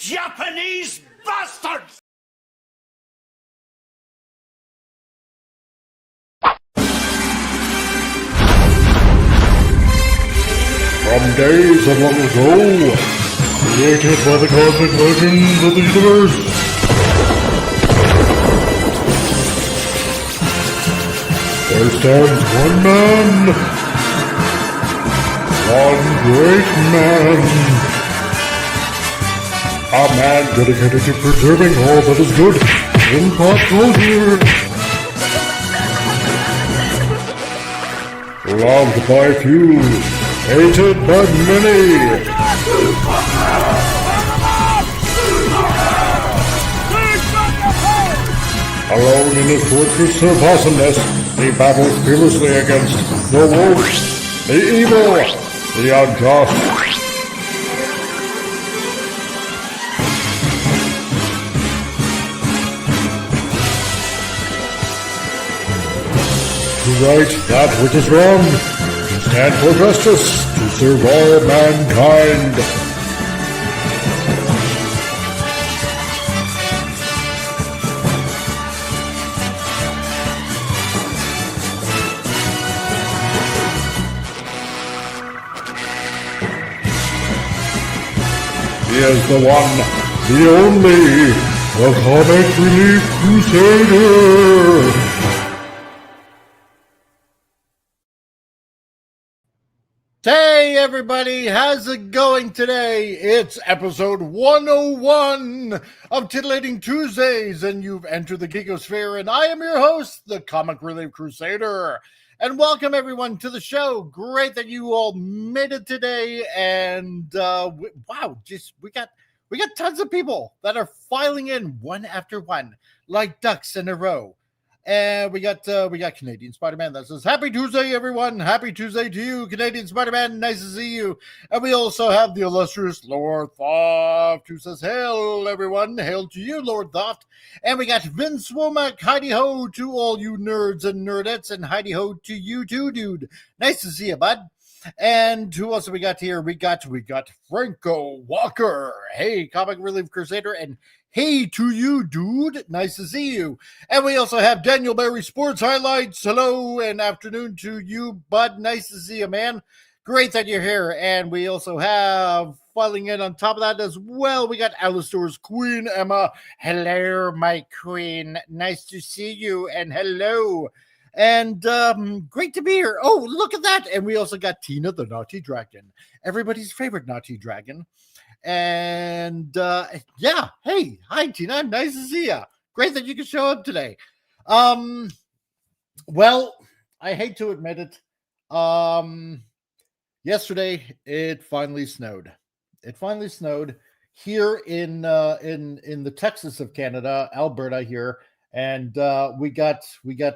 Japanese bastards! From days of long ago, created by the cosmic legends of the universe, there stands one man, one great man, a man dedicated to preserving all that is good in pop culture. Loved by few, hated by many. Alone in his fortress of awesomeness, he battles fearlessly against the woke, the evil, the unjust. To right that which is wrong, to stand for justice, to serve all mankind. He is the one, the only, the comic Relief Crusader. Hey everybody, how's it going today? It's episode 101 of Titillating Tuesdays, and you've entered the Geekosphere, and I am your host, the Comic Relief Crusader. And welcome everyone to the show. Great that you all made it today, and wow, we got tons of people that are filing in one after one, like ducks in a row. And we got Canadian Spider-Man that says, Happy Tuesday, everyone. Happy Tuesday to you, Canadian Spider-Man. Nice to see you. And we also have the illustrious Lord Thoft, who says, Hail, everyone. Hail to you, Lord Thoft. And we got Vince Womack. Heidi-ho to all you nerds and nerdettes. And heidi-ho to you, too, dude. Nice to see you, bud. And who else have we got here? We got Franco Walker. Hey, Comic Relief Crusader. And hey to you, dude. Nice to see you. And we also have Daniel Berry Sports Highlights. Hello and afternoon to you, bud. Nice to see you, man. Great that you're here. And we also have, filing in on top of that as well, we got Alistair's Queen Emma. Hello, my queen. Nice to see you. And hello. And great to be here. Oh, look at that. And we also got Tina the Naughty Dragon. Everybody's favorite Naughty Dragon. And yeah, hey, hi Tina, nice to see you. Great that you could show up today. Well, I hate to admit it. Yesterday it finally snowed. It finally snowed here in the Texas of Canada, Alberta here, and we got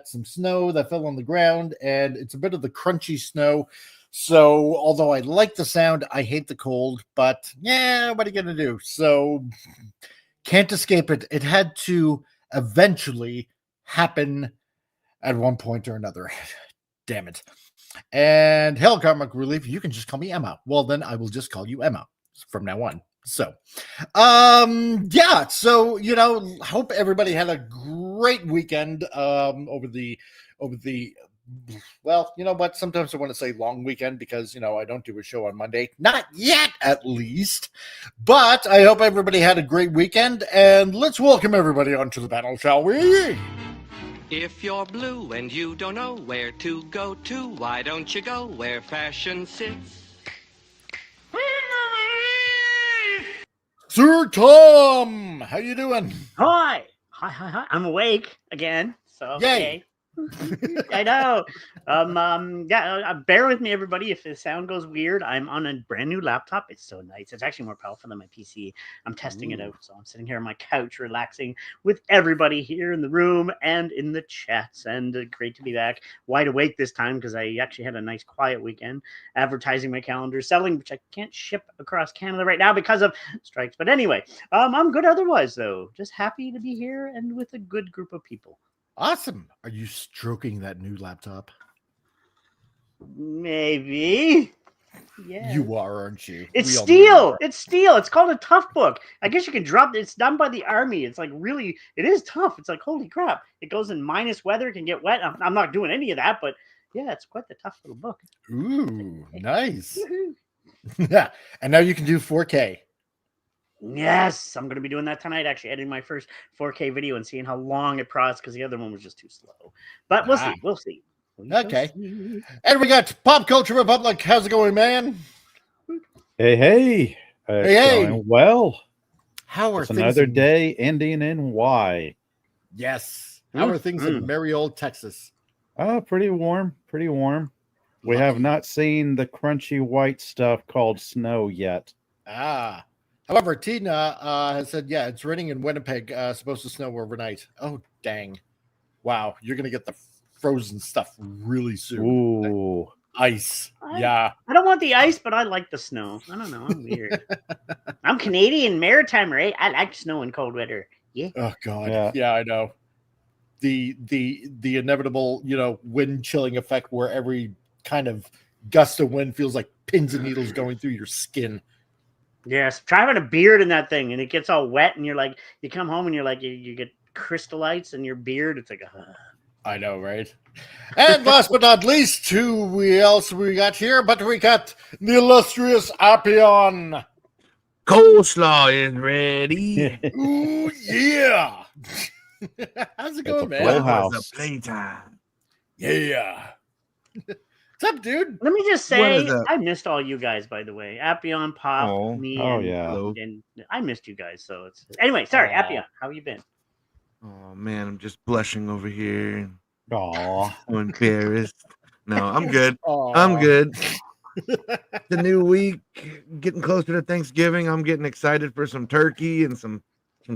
some snow that fell on the ground, and it's a bit of the crunchy snow. So, although I like the sound, I hate the cold, but yeah, what are you going to do? So, can't escape it. It had to eventually happen at one point or another. Damn it. And hell, Comic Relief, you can just call me Emma. Well, then I will just call you Emma from now on. So, yeah, so, you know, hope everybody had a great weekend over the well, you know what? Sometimes I want to say long weekend because, you know, I don't do a show on Monday. Not yet, at least. But I hope everybody had a great weekend. And let's welcome everybody onto the panel, shall we? If you're blue and you don't know where to go to, why don't you go where fashion sits? Sir Tom, how you doing? Hi. I'm awake again. So Yay. Okay. I know. Bear with me, everybody. If the sound goes weird, I'm on a brand new laptop. It's so nice. It's actually more powerful than my PC. I'm testing it out. So I'm sitting here on my couch, relaxing with everybody here in the room and in the chats. And great to be back, wide awake this time because I actually had a nice quiet weekend, advertising my calendar, selling, which I can't ship across Canada right now because of strikes. But anyway, I'm good otherwise, though. Just happy to be here and with a good group of people. Awesome. Are you stroking that new laptop? Maybe. Yeah. You are, aren't you? It's We all know you steel. are. It's steel. It's called a tough book. I guess you can drop it. It's done by the army. It's like really, it is tough. It's like, holy crap. It goes in minus weather. It can get wet. I'm not doing any of that, but yeah, it's quite the tough little book. Ooh, nice. Yeah. And now you can do 4K. Yes, I'm going to be doing that tonight, actually, editing my first 4K video and seeing how long it processed because the other one was just too slow. But we'll see. We'll see. Okay. And we got Pop Culture Republic. How's it going, man? Hey. Going well. How are It's things? another day ending in Y. Yes. How are things in merry old Texas? Pretty warm. Pretty warm. We have not seen the crunchy white stuff called snow yet. However, Tina has said, yeah, it's raining in Winnipeg. Supposed to snow overnight. Oh, dang. Wow. You're going to get the frozen stuff really soon. Ooh. Ice. Yeah. I don't want the ice, but I like the snow. I don't know. I'm weird. I'm Canadian maritime, right? I like snow and cold weather. Yeah. Oh, God. Yeah, I know. The inevitable, wind chilling effect where every kind of gust of wind feels like pins and needles going through your skin. Yes. Try having a beard in that thing and it gets all wet and you're like, you come home and you're like, you get crystallites in your beard. It's like, I know, right? And last but not least, who else we got here? But we got the illustrious Appion. Coleslaw is ready. Ooh, yeah. How's it going, man? full house. It's a playtime. Yeah. What's up, dude? let me just What say, is up? I missed all you guys, by the way. Appion, Pop, me, and, yeah. and I missed you guys. So it's anyway. Sorry, Aw. Appion, how you been? Oh man, I'm just blushing over here. Aw. So embarrassed. No, I'm good. Aw. I'm good. The new week, getting closer to Thanksgiving. I'm getting excited for some turkey and some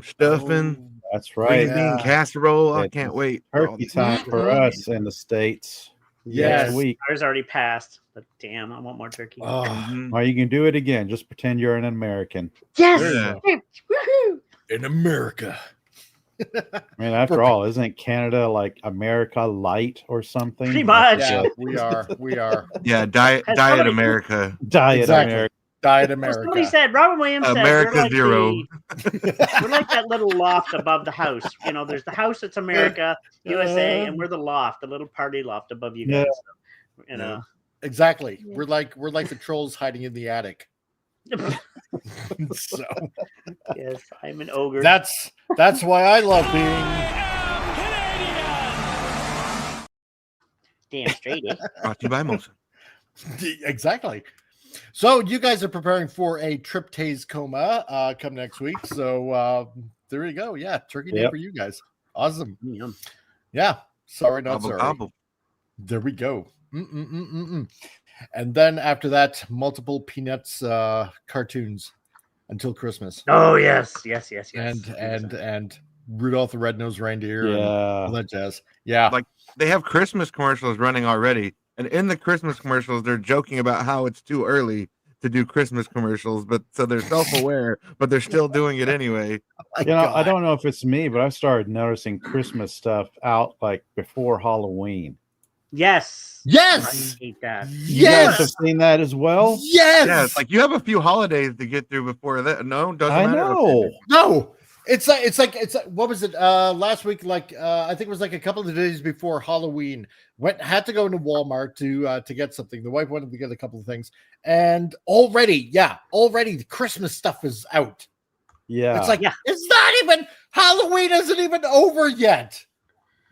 stuffing. That's Green right. bean casserole. I It's can't wait. Turkey time for us in the States. Yes. Next week. Ours already passed, but damn, I want more turkey. Oh, Mhm. Or you can do it again. Just pretend you're an American. Yes! Yeah. Woohoo! in America. I mean, after all, isn't Canada like America light or something? Pretty much. Yeah, we are. We are. Yeah, diet somebody- America. Diet Exactly. America. Died Well, America. somebody said, Robin Williams said, America we're like Zero. we're like that little loft above the house. There's the house that's America, USA, and we're the loft, the little party loft above you guys. So, Exactly. We're like the trolls hiding in the attic. So yes, I'm an ogre. that's why I love being damn straight. Eh? Brought to you by Molson. exactly. So you guys are preparing for a triptase coma come next week. So there you go. Yeah, turkey day for you guys. Awesome. Yum. Yeah. Sorry, not Gobble, sorry. gobble. There we go. And then after that, multiple Peanuts cartoons until Christmas. Oh yes. And Rudolph the Red-Nosed Reindeer and all Yeah. that jazz. Yeah. Like they have Christmas commercials running already, and in the Christmas commercials, they're joking about how it's too early to do Christmas commercials, but so they're self-aware, but they're still doing it anyway. I don't know if it's me, but I've started noticing Christmas stuff out like before Halloween. Yes. Yes. I hate that. You guys have seen that as well? Yes. Yeah, it's like you have a few holidays to get through before that. No, doesn't I matter. know. No. It's like what was it last week? I think it was like a couple of days before Halloween. Had to go into Walmart to get something. The wife wanted to get a couple of things, and already the Christmas stuff is out. Yeah. It's like it's not even Halloween isn't even over yet.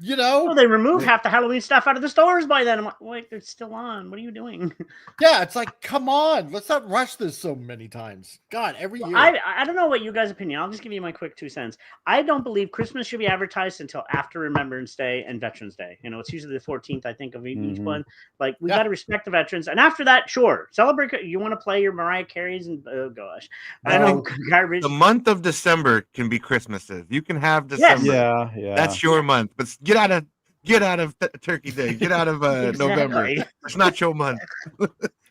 Well, they removed half the Halloween stuff out of the stores by then. I'm like, wait, they're still on. What are you doing? Yeah, it's like, come on, let's not rush this so many times. God, every year. I don't know what you guys' opinion. I'll just give you my quick 2 cents. I don't believe Christmas should be advertised until after Remembrance Day and Veterans Day. It's usually the 14th, I think, of each one. Like, we got to respect the veterans. And after that, sure, celebrate. You want to play your Mariah Carey's and oh gosh, I know garbage. The month of December can be Christmases. You can have December. Yeah. That's your month. But get out of Turkey Day. Get out of November. Exactly. It's not your month.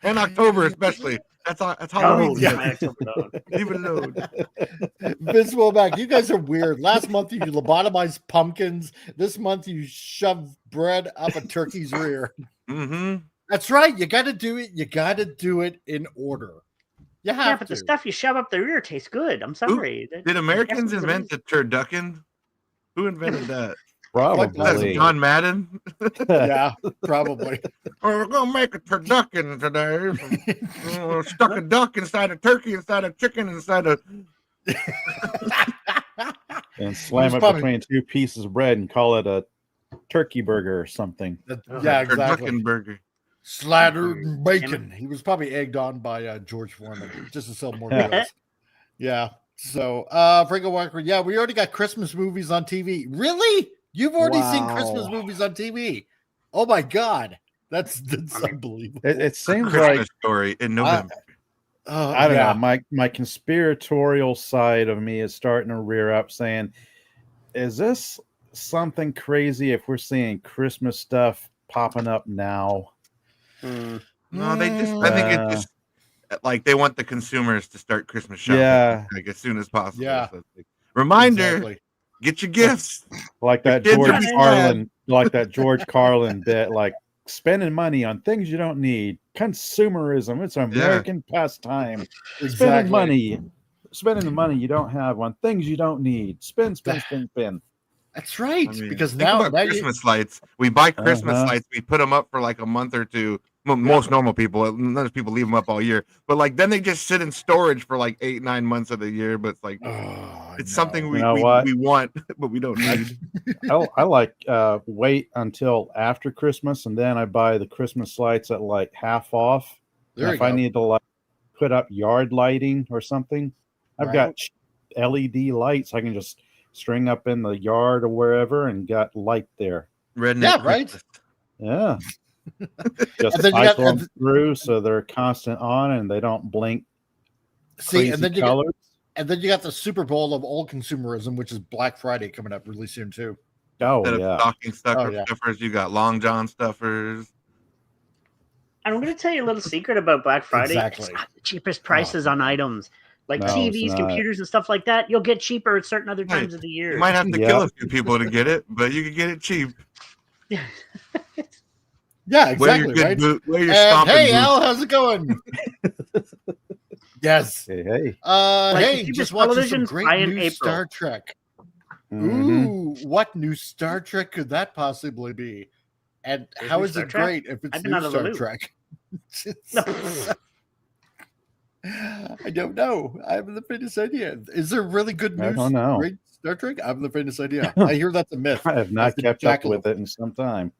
And October especially. That's Halloween. Leave it alone. Vince Womack, you guys are weird. Last month you lobotomized pumpkins. This month you shove bread up a turkey's rear. Mm-hmm. That's right. You got to do it. You got to do it in order. You have Yeah, but to. the stuff you shove up their ear tastes good. I'm sorry. Did Americans invent the turducken? Who invented that? That's Probably. John Madden. Yeah, probably. We're gonna make a turducken today. Stuck a duck inside a turkey, inside a chicken, inside a. And slam it between two pieces of bread and call it a turkey burger or something. Yeah, exactly. Turducken burger. Slattered and bacon. He was probably egged on by George Foreman just to sell more meals. Yeah. So, Franco Walker, yeah, we already got Christmas movies on TV. Really? You've already seen Christmas movies on TV? Oh my God, that's unbelievable. It seems Christmas like Story in November. I don't know. My conspiratorial side of me is starting to rear up, saying, "Is this something crazy? If we're seeing Christmas stuff popping up now?" No, they just. I think it just like they want the consumers to start Christmas shopping like as soon as possible. Yeah. So like, reminder: get your gifts. Like that George Carlin bit, like spending money on things you don't need. Consumerism. It's an American pastime. Spending the money you don't have on things you don't need. Spend. That's right. I mean, because think now about Christmas lights. We buy Christmas lights. We put them up for like a month or two. Most normal people, none of people leave them up all year. But like then they just sit in storage for like 8-9 months of the year. But it's like it's something we want, but we don't need. I like wait until after Christmas, and then I buy the Christmas lights at like half off. If I need to like put up yard lighting or something, I've got LED lights I can just string up in the yard or wherever and got light there. Redneck, right? Yeah. Just cycle them through so they're constant on and they don't blink. See, and then you got the Super Bowl of old consumerism, which is Black Friday coming up really soon too. Instead of stocking stuffers, you got Long John stuffers. I'm going to tell you a little secret about Black Friday. Exactly. It's not the cheapest prices on items. Like TVs, computers, and stuff like that. You'll get cheaper at certain other times of the year. You might have to kill a few people to get it, but you can get it cheap. Yeah, exactly. Wear your stomping hey, boots. Al, how's it going? Yes. Hey. Hey, just watching some great new Star Trek. Ooh, what new Star Trek could that possibly be? And how is it great if it's new Star Trek? I don't know. I have the faintest idea. Is there really good news? I don't know. Great Star Trek? I have the faintest idea. I hear that's a myth. I have not kept up with it in some time.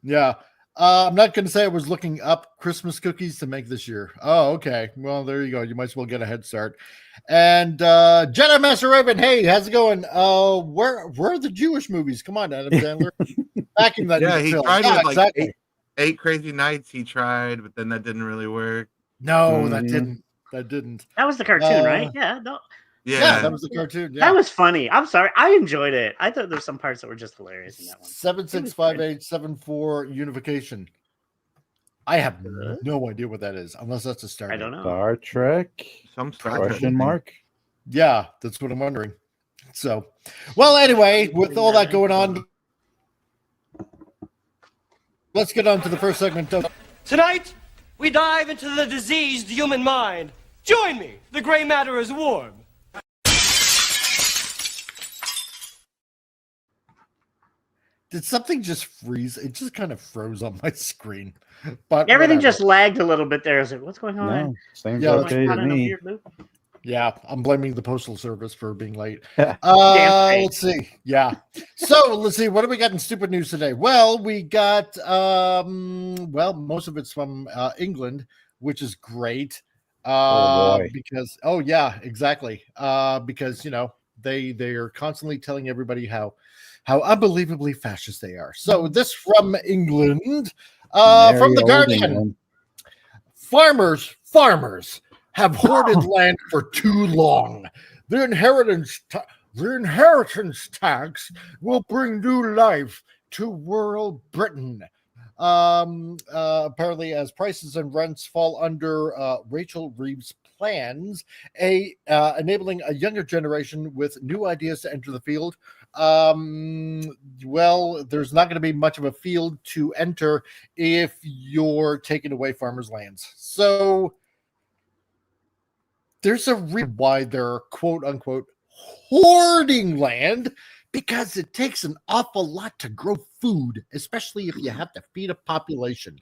Yeah. I'm not going to say I was looking up Christmas cookies to make this year. Oh, okay. Well, there you go. You might as well get a head start. And Jedi Master Raven, hey, how's it going? Where are the Jewish movies? Come on, Adam Sandler. Back in that he film. tried with like eight Crazy Nights. He tried, but then that didn't really work. No, that didn't. That was the cartoon, right? Yeah. No. Yeah, that was the cartoon. Yeah. That was funny. I'm sorry. I enjoyed it. I thought there's some parts that were just hilarious in that one. 765874 unification. I have no idea what that is, unless that's a Star Trek. I don't know. Star Trek? Some Star Trek. Question mark? Yeah, that's what I'm wondering. So, well, anyway, with all that going on, let's get on to the first segment of tonight. We dive into the diseased human mind. Join me. The gray matter is warm. Did something just freeze? It just kind of froze on my screen. But everything just lagged a little bit there. I was like, what's going on? No, seems okay to me. Yeah, I'm blaming the postal service for being late. Let's see. Yeah. So let's see. What do we got in stupid news today? Well, we got most of it's from England, which is great. Because exactly. Because they are constantly telling everybody how unbelievably fascist they are. So this from England, from the Guardian. England. Farmers have hoarded land for too long. The inheritance tax will bring new life to rural Britain. Apparently, as prices and rents fall under Rachel Reeves' plans, enabling a younger generation with new ideas to enter the field. well, there's not going to be much of a field to enter if you're taking away farmers' lands. So there's a reason why they're quote unquote hoarding land, because it takes an awful lot to grow food, especially if you have to feed a population.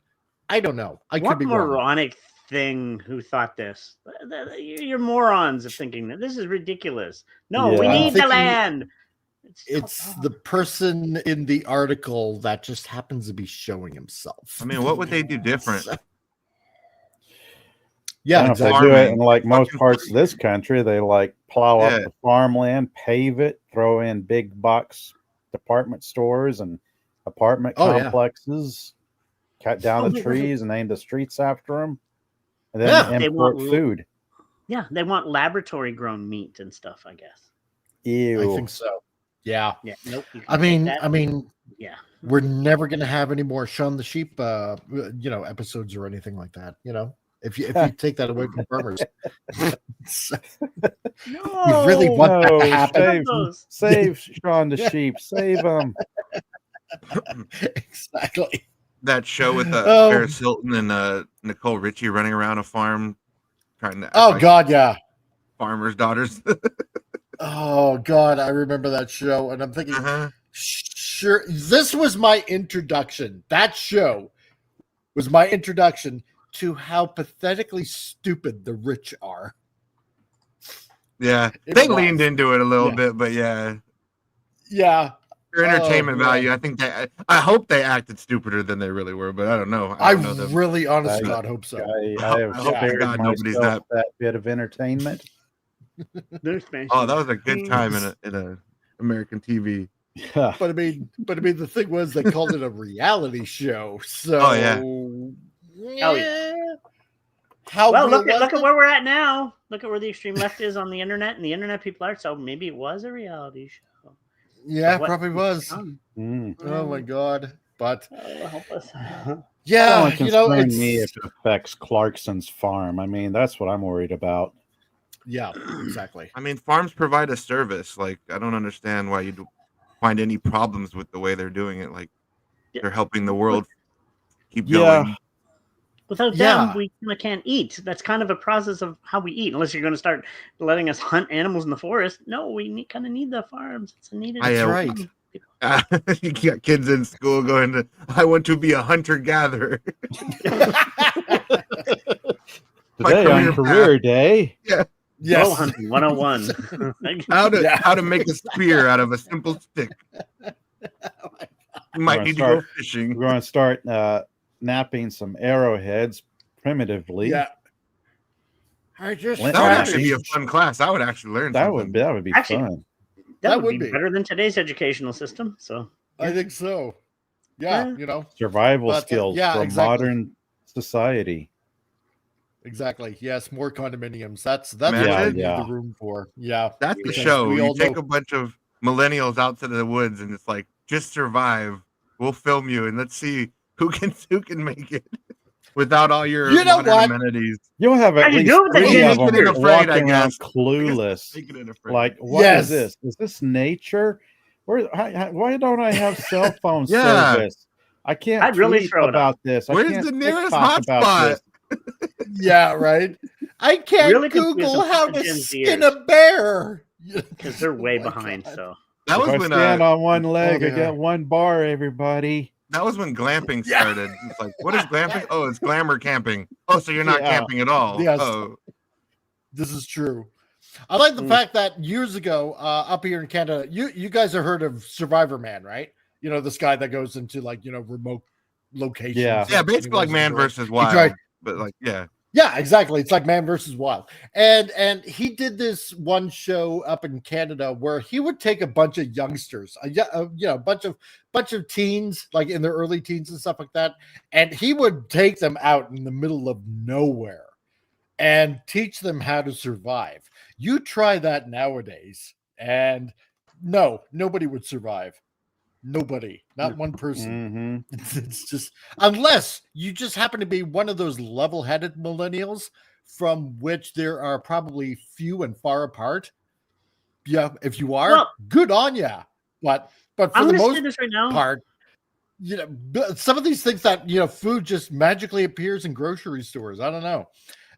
I don't know. I What could be wrong. moronic thing who thought this? You're morons of thinking that this is ridiculous. No, we Yeah. need I'm the thinking land. It's the person in the article that just happens to be showing himself. I mean, what would they do different? Yeah, And exactly. if they do it in Farming. like most Fucking parts of this country, they like plow Yeah. up the farmland, pave it, throw in big box department stores and apartment Oh, yeah. complexes, cut down the trees and name the streets after them, and then Yeah. They import want- food. Yeah, they want laboratory grown meat and stuff, I guess. Ew. I think so. Yeah. Yeah. Nope. you I can't mean, take that. I mean, Yeah. we're never going to have any more Shaun the Sheep, episodes or anything like that. If you take that away from farmers, No. you really want that No, to happen. save Shaun the Sheep. Save him. Exactly. That show with Oh. Paris Hilton and Nicole Richie running around a farm trying to act Oh like God, yeah. farmers' daughters. Oh God, I remember that show, and I'm thinking, Uh-huh. sure, this was my introduction. That show was my introduction to how pathetically stupid the rich are. Yeah, It they was. leaned into it a little Yeah. bit, but yeah, Yeah, for entertainment man. value, I think I hope they acted stupider than they really were, but I don't know. I don't know them. really, honest to I- God, hope so. I have I hope to spared God nobody's myself not- that bit of entertainment. Oh, that was a good time in a American TV. Yeah. But I mean, the thing was, they called it a reality show. So, Oh, yeah. yeah. How Well, real look at was it? where we're at now. Look at where the extreme left is on the internet, and the internet people are. So maybe it was a reality show. Yeah, What- probably was. Mm. Oh my God! But Oh, help us. yeah, Only concern it's me if it affects Clarkson's farm. I mean, that's what I'm worried about. yeah, exactly. I mean, farms provide a service. Like, I don't understand why you find any problems with the way they're doing it. Like, they're helping the world keep Yeah. going. Without Yeah. them, we can't eat. That's kind of a process of how we eat. Unless you're going to start letting us hunt animals in the forest. No, we kind of need the farms. It's a needed. I, That's uh, right. You got kids in school going to, I want to be a hunter gatherer. Today career on Career Day, Bow Yes. hunting 101. Yeah. How to make a spear out of a simple stick. You might Wanna need to go start- fishing. we're going to start napping some arrowheads primitively. Yeah. I just That That would Yeah. actually be a fun class. I would actually learn That something. would be Actually, fun. that would be better than today's educational system. So I think so. Yeah, Yeah. Survival But, skills yeah, for exactly. modern society. Exactly. Yes, more condominiums. That's Man, what yeah, we need yeah. the room for. Yeah. That's the Because show. we You all take know- a bunch of millennials out to the woods and it's like, just survive. We'll film you and let's see who can make it without all your You know modern what? amenities. You'll have How at you least do with the three Gen of them Zers? Afraid, I walking around guess. clueless. Making it afraid. Like, what is Yes. this? Is this nature? Why don't I have cell phone Yeah. service? I can't I'd really tweet throw it about this. I Where's can't the nearest TikTok about hotspot? this. Yeah, right. I can't Really confuse Google them how with the to Gen skin Zers. a bear. because they're way Oh my behind. God. So that was If I when stand on one leg, Oh, I yeah. get one bar, everybody. that was when glamping Yeah. started. It's like, what is glamping? Oh, it's glamour camping. Oh, so you're not Yeah. camping at all. Yes. Oh, This is true. I like the fact that years ago, up here in Canada, you guys have heard of Survivor Man, right? You know, this guy that goes into remote locations. Yeah. yeah, basically like Man versus Wild. tried- But like, yeah. Yeah, exactly. It's like Man versus Wild. And he did this one show up in Canada where he would take a bunch of youngsters, a bunch of teens, like in their early teens and stuff like that, and he would take them out in the middle of nowhere and teach them how to survive. You try that nowadays, and no, nobody would survive. Nobody, not one person. Mm-hmm. It's just, unless you just happen to be one of those level-headed millennials from which there are probably few and far apart. Yeah, if you are, Well- good on ya. But for I'm the going to say most this right now. part, some of these things that food just magically appears in grocery stores. I don't know.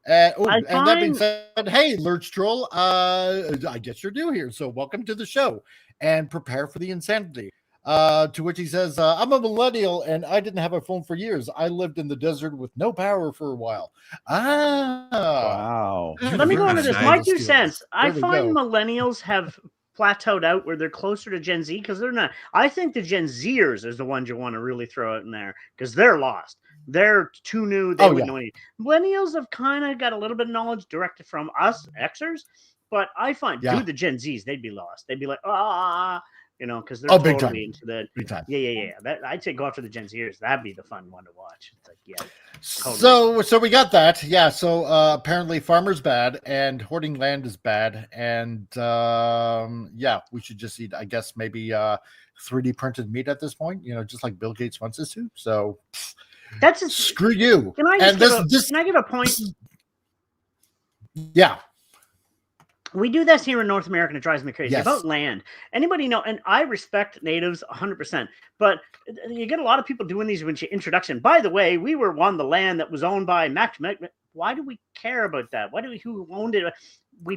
And that being said, hey, Lurch Troll, I guess you're new here, so welcome to the show and prepare for the insanity. To which he says, I'm a millennial and I didn't have a phone for years. I lived in the desert with no power for a while. Wow. Let me go into this. My 2 cents. I find go. millennials have plateaued out where they're closer to Gen Z because they're not. I think the Gen Zers is the ones you want to really throw out in there because they're lost. They're too new. They wouldn't know anything. Millennials have kind of got a little bit of knowledge directed from us Xers, but I find, dude, the Gen Zs, they'd be lost. They'd be like, because they're totally into that. Big time. Yeah. I'd say go after the Gen Zers. That'd be the fun one to watch. It's like, totally. So we got that. Yeah. So apparently farmers bad and hoarding land is bad. And we should just eat, I guess, maybe 3D printed meat at this point, just like Bill Gates wants us to. So that's just, screw you. Can I give a point? Yeah. We do this here in North America, and it drives me crazy. About land. Anybody know? And I respect natives 100%, but you get a lot of people doing these when you introduction. By the way, we were on the land that was owned by Mac. Why do we care about that? Who owned it? We're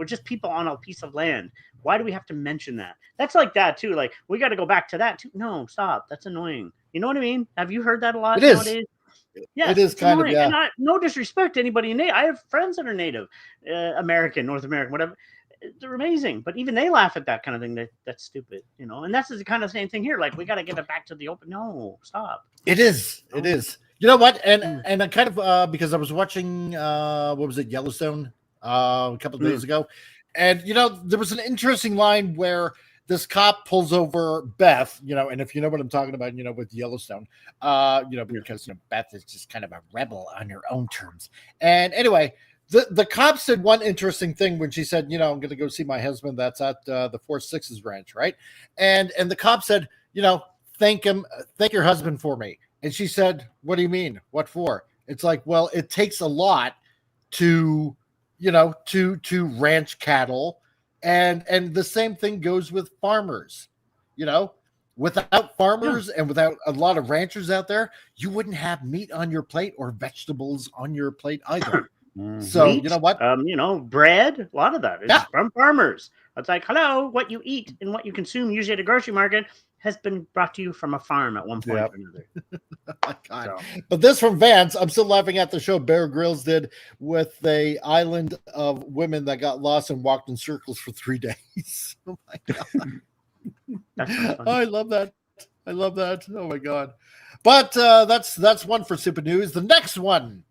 just people on a piece of land. Why do we have to mention that? That's like that too. Like, we got to go back to that too. No, stop. That's annoying. You know what I mean? Have you heard that a lot nowadays? Yeah, it is kind annoying. of, And no disrespect to anybody in Native. I have friends that are Native American, North American, whatever. They're amazing, but even they laugh at that kind of thing. That's stupid, And that's the kind of same thing here. Like, we got to give it back to the open. No, stop. It is. It is. You know what? And I kind of because I was watching what was it, Yellowstone a couple of days ago, and there was an interesting line where this cop pulls over Beth, and if you know what I'm talking about, with Yellowstone, because Beth is just kind of a rebel on her own terms. And anyway, the cop said one interesting thing when she said, I'm going to go see my husband that's at the 4-6's ranch, right? And the cop said, thank your husband for me. And she said, what do you mean? What for? It's like, well, it takes a lot to ranch cattle. And the same thing goes with farmers, without farmers and without a lot of ranchers out there, you wouldn't have meat on your plate or vegetables on your plate either. So Wheat, you know what? Bread, a lot of that is from farmers. It's like, hello, what you eat and what you consume usually at a grocery market has been brought to you from a farm at one point or another. God. But this from Vance, I'm still laughing at the show Bear Grylls did with the island of women that got lost and walked in circles for 3 days. Oh my God. I love that. Oh my God. But that's one for Super News. The next one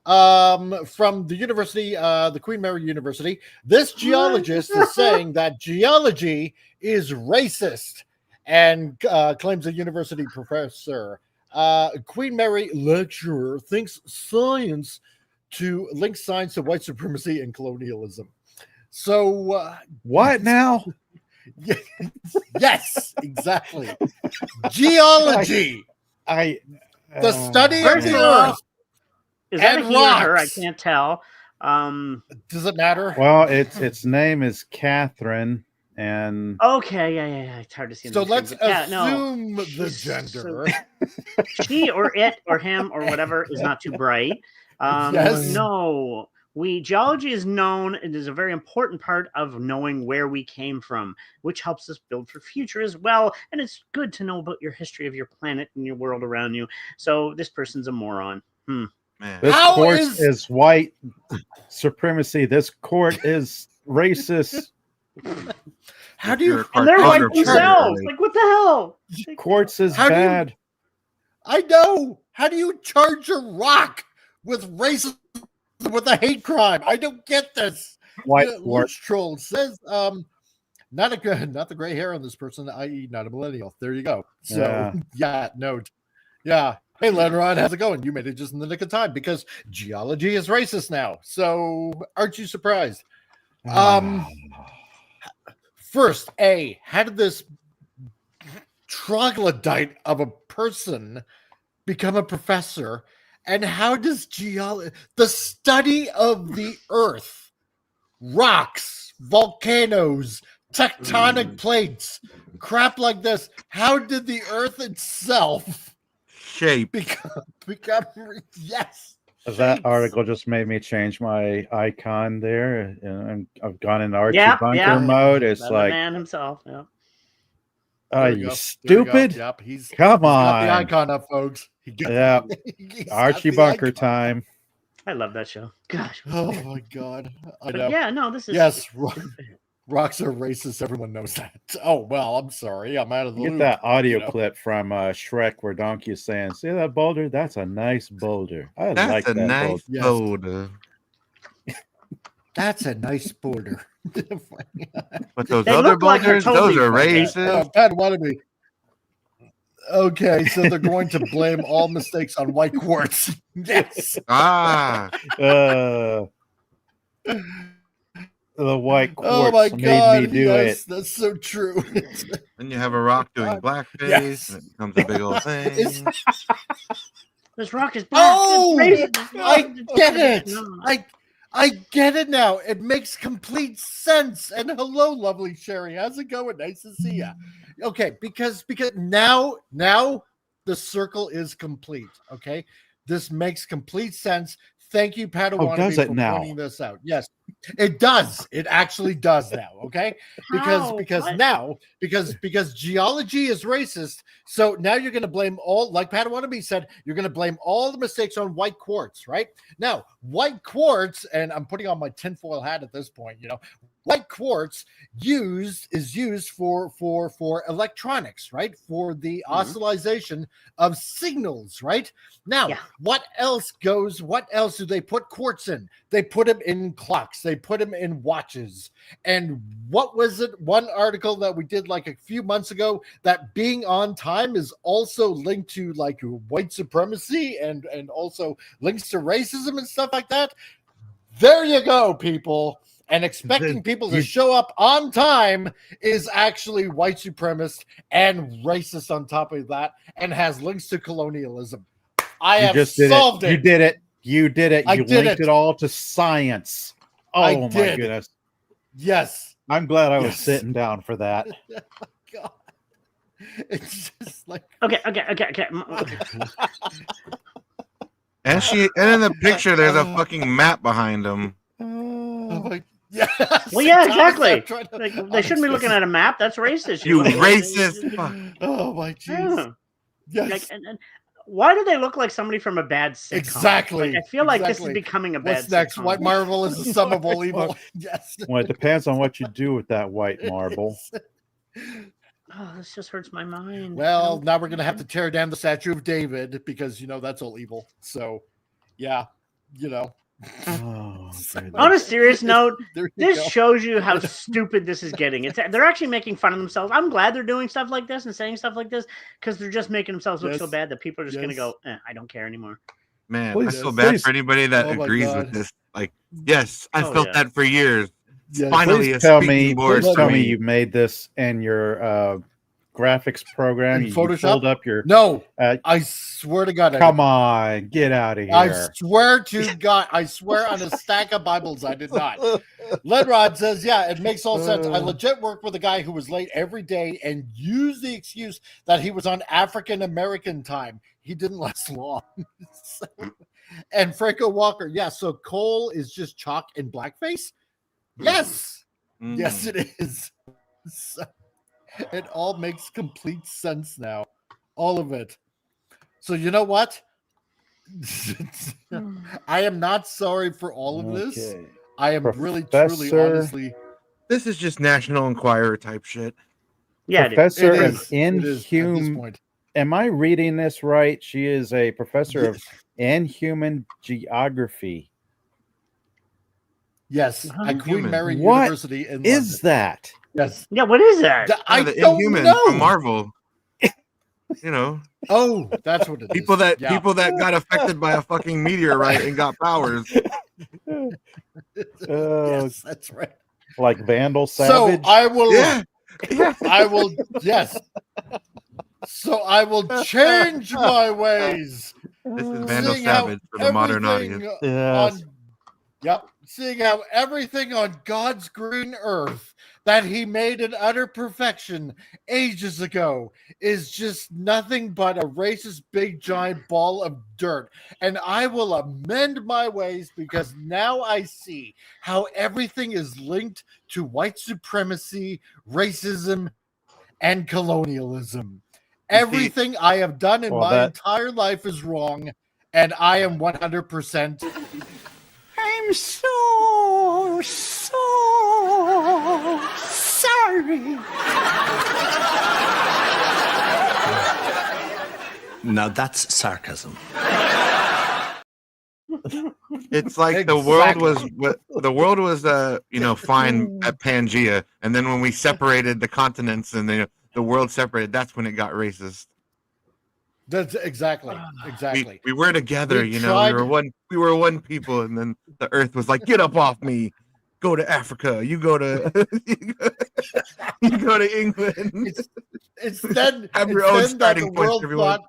from the university, the Queen Mary University, this geologist is saying that geology is racist and claims a university professor. Queen Mary lecturer thinks links science to white supremacy and colonialism. So what now? Yes, exactly. Geology. The study of the earth. Is that a he or her? I can't tell. Does it matter? Well, its name is Catherine, and okay, yeah. It's hard to see. So let's assume the gender. She or it or him or whatever is not too bright. Yes. No. Geology is known. It is a very important part of knowing where we came from, which helps us build for future as well. And it's good to know about your history of your planet and your world around you. So this person's a moron. Man. This court is white supremacy. This court is racist. How do you? And they're white themselves. Like, what the hell? Courts is bad. I know. How do you charge a rock with racism? With a hate crime, I don't get this. White Troll says, not the gray hair on this person, i.e., not a millennial. There you go. So note. Yeah. Hey, Lenron, how's it going? You made it just in the nick of time because geology is racist now. So aren't you surprised? First, how did this troglodyte of a person become a professor? And how does the study of the earth, rocks, volcanoes, tectonic plates, crap like this. How did the Earth itself shape become yes? That shapes? article just made me change my icon there, and I've gone into Archie Yep, Bunker yep. mode. It's The like, man himself. Yeah. There we you go. There we go. stupid? Yep, Come got the on. icon up, folks. Yeah, He's Archie got the Bunker icon. time. I love that show. Gosh. Oh my god. I But know. yeah, no, this is Yes, rocks are racist. Everyone knows that. Oh well, I'm sorry. I'm out of the Get loop. that audio you know. clip from Shrek where Donkey is saying, "See that boulder? That's a nice boulder. I That's like a that nice boulder." boulder. That's a nice border. But those They other look like they're boulders, those totally are funny. racist. Pat Wannabe. Okay, so they're going to blame all mistakes on white quartz. Yes. Ah, The white Oh quartz my god. made me do yes, it. that's so true. then you have a rock doing blackface, Yes. and it becomes a big old thing. This rock is black. Oh, It's racist. I get it. No. I get it now. It makes complete sense. And hello, lovely Sherry. How's it going? Nice to see you. Okay, because now the circle is complete. Okay, this makes complete sense. Thank you, Padawan, does it for now? pointing this out. Yes, it does. It actually does now. Okay, How? What? because geology is racist. So now you're going to blame all, like Padawan said, you're going to blame all the mistakes on white quartz, right? Now, white quartz, and I'm putting on my tinfoil hat at this point. You know, white quartz is used for electronics, right? For the oscillation of signals, right? Now, what else do they put quartz in? They put them in clocks. They put them in watches. And what was it? One article that we did like a few months ago, that being on time is also linked to like white supremacy and also links to racism and stuff like that. There you go, people. And expecting people to show up on time is actually white supremacist and racist on top of that, and has links to colonialism. I have solved it. You did it. You did it. You linked it all to science. Oh my goodness. Yes. I'm glad I was sitting down for that. Oh God. It's just like Okay. And in the picture, there's a fucking map behind them. oh my yes. Well, yeah, exactly. Like, Like, they shouldn't be looking at a map. That's racist. You know? racist fuck. Oh my jeez. Yeah. Yes. Like, and why do they look like somebody from a bad sitcom? Exactly. Like, I feel like this is Exactly. becoming a bad What's next? sitcom. White marble is the sum of all evil. Yes. Well, it depends on what you do with that white marble. Oh, this just hurts my mind. Well, now we're gonna have to tear down the statue of David because that's all evil. So, yeah, Oh, on a serious note, There you this go. shows you how stupid this is getting. They're actually making fun of themselves. I'm glad they're doing stuff like this and saying stuff like this because they're just making themselves look so Yes. bad that people are just going to Yes. go, I don't care anymore. Man, Please, I feel bad please. for anybody that Oh my agrees God. with this. Like, yes, I Oh, felt yeah. that for years. Yes. Finally, Please a tell speaking me, board please for tell me me. you made this in your graphics program. In You Photoshop? pulled up your. No, Uh, I swear to God. I Come on, get out of here. I swear to God, I swear on a stack of Bibles, I did not. Ledrod says, yeah, it makes all sense. I legit worked with a guy who was late every day and used the excuse that he was on African American time. He didn't last long. And Franco Walker, yeah, so Cole is just chalk and blackface? Yes. Yes, it is. So, it all makes complete sense now. All of it. So you know what? I am not sorry for all of this. Okay. I am really, truly, Professor- honestly. This is just National Enquirer type shit. Yeah, it is. Professor It of is. It is at this Inhuman. point. Am I reading this right? She is a professor of Inhuman Geography. Yes, at Queen Inhuman. Mary What University in Is London. that? Yes. Yeah, what is that? I the don't Inhumans know. from Marvel. Oh, that's what it is. People that Yeah. people that got affected by a fucking meteorite and got powers. Yes, that's right. Like Vandal Savage? So I will. Yeah. I will. Yes. So I will change my ways. This is Vandal Seeing how Savage for the modern everything audience. Yes. on Yep. Seeing how everything on God's green earth that he made in utter perfection ages ago is just nothing but a racist big giant ball of dirt. And I will amend my ways because now I see how everything is linked to white supremacy, racism, and colonialism. Everything I have done in my entire life is wrong, and I am 100%. I'm so sorry. Now that's sarcasm. It's like the world was fine at Pangea, and then when we separated the continents and the world separated, that's when it got racist. That's exactly. We were together, we were one people, and then the earth was like, get up off me, go to Africa, you go to you go to England. It's then have your own starting point, everyone.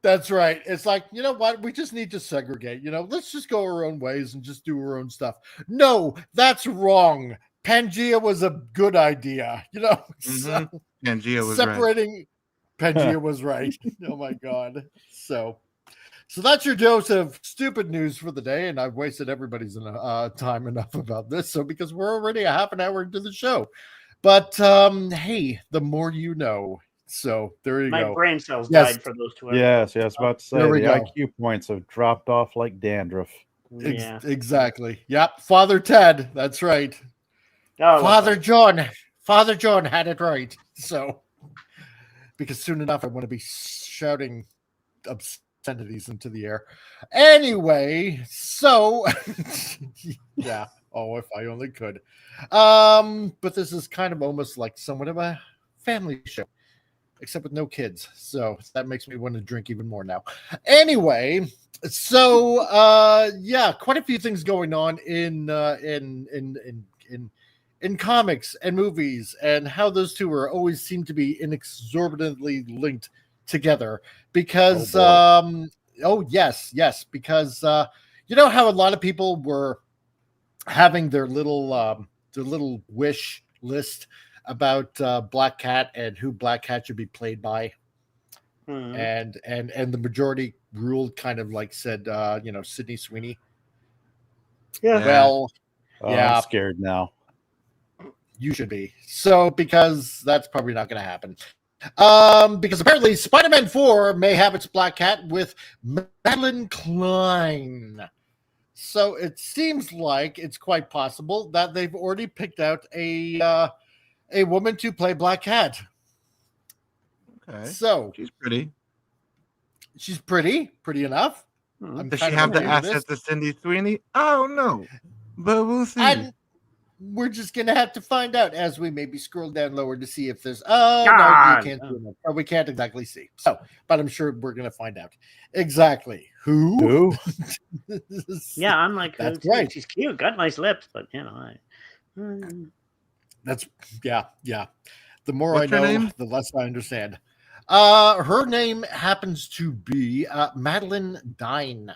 That's right. It's like, you know what? We just need to segregate. Let's just go our own ways and just do our own stuff. No, that's wrong. Pangea was a good idea. So Pangea was separating. Right. Pangea was right. Oh my God. So that's your dose of stupid news for the day, and I've wasted everybody's time enough about this. So because we're already a half an hour into the show, but hey, the more you know. So there you go. My brain cells died for those 2 hours. Yes, I was about to say the IQ points have dropped off like dandruff. Yeah. Exactly. Yep. Father Ted. That's right. Oh, Father John had it right. So because soon enough I want to be shouting obscenities into the air. Anyway, so yeah. Oh, if I only could. But this is kind of almost like somewhat of a family show, except with no kids. So that makes me want to drink even more now. Anyway, so quite a few things going on in comics and movies, and how those two are always seem to be inexorbitantly linked together. Because because you know how a lot of people were having their little wish list about Black Cat and who Black Cat should be played by, and the majority ruled kind of like said Sydney Sweeney. Yeah. Well, I'm scared now. You should be. So because that's probably not going to happen. Because apparently Spider-Man 4 may have its Black Cat with Madeline Klein. So it seems like it's quite possible that they've already picked out a woman to play Black Cat. Okay. So she's pretty. She's pretty enough. Does she have the assets of Cindy Sweeney? Oh no, but we'll see. And we're just gonna have to find out as we maybe scroll down lower to see if there's. No, you can't do it, or we can't exactly see. So, but I'm sure we're gonna find out exactly who. Yeah, I'm like, that's right. She's cute, got nice lips, but That's yeah. The more I know, the less I understand. Her name happens to be Madeline Klein.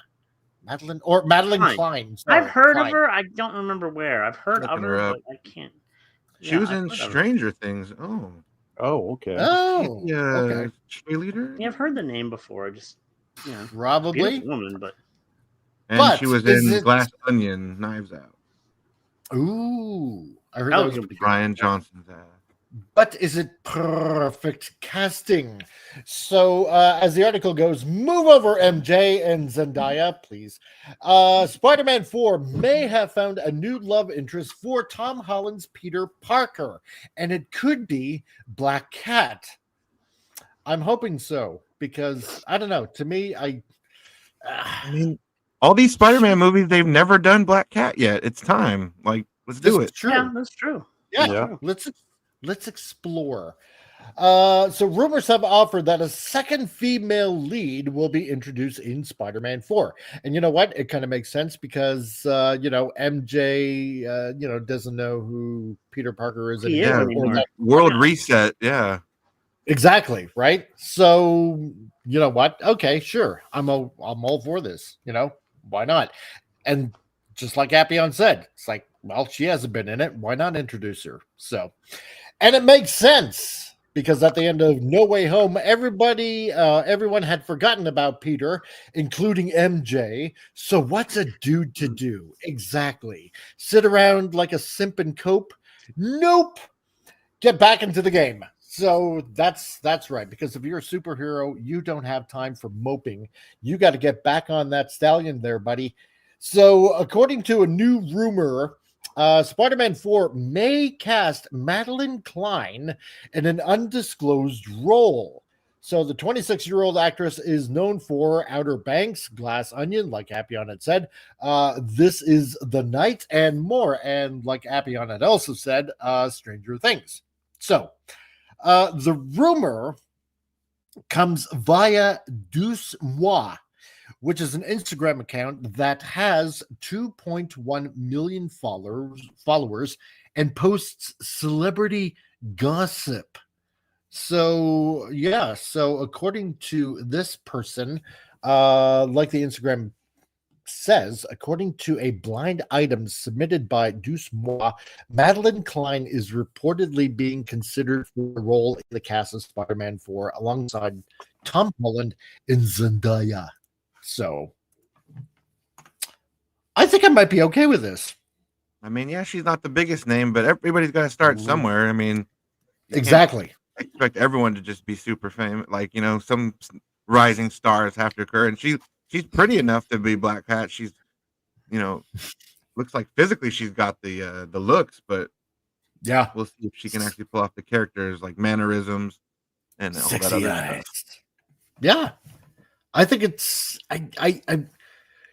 Sorry, I've heard of her. I don't remember where. I've heard of her, but I can't. She was in Stranger Things. Oh, okay. Oh, okay. Cheerleader. Yeah, I've heard the name before. Just probably woman, but she was in Glass Onion, Knives Out. Ooh, I heard that was Brian Johnson's ass. But is it perfect casting? So, as the article goes, move over MJ and Zendaya, please. Spider-Man 4 may have found a new love interest for Tom Holland's Peter Parker, and it could be Black Cat. I'm hoping so, because, I don't know, to me, I mean, all these Spider-Man movies, they've never done Black Cat yet. It's time. Like, let's do it. True. Yeah, that's true. Yeah. Let's explore. So rumors have offered that a second female lead will be introduced in Spider-Man 4. And you know what? It kind of makes sense because, MJ, doesn't know who Peter Parker is anymore. World reset. Yeah. Exactly. Right. So, you know what? Okay, sure. I'm all for this. Why not? And just like Appion said, it's like, well, she hasn't been in it. Why not introduce her? So, and it makes sense because at the end of No Way Home, everyone had forgotten about Peter, including MJ. So what's a dude to do? Exactly. Sit around like a simp and cope? Nope. Get back into the game. So that's right. Because if you're a superhero, you don't have time for moping. You got to get back on that stallion there, buddy. So according to a new rumor, Spider-Man 4 may cast Madeline Klein in an undisclosed role. So the 26-year-old actress is known for Outer Banks, Glass Onion, like Appion had said, This Is the Night, and more. And like Appion had also said, Stranger Things. So the rumor comes via Douce Moi, which is an Instagram account that has 2.1 million followers and posts celebrity gossip. So, yeah. So, according to this person, like the Instagram says, according to a blind item submitted by Douce Moi, Madeline Klein is reportedly being considered for a role in the cast of Spider-Man 4 alongside Tom Holland and Zendaya. So, I think I might be okay with this. I mean, yeah, she's not the biggest name, but everybody's got to start somewhere. I mean, exactly. Expect everyone to just be super famous. Like, you know, some rising stars have to occur, and she's pretty enough to be Black Cat. She's, you know, looks like physically she's got the looks, but yeah, we'll see if she can actually pull off the characters, like mannerisms and all that other stuff. Yeah. I think it's I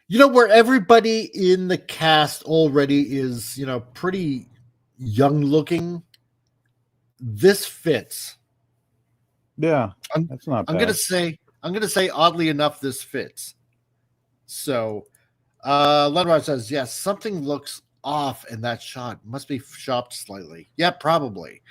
you know, where everybody in the cast already is, you know, pretty young looking. This fits. Yeah, that's not bad. I'm gonna say oddly enough, this fits. So Lenrod says, yes, something looks off in that shot. Must be shopped slightly. Yeah, probably.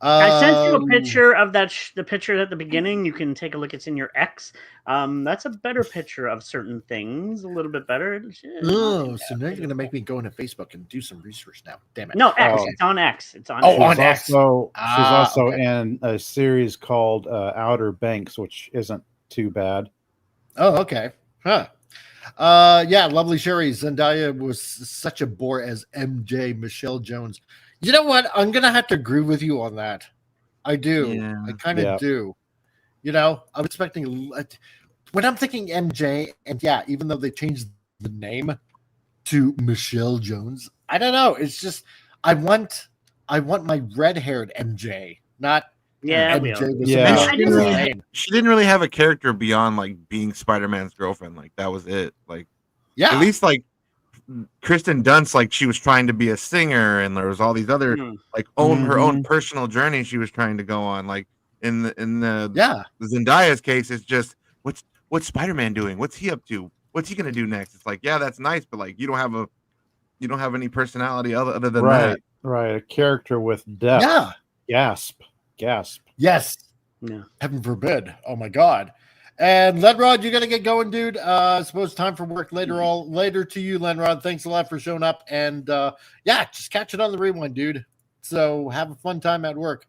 I sent you a picture of that. The picture at the beginning. You can take a look. It's in your X. That's a better picture of certain things. A little bit better. Oh, so now you're gonna make me go into Facebook and do some research now. Damn it! No, X. It's on X. It's on. Oh, on X. She's also in a series called Outer Banks, which isn't too bad. Oh, okay. Huh. Yeah, lovely Sherry. Zendaya was such a bore as MJ Michelle Jones. You know what? I'm gonna have to agree with you on that. I do. Yeah. I kind of do. You know, I'm expecting when I'm thinking MJ, and yeah, even though they changed the name to Michelle Jones, I don't know. It's just I want my red-haired MJ, not MJ. Yeah, she didn't really have a character beyond like being Spider-Man's girlfriend. Like that was it. Like, yeah, at least like Kristen Dunst, like she was trying to be a singer, and there was all these other like her own personal journey she was trying to go on. Like in the Zendaya's case, it's just what's Spider-Man doing? What's he up to? What's he gonna do next? It's like, yeah, that's nice, but like you don't have any personality other than that. Right, a character with depth. Yeah. Gasp. Yes. Yeah. Heaven forbid. Oh my God. And Lenrod, you got to get going, dude. I suppose time for work later to you, Lenrod. Thanks a lot for showing up. And yeah, just catch it on the rewind, dude. So have a fun time at work.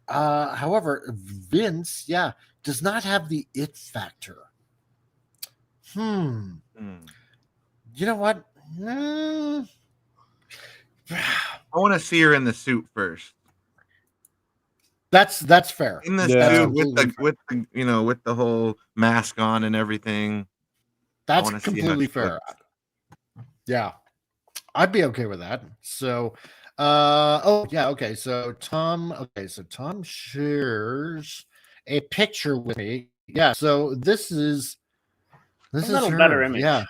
However, Vince, does not have the it factor. You know what? I want to see her in the suit first. That's fair. In the suit with the whole mask on and everything. That's completely fair. Yeah. I'd be okay with that. So okay. So Tom shares a picture with me. Yeah, so this is a little better image. Yeah.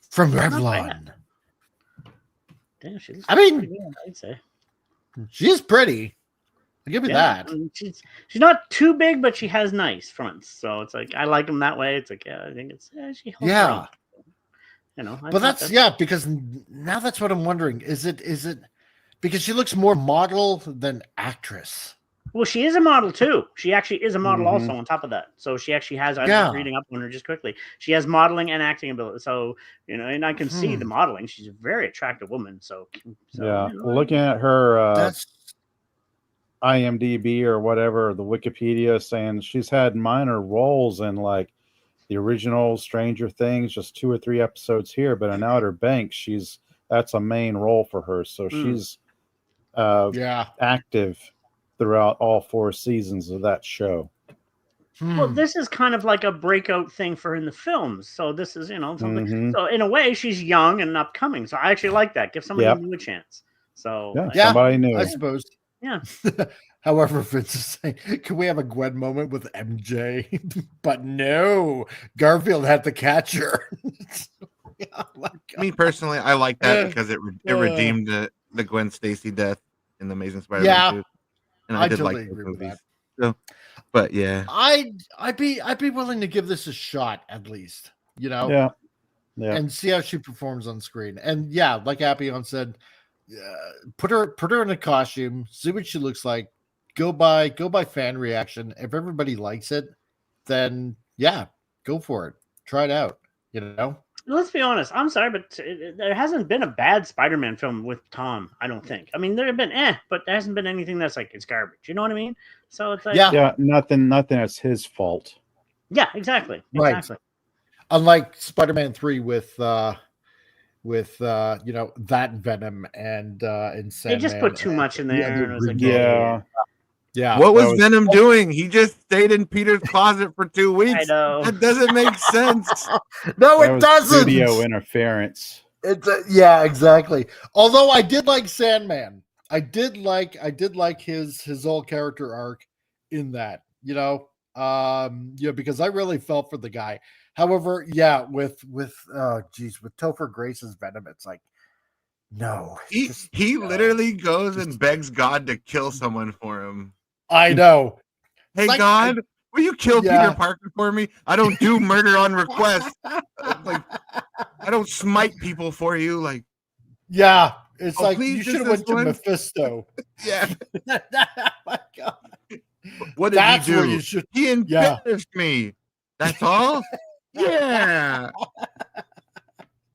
From Revlon. Damn, she's I'd say. She's pretty. I'll give you that. I mean, she's not too big, but she has nice fronts. So it's like I like them that way. It's like I think it's she holds her own. You know, but that's because now that's what I'm wondering. Is it because she looks more model than actress? Well, she is a model too. She actually is a model Mhm. also on top of that. So she actually has. I'm Yeah. reading up on her just quickly. She has modeling and acting ability. So and I can see the modeling. She's a very attractive woman. So yeah, looking at her That's IMDb or whatever, the Wikipedia saying she's had minor roles in like the original Stranger Things, just 2 or 3 episodes here, but in Outer Banks, that's a main role for her. So she's active throughout all 4 seasons of that show. Well, this is kind of like a breakout thing for her in the films. So this is, something. Mhm. So in a way, she's young and upcoming. So I actually like that. Give somebody new a chance. So somebody new. I suppose. Yeah. However, Vince is saying, can we have a Gwen moment with MJ? But no, Garfield had to catch her. Oh my God. Me personally, I like that because it redeemed the Gwen Stacy death in the Amazing Spider-Man. Yeah, and I did totally like those agree with movies. that. So, but yeah, I'd be willing to give this a shot at least, Yeah. and see how she performs on screen. And yeah, like Appion said, put her in a costume, see what she looks like, go by fan reaction. If everybody likes it, then yeah, go for it, try it out. Let's be honest. I'm sorry, but there hasn't been a bad Spider-Man film with Tom. I don't think. I mean, there have been but there hasn't been anything that's like it's garbage. You know what I mean? So it's like nothing that's his fault. Yeah, exactly. Right. Exactly. Unlike Spider-Man 3 with that Venom and They Sandman, just put too much in there. And it was like, yeah. What was Venom doing? He just stayed in Peter's closet for 2 weeks. I know. That doesn't make sense. No, That it was doesn't. Studio interference. It's exactly. Although I did like Sandman. I did like his whole character arc in that, because I really felt for the guy. However, with Topher Grace's Venom, it's like, no. He literally goes and begs God to kill someone for him. I know. Hey, God, will you kill Peter Parker for me? I don't do murder on request. Like, I don't smite people for you. Like, yeah, it's like please, you should have went to Mephisto. Yeah. My God. What did That's he do? where you should. He embarrassed me. That's all. Yeah.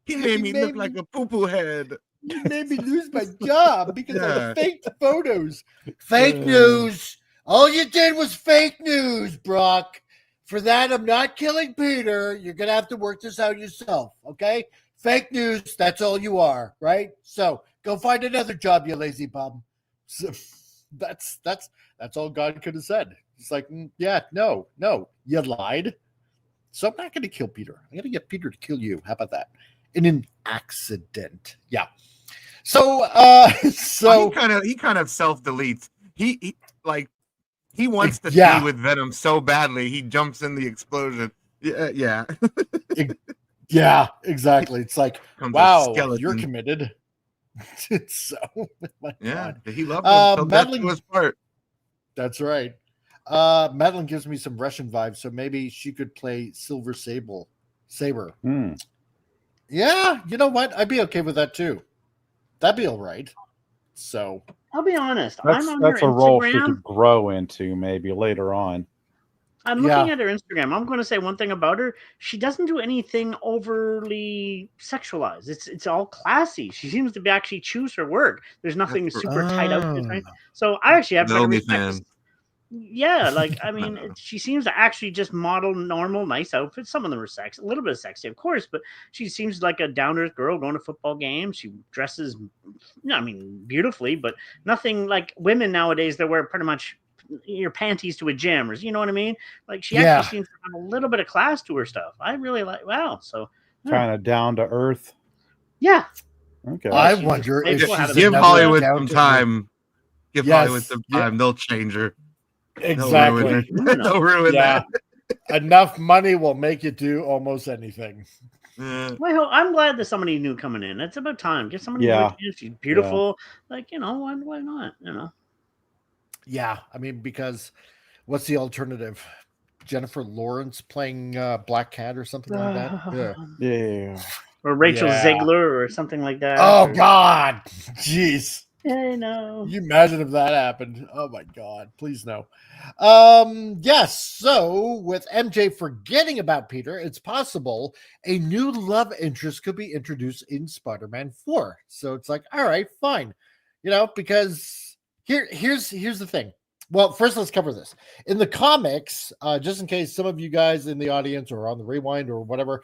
He made me look like a poo-poo head. You made me lose my job because of the fake photos. Fake news. All you did was fake news, Brock. For that, I'm not killing Peter. You're going to have to work this out yourself, okay? Fake news, that's all you are, right? So go find another job, you lazy bum. So that's all God could have said. It's like, no, you lied. So I'm not going to kill Peter. I'm going to get Peter to kill you. How about that? In an accident. Yeah. So he kind of self-deletes. He wants to be with Venom so badly he jumps in the explosion. Yeah. Yeah, exactly. It's like, wow, you're committed. So God. He loved him so Madeline was part. That's right. Madeline gives me some Russian vibes, so maybe she could play Silver Saber. Yeah, you know what? I'd be okay with that too. That'd be all right. So I'll be honest. That's a role she could grow into maybe later on. I'm looking at her Instagram. I'm going to say one thing about her. She doesn't do anything overly sexualized. It's all classy. She seems to actually choose her work. There's nothing super tight outfits, right? So I actually have better respect. Yeah, like, I mean, she seems to actually just model normal, nice outfits. Some of them are sexy, a little bit of sexy, of course, but she seems like a down-to-earth girl going to football games. She dresses, beautifully, but nothing like women nowadays that wear pretty much your panties to a gym, or you know what I mean? Like, she actually seems to have a little bit of class to her stuff. I really like. Wow, so kind of down to earth. Yeah. Okay. I wonder if she's give Hollywood some time. Give Hollywood some time. They'll change her. Exactly. They'll ruin that. Enough money will make you do almost anything. Well, I'm glad there's somebody new coming in. It's about time. Get somebody new. She's beautiful. Like, why not? Yeah, I mean, because what's the alternative? Jennifer Lawrence playing Black Cat or something like that? Yeah. Or Rachel Ziegler or something like that. Oh, God. Jeez. I know. You imagine if that happened? Oh my God! Please no. Yes. So with MJ forgetting about Peter, it's possible a new love interest could be introduced in Spider-Man 4. So it's like, all right, fine, because here's the thing. Well, first let's cover this in the comics, just in case some of you guys in the audience or on the rewind or whatever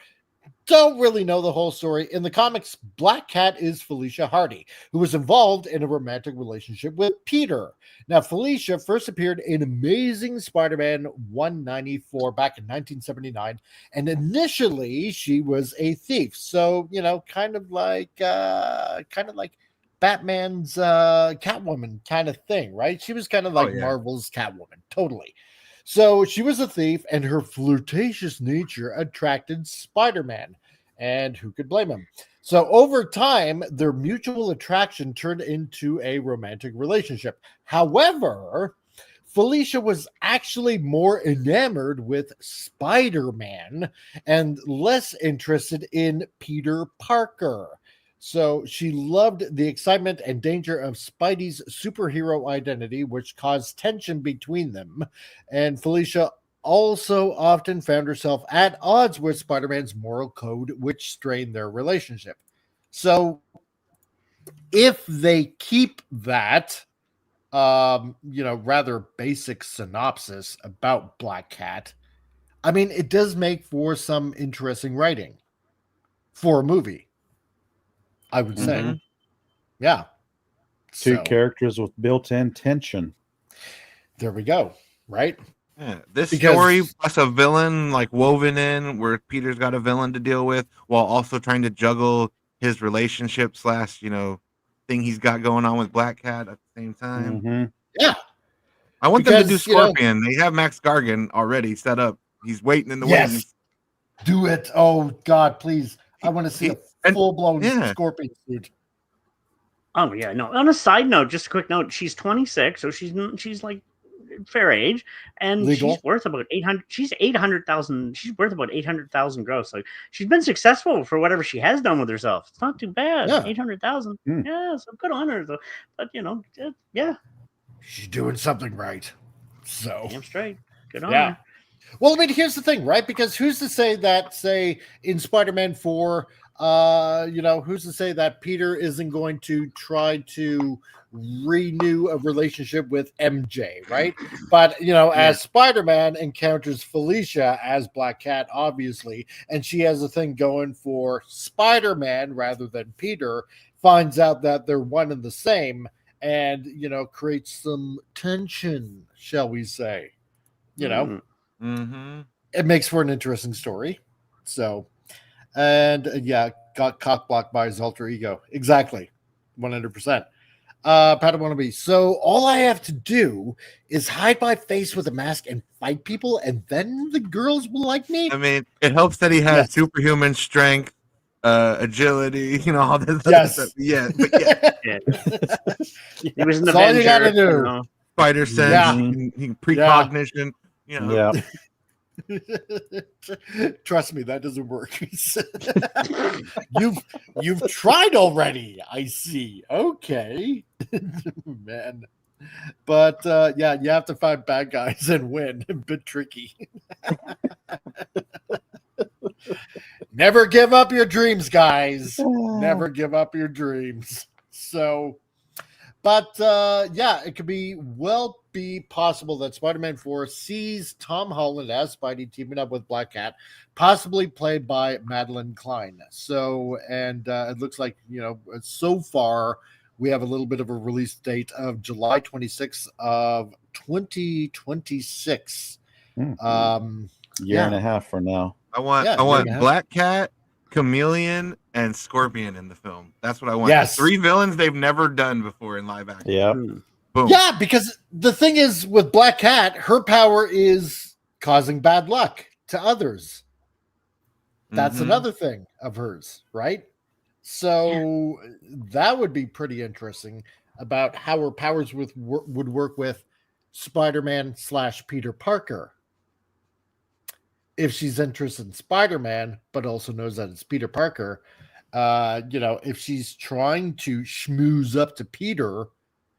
don't really know the whole story. In the comics, Black Cat is Felicia Hardy, who was involved in a romantic relationship with Peter. Now, Felicia first appeared in Amazing Spider-Man 194 back in 1979, and initially she was a thief. So, kind of like Batman's Catwoman kind of thing, right? She was kind of like Marvel's Catwoman, totally. So she was a thief, and her flirtatious nature attracted Spider-Man, and who could blame him? So over time, their mutual attraction turned into a romantic relationship. However, Felicia was actually more enamored with Spider-Man and less interested in Peter Parker. So she loved the excitement and danger of Spidey's superhero identity, which caused tension between them. And Felicia also often found herself at odds with Spider-Man's moral code, which strained their relationship. So if they keep that, rather basic synopsis about Black Cat, I mean, it does make for some interesting writing for a movie, I would say. Mm-hmm. Yeah. Two characters with built-in tension. There we go. Right? Yeah. This story plus a villain like woven in where Peter's got a villain to deal with while also trying to juggle his relationship / thing he's got going on with Black Cat at the same time. Mm-hmm. Yeah. I want them to do Scorpion. They have Max Gargan already set up. He's waiting in the wings. Do it. Oh God, please. I want to see a full-blown Scorpion suit. Oh yeah, no. On a side note, just a quick note, she's 26, so she's like fair age, and legal. She's worth about 800. She's 800,000. She's worth about 800,000 gross. So she's been successful for whatever she has done with herself. It's not too bad. Yeah. 800,000. Yeah, so good on her though. But yeah, she's doing something right. So damn straight. Good on her. Well, I mean, here's the thing, right? Because who's to say that, say, in Spider-Man 4, who's to say that Peter isn't going to try to renew a relationship with MJ, right? But, as Spider-Man encounters Felicia as Black Cat, obviously, and she has a thing going for Spider-Man rather than Peter, finds out that they're one and the same, and, creates some tension, shall we say, Mm-hmm. It makes for an interesting story. So, and got cock blocked by his alter ego. Exactly. 100%. Padawannabe. So all I have to do is hide my face with a mask and fight people, and then the girls will like me. I mean, it helps that he has superhuman strength, agility, all this stuff. Yeah. He was an That's all you gotta Avenger. do. Spider sense, precognition. Yeah. Trust me, that doesn't work. You've tried already. I see. Okay, man. But you have to find bad guys and win. A bit tricky. Never give up your dreams, guys. Never give up your dreams. So, but it could be possible that Spider-Man 4 sees Tom Holland as Spidey teaming up with Black Cat, possibly played by Madeline Klein. So, and it looks like, so far we have a little bit of a release date of July 26th of 2026. Year and a half for now. I want Black Cat, Chameleon, and Scorpion in the film. That's what I want. Yes. 3 villains they've never done before in live action. Yeah. Boom. Yeah, because the thing is with Black Cat, her power is causing bad luck to others. That's another thing of hers, right? So that would be pretty interesting about how her powers would work with Spider-Man / Peter Parker. If she's interested in Spider-Man, but also knows that it's Peter Parker, if she's trying to schmooze up to Peter,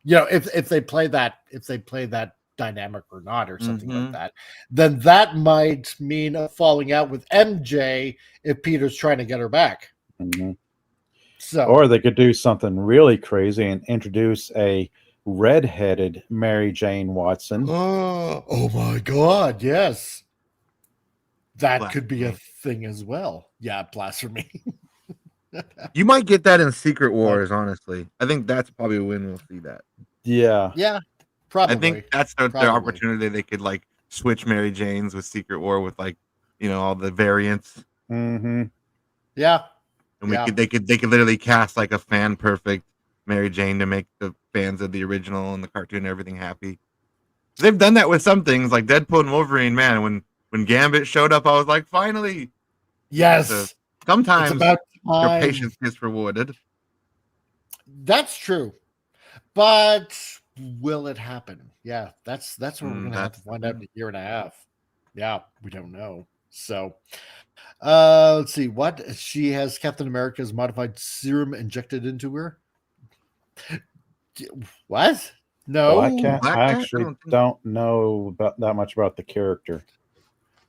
if they play that dynamic or not, or something like that, then that might mean a falling out with MJ if Peter's trying to get her back. So, or they could do something really crazy and introduce a redheaded Mary Jane Watson. Oh my God, yes. That could be a thing as well. Yeah, blasphemy. You might get that in Secret Wars, honestly. I think that's probably when we'll see that. Yeah. Yeah, probably. I think that's their opportunity. They could like switch Mary Janes with Secret War with like, all the variants. Yeah. And they could literally cast like a fan perfect Mary Jane to make the fans of the original and the cartoon and everything happy. They've done that with some things like Deadpool and Wolverine, man. When Gambit showed up, I was like, finally. Yes. So sometimes your patience gets rewarded. That's true. But will it happen? Yeah, that's what we're gonna have to find out in a year and a half. Yeah, we don't know. So let's see. What she has Captain America's modified serum injected into her. What? No, I actually don't know about that much about the character.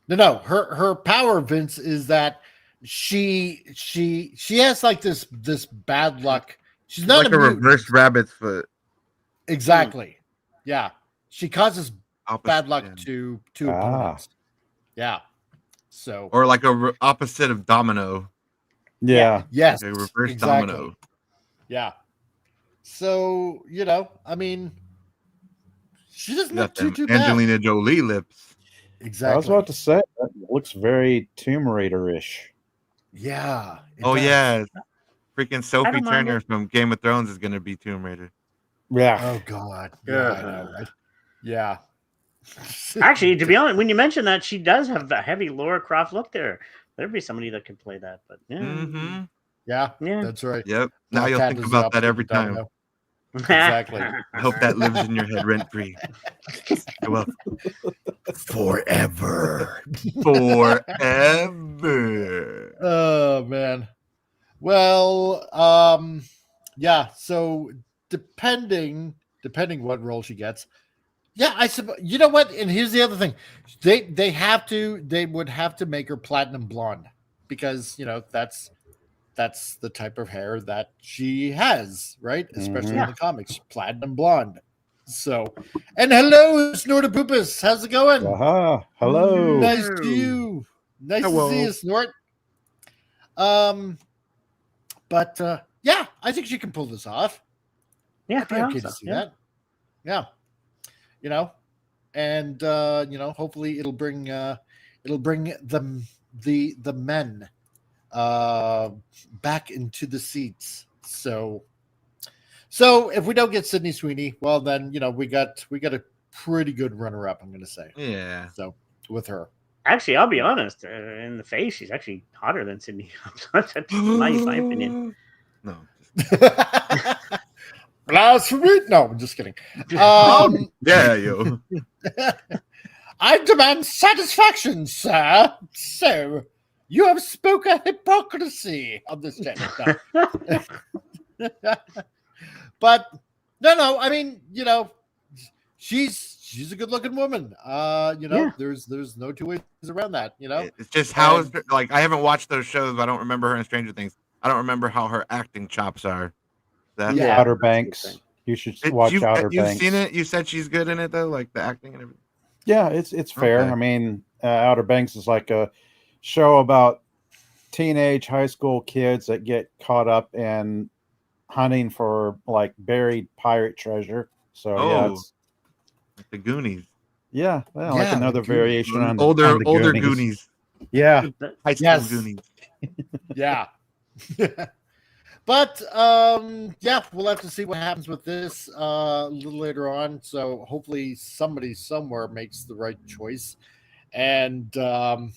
No. Her power, Vince, is that she has like this bad luck. She's not like a reversed rabbit's foot. Exactly. Yeah, she causes bad luck to opponents. Yeah. So or like a opposite of domino. Yeah. Yes. A reverse domino. Yeah. So I mean, she doesn't look too bad. Angelina Jolie lips. Exactly. I was about to say that looks very Tomb Raider-ish. Yeah. Yeah. Freaking Sophie Turner from Game of Thrones is going to be Tomb Raider. Yeah. Oh God. Yeah. I know, right? Yeah. Actually, to be honest, when you mention that, she does have a heavy Lara Croft look there. There'd be somebody that could play that, but yeah, that's right. Yep. Now you'll think about that every time. Exactly. I hope that lives in your head rent free. You're welcome. Forever. Oh man. Well, yeah. So depending what role she gets. Yeah, I suppose. You know what? And here's the other thing: they would have to make her platinum blonde because that's the type of hair that she has, right? Especially in the comics, platinum blonde. So, and hello, Snortapoopus, how's it going? Hello. Nice to you. Nice to see you, Snort. But yeah, I think she can pull this off. Yeah, I'd be okay to see that. Yeah. And hopefully it'll bring the men back into the seats. So if we don't get Sydney Sweeney, well then we got a pretty good runner up, I'm gonna say. Yeah. So with her. Actually, I'll be honest. In the face, she's actually hotter than Sydney. That's my opinion. No. Blasphemy? No, I'm just kidding. Yeah, yo. I demand satisfaction, sir. So you have spoken hypocrisy on this channel. No. But no. I mean, she's a good-looking woman. There's no two ways around that. It's just I haven't watched those shows. But I don't remember her in Stranger Things. I don't remember how her acting chops are. Outer Banks. You should watch Outer Banks. You've seen it? You said she's good in it though, like the acting and everything. Yeah, it's fair. Okay. I mean, Outer Banks is like a show about teenage high school kids that get caught up in hunting for like buried pirate treasure. So it's like the Goonies. Yeah, like another variation on older Goonies. Goonies. Yeah, high school Goonies. Yeah. But we'll have to see what happens with this a little later on. So hopefully somebody somewhere makes the right choice, and not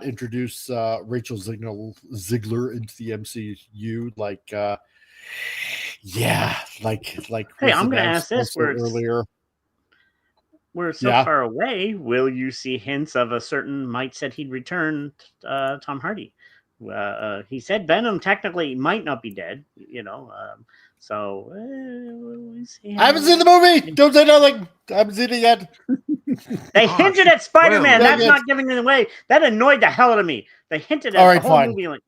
introduce Rachel Ziegler into the MCU like hey, I'm gonna ask this earlier. We're so far away. Will you see hints of a certain Mike said he'd return Tom Hardy? He said Venom technically might not be dead, you know. So we'll see. I haven't seen the movie. Don't say nothing. I haven't seen it yet. They hinted at Spider-Man. Well, That's not giving it away. That annoyed the hell out of me. They hinted at the whole movie. Like,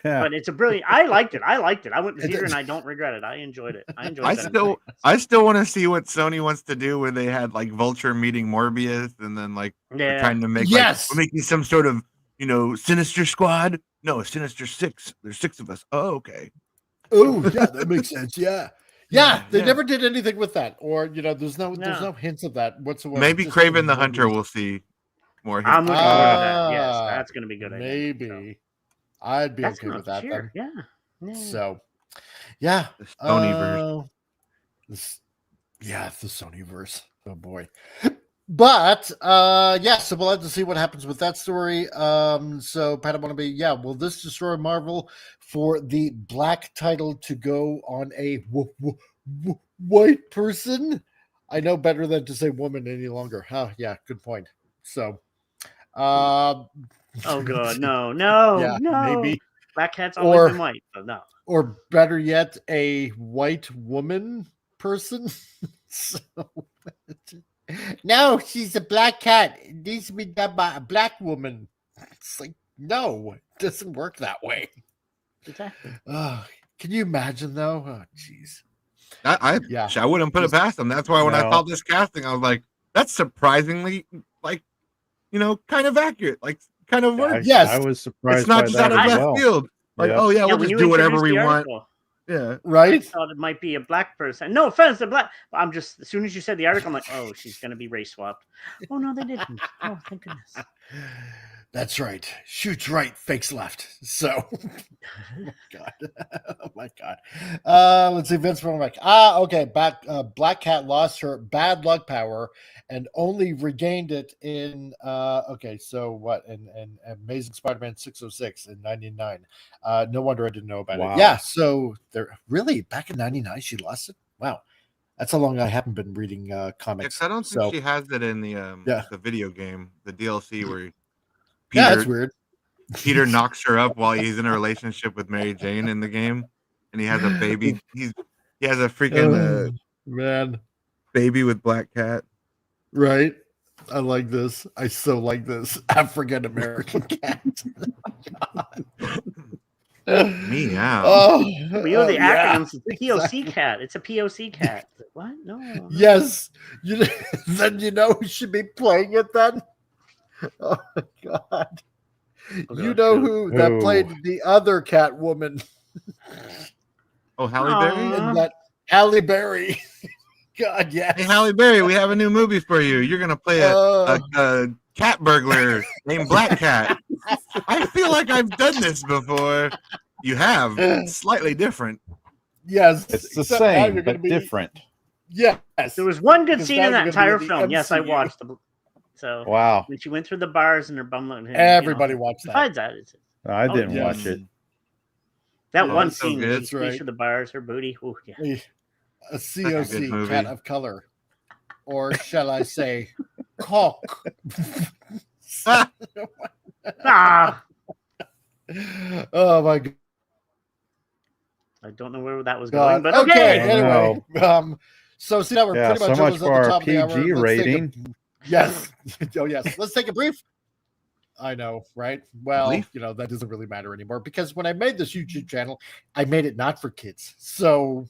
but it's a brilliant. I liked it. I went to the theater and I don't regret it. I enjoyed it. I still want to see what Sony wants to do when they had like Vulture meeting Morbius and then like they're trying to make we're making some sort of Sinister Squad. No, Sinister Six. There's 6 of us. Oh, okay. Oh, yeah, that makes sense. Yeah. They never did anything with that, or there's no hints of that whatsoever. Maybe Kraven the Hunter will see more. I'm looking forward to that. Yes, that's going to be good. Maybe I'd be okay with that. Then. Yeah. So, yeah, the Sonyverse. The Sonyverse. Oh boy. But so we'll have to see what happens with that story. So Pat, I want to be will this destroy Marvel for the black title to go on a white person? I know better than to say woman any longer. Yeah, good point. So oh god, no. Maybe Black Cat's always been white, so no. Or better yet, a white woman person. So no, she's a black cat. It needs to be done by a black woman. It's like, no, it doesn't work that way. Exactly. Can you imagine, though? Oh, jeez. I wouldn't put it past them. That's why when I saw this casting, I was like, that's surprisingly, like, kind of accurate. Like, kind of works. Yes. I was surprised. It's not just out of left field. Like, we'll just do whatever we want. Yeah, right. I thought it might be a black person. No offense to black. I'm just as soon as you said the article, I'm like, oh, she's gonna be race swapped. Oh no, they didn't. Oh, thank goodness. That's right. Shoots right, fakes left. So, oh my god. Let's see. Vince from like, okay. Black Cat lost her bad luck power and only regained it in okay. So what? In Amazing Spider-Man 606 in '99. No wonder I didn't know about it. Yeah. So they're really back in '99. She lost it. Wow. That's how long I haven't been reading comics. I don't think she has it in the video game, the DLC where. That's weird. Peter knocks her up while he's in a relationship with Mary Jane in the game, and he has a baby. He has a freaking baby with Black Cat. Right. I like this. I so like this. African American cat. Meow. Oh, we know the acronyms. It's POC cat. It's a POC cat. What? No. Yes. Then who should be playing it then? Oh my god! You know who that played the other Catwoman? Oh, Halle Berry. And that Halle Berry. God, yes. Hey, Halle Berry, we have a new movie for you. You're gonna play a cat burglar named Black Cat. I feel like I've done this before. You have. It's slightly different. Yes, it's the same but different. Yes, there was one good scene in that entire film. Yes, I watched the. So when she went through the bars and her bum, everybody watched that. Besides that, I didn't watch it. That one scene, so through the bars, her booty. Ooh, yeah. A COC cat of color, or shall I say, cock? Oh my god! I don't know where that was going, but okay. Anyway, so see now we're pretty much so much for at the top our PG of the hour. rating. Yes. Oh, yes. Let's take a brief. I know, right? Well, that doesn't really matter anymore because when I made this YouTube channel, I made it not for kids. So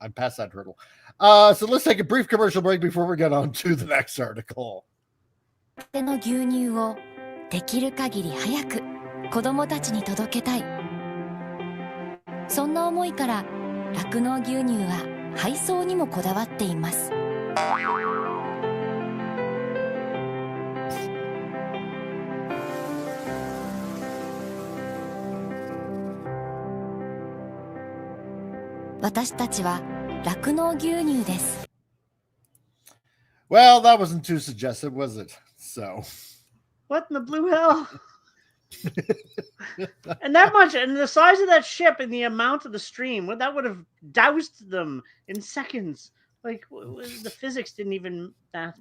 I'm past that hurdle. So let's take a brief commercial break before we get on to the next article. の牛乳をできる限り早く子供たちに届けたい。そんな思いから酪農牛乳は配送にもこだわっています。私たちは酪農牛乳です。Well, that wasn't too suggestive, was it? So, what in the blue hell? And that much, and the size of that ship, and the amount of the stream, that would have doused them in seconds. Like the physics didn't even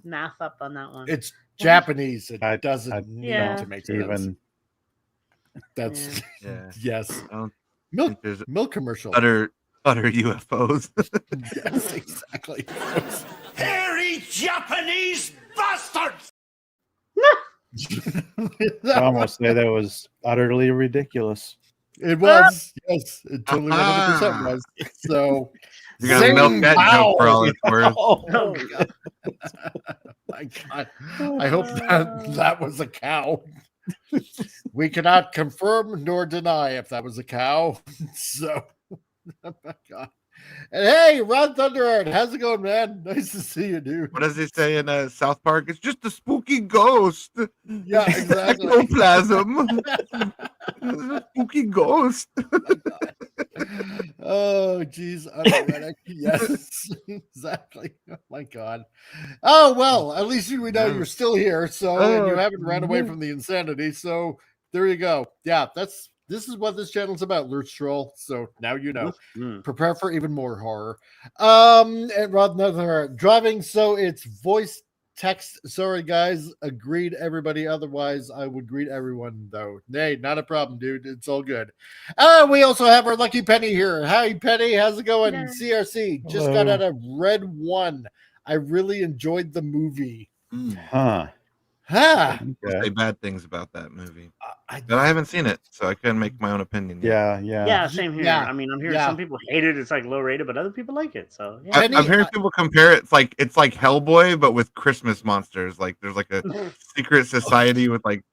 math up on that one. It's Japanese. It doesn't need to make sense. That's Yeah. yes. I don't Milk think there's milk commercial. utter UFOs. Yes, exactly. Hairy Japanese bastards! I almost say that was utterly ridiculous. It was, yes, it totally 100% was. So You gotta milk that joke for all it's worth. Oh, God. My God. I hope that was a cow. We cannot confirm nor deny if that was a cow. So, oh my God. And hey, Ron Thunderheart, how's it going, man? Nice to see you, dude. What does he say in South Park? It's just a spooky ghost. Yeah, exactly. Ectoplasm. It's a spooky ghost. Oh, geez. Yes, exactly. Oh, my God. Oh, well, at least we know you're still here. So, and you haven't ran away from the insanity. So, there you go. Yeah, this is what this channel's about, Lurch Troll. So now you know. Prepare for even more horror. And Rod Nether driving, so it's voice text. Sorry, guys. Agreed, everybody. Otherwise, I would greet everyone, though. Nay, not a problem, dude. It's all good. We also have our lucky Penny here. Hi, Penny. How's it going? Yeah. CRC just got out of Red 1. I really enjoyed the movie. Huh. I'll say bad things about that movie. But I haven't seen it, so I couldn't make my own opinion yet. Yeah, same here. Yeah. I mean, I'm hearing some people hate it. It's like low rated, but other people like it. So yeah. I'm hearing people compare it. It's like Hellboy, but with Christmas monsters. Like there's like a secret society with like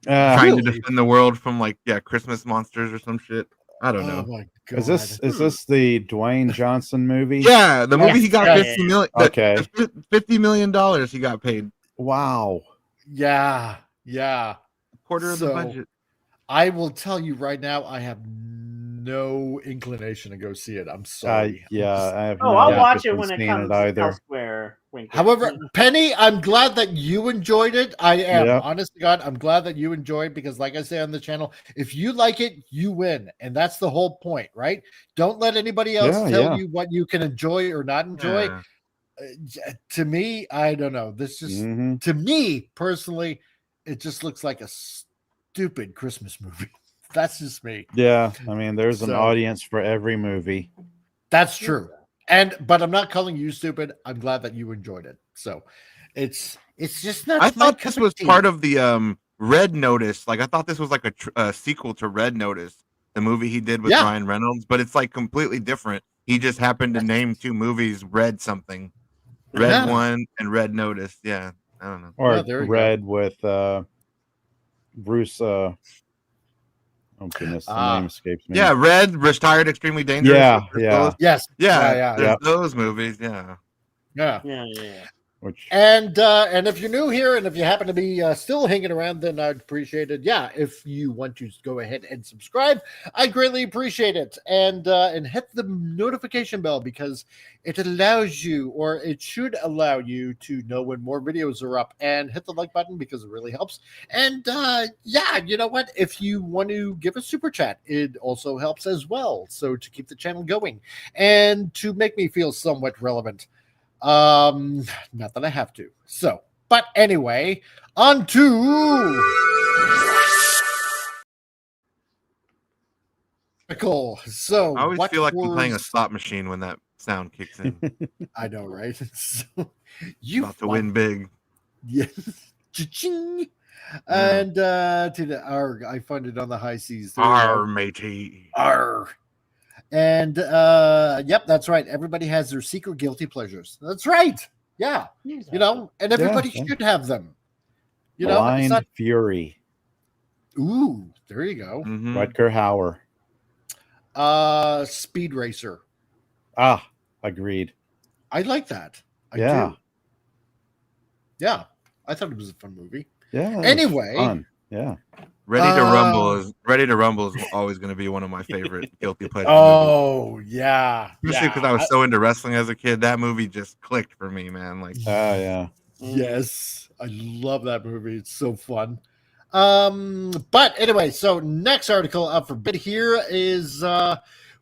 trying to defend the world from Christmas monsters or some shit. I don't know. My God. Is this the Dwayne Johnson movie? Yeah, the movie he got 50 million. Okay. $50 million he got paid. Wow. Yeah. Quarter of the budget. I will tell you right now, I have no inclination to go see it. I'm sorry. I have I'll watch it when it comes elsewhere. However, Penny, I'm glad that you enjoyed it. I am. Honest to God, I'm glad that you enjoyed it because, like I say on the channel, if you like it, you win. And that's the whole point, right? Don't let anybody else tell you what you can enjoy or not enjoy. To me, I don't know. This just, to me personally, it just looks like a stupid Christmas movie. That's just me. Yeah, I mean, there's an audience for every movie. That's true. But I'm not calling you stupid. I'm glad that you enjoyed it. So it's just not. I thought this was part of the Red Notice. Like I thought this was like a sequel to Red Notice, the movie he did with Ryan Reynolds, but it's like completely different. He just happened to name two movies Red something. Red 1 and Red Notice. Yeah. I don't know. Or Red with Bruce oh goodness, the name escapes me. Yeah, Red, Retired Extremely Dangerous. Yeah. Those movies. Yeah. And if you're new here and if you happen to be still hanging around, then I'd appreciate it. Yeah, if you want to go ahead and subscribe, I greatly appreciate it. And hit the notification bell because it allows you, or it should allow you, to know when more videos are up. And hit the like button because it really helps. And you know what? If you want to give a super chat, it also helps as well. So to keep the channel going and to make me feel somewhat relevant. Not that I have to. So, but anyway, on to cool. So I always feel like I'm playing a slot machine when that sound kicks in. I know, right? So, about to win big. Yes. Cha-ching. And to the I find it on the high seas. R matey. R. And yep, that's right. Everybody has their secret guilty pleasures. That's right. Yeah. You know, and everybody should have them. You know, Blind Fury. Ooh, there you go. Rutger Hauer. Speed Racer. Agreed. I like that. I do. Yeah. I thought it was a fun movie. Yeah. Anyway. Fun. Yeah. Ready to Rumble is always going to be one of my favorite guilty pleasures. Movies. Yeah. Especially because I was so into wrestling as a kid. That movie just clicked for me, man. Like, yes, I love that movie. It's so fun. But anyway, so next article up for bid here is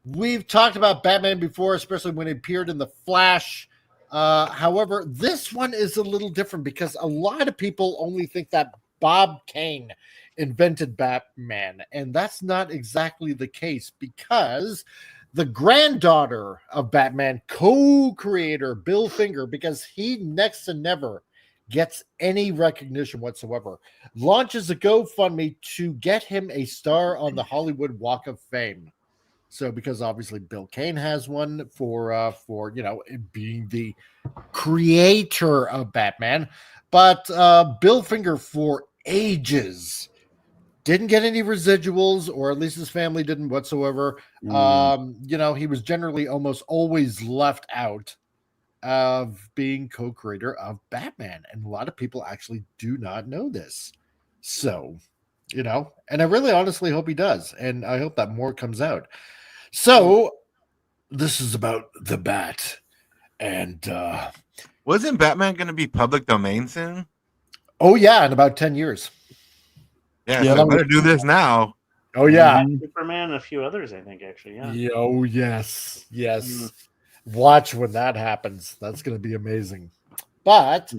we've talked about Batman before, especially when he appeared in The Flash. However, this one is a little different because a lot of people only think that Bob Kane invented Batman. And that's not exactly the case, because the granddaughter of Batman, co-creator Bill Finger, because he next to never gets any recognition whatsoever, launches a GoFundMe to get him a star on the Hollywood Walk of Fame. So, because obviously Bill Kane has one for being the creator of Batman, but Bill Finger for ages didn't get any residuals, or at least his family didn't whatsoever. He was generally almost always left out of being co-creator of Batman, and a lot of people actually do not know this. So, and I really honestly hope he does, and I hope that more comes out. So, this is about the Bat, and wasn't Batman going to be public domain soon? Oh yeah, in about 10 years. Yeah, so better do this now. Oh yeah, Superman and a few others, I think, actually. Yeah. Oh yes. Watch when that happens. That's going to be amazing. But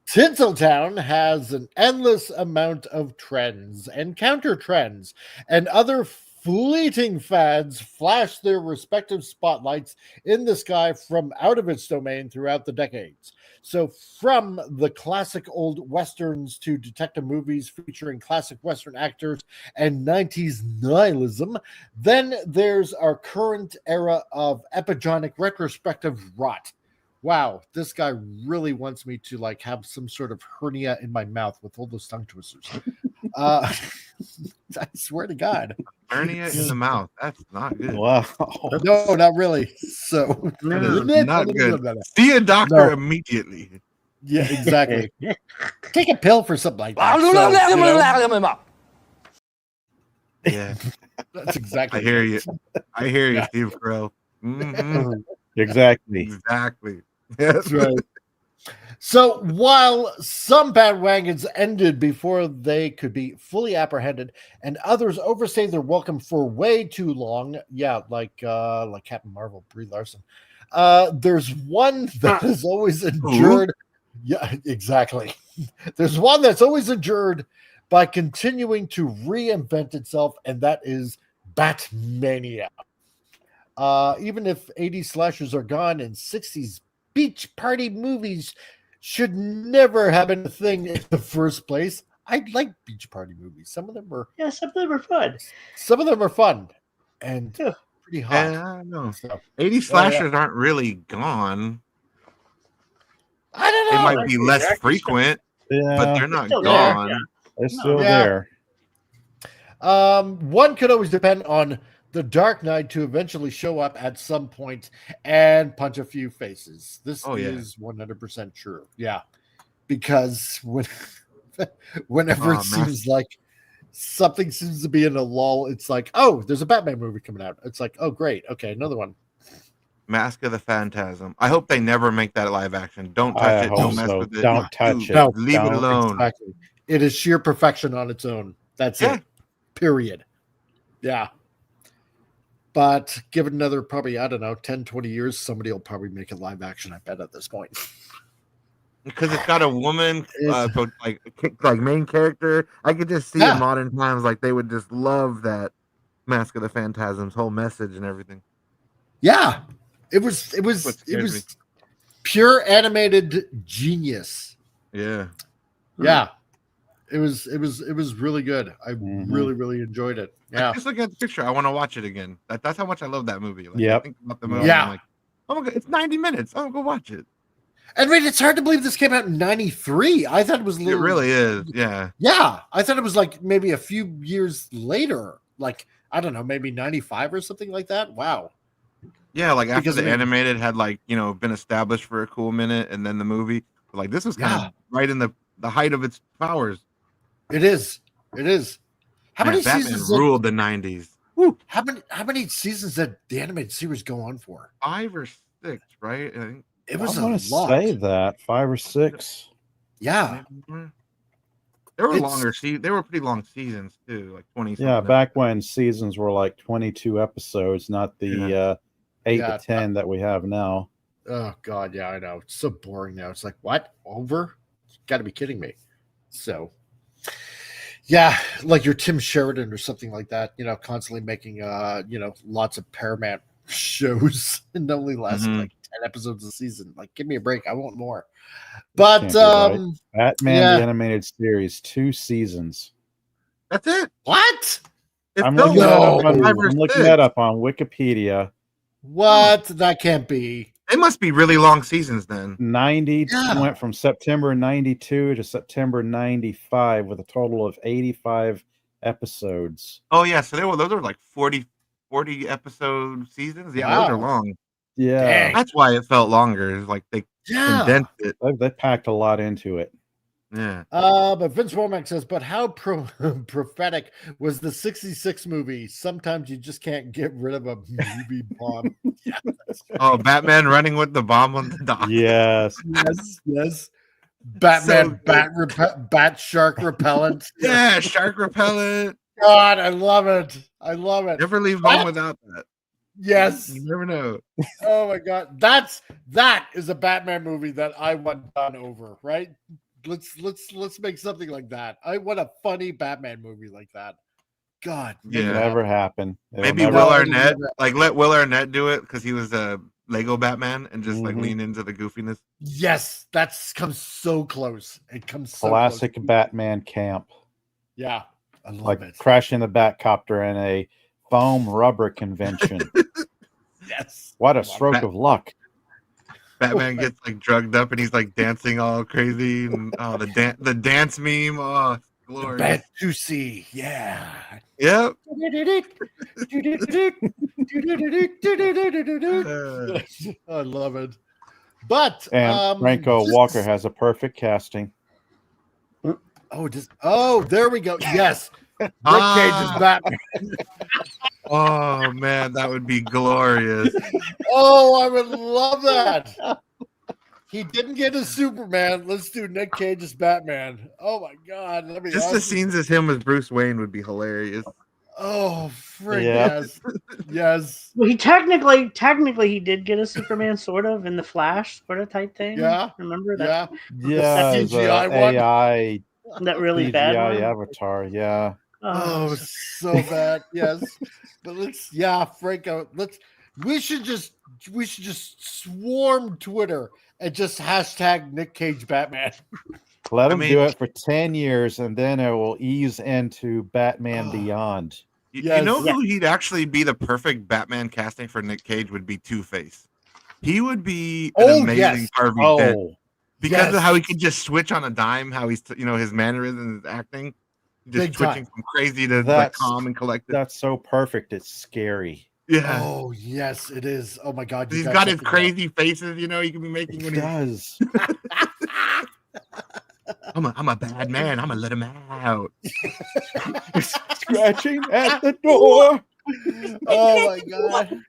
Tinseltown has an endless amount of trends and counter trends, and other fleeting fads flash their respective spotlights in the sky from out of its domain throughout the decades. So from the classic old westerns to detective movies featuring classic western actors and 90s nihilism, then there's our current era of epigonic retrospective rot. Wow, this guy really wants me to have some sort of hernia in my mouth with all those tongue twisters. I swear to God. Hernia in the mouth. That's not good. Wow. No, not really. So not good. See a doctor immediately. Yeah, exactly. Take a pill for something like that. Yeah. That's exactly. I hear you, Steve Crow. Mm-hmm. Exactly. That's right. So while some bandwagons ended before they could be fully apprehended, and others overstayed their welcome for way too long, like Captain Marvel, Brie Larson, there's one that has always endured. Yeah, exactly. There's one that's always endured by continuing to reinvent itself, and that is Batmania. Even if 80s slashers are gone and 60s beach party movies should never have been a thing in the first place, I like beach party movies. Some of them were fun. Some of them are fun and pretty hot. Yeah, I don't know. 80s slashers aren't really gone. I don't know. They might be less frequent, but they're not gone. They're still there. One could always depend on the Dark Knight to eventually show up at some point and punch a few faces. This is 100% true. Yeah. Because whenever it seems like something seems to be in a lull, it's like, oh, there's a Batman movie coming out. It's like, oh, great. Okay, another one. Mask of the Phantasm. I hope they never make that live action. Don't touch it. Don't mess with it. Don't touch it. No, leave it alone. Exactly. It is sheer perfection on its own. That's it. Period. Yeah. But give it another probably, 10, 20 years, somebody will probably make it live action, I bet, at this point. Because it's got a woman, like main character. I could just see in modern times, they would just love that Mask of the Phantasm's whole message and everything. Yeah. It was pure animated genius. Yeah. Yeah. It was really good. I really, really enjoyed it. Yeah. Just looking at the picture, I want to watch it again. That's how much I love that movie. I think about the movie. Yeah. I'm like, oh my God, it's 90 minutes. I'm gonna go watch it. And it's hard to believe this came out in 93. I thought it was a little. It really is. Yeah. Yeah. I thought it was maybe a few years later. I don't know, maybe 95 or something like that. Wow. Yeah, after the animated had been established for a cool minute, and then the movie, this was kind of right in the height of its powers. It is. How many Batman seasons ruled the 90s? Woo. How many seasons did the animated series go on for? 5 or 6, right? I think it was I want to say that 5 or 6. Yeah. They were longer. They were pretty long seasons too, 20. Yeah, back when seasons were 22 episodes, not the 8 to 10 that we have now. Oh God, yeah, I know. It's so boring now. It's what? Over? You got to be kidding me. So, Yeah, like your Tim Sheridan or something like that, constantly making lots of Paramount shows and only lasting like 10 episodes a season. Like, give me a break. I want more. But Batman yeah. the Animated Series, 2 seasons. That's it. What? I'm looking that up on Wikipedia. What? That can't be. They must be really long seasons then. 90 went from September 92 to September 95 with a total of 85 episodes. Oh yeah, so those are like 40 episode seasons. Yeah, those are long. Yeah. Dang. That's why it felt longer. It's like they condensed it. They packed a lot into it. Yeah. But Vince Womack says, but how prophetic was the 66 movie? Sometimes you just can't get rid of a movie bomb. Yeah, oh, Batman running with the bomb on the dock. Yes. Yes. Batman, bat shark repellent. Yeah, shark repellent. God, I love it. Never leave home without that. Yes. You never know. Oh my God. That is a Batman movie that I want done over, right? Let's make something like that. I want a funny Batman movie like that. God, it'll never happen. Maybe Will Arnett, let Will Arnett do it because he was a Lego Batman and just like lean into the goofiness. Yes, that's comes so close. It comes so classic close. Batman camp. Yeah, I love it. Crashing the Batcopter in a foam rubber convention. Yes, what a stroke of luck. Batman gets like drugged up and he's like dancing all crazy and the dance meme, oh glorious. Bat to see, yeah. Yep. I love it. But Franco Walker has a perfect casting. There we go. Yes. Rick Cage is Batman. Oh man, that would be glorious. Oh, I would love that. He didn't get a Superman. Let's do Nick Cage as Batman. Oh my God. Just the scenes as him as Bruce Wayne would be hilarious. Oh, frick, yes. Yes. Well, he technically he did get a Superman sort of in the Flash sort of type thing. Yeah. Remember that? Yeah. CGI one. AI. That really CGI bad one? avatar, yeah. Oh, so bad. Yes. But Franco, we should just swarm Twitter and just hashtag Nick Cage Batman. Let him do it for 10 years and then it will ease into Batman Beyond. You know who he'd actually be the perfect Batman casting for Nick Cage would be Two-Face. He would be an amazing Harvey Dent. Because of how he could just switch on a dime, how he's his mannerisms, his acting, just Big switching time. from crazy to like calm and collected. That's so perfect. It's scary. Yeah. Oh yes, it is. Oh my God. He's got his crazy faces, he can be making when he does. I'm a bad man. I'm gonna let him out. Scratching at the door. Oh my God.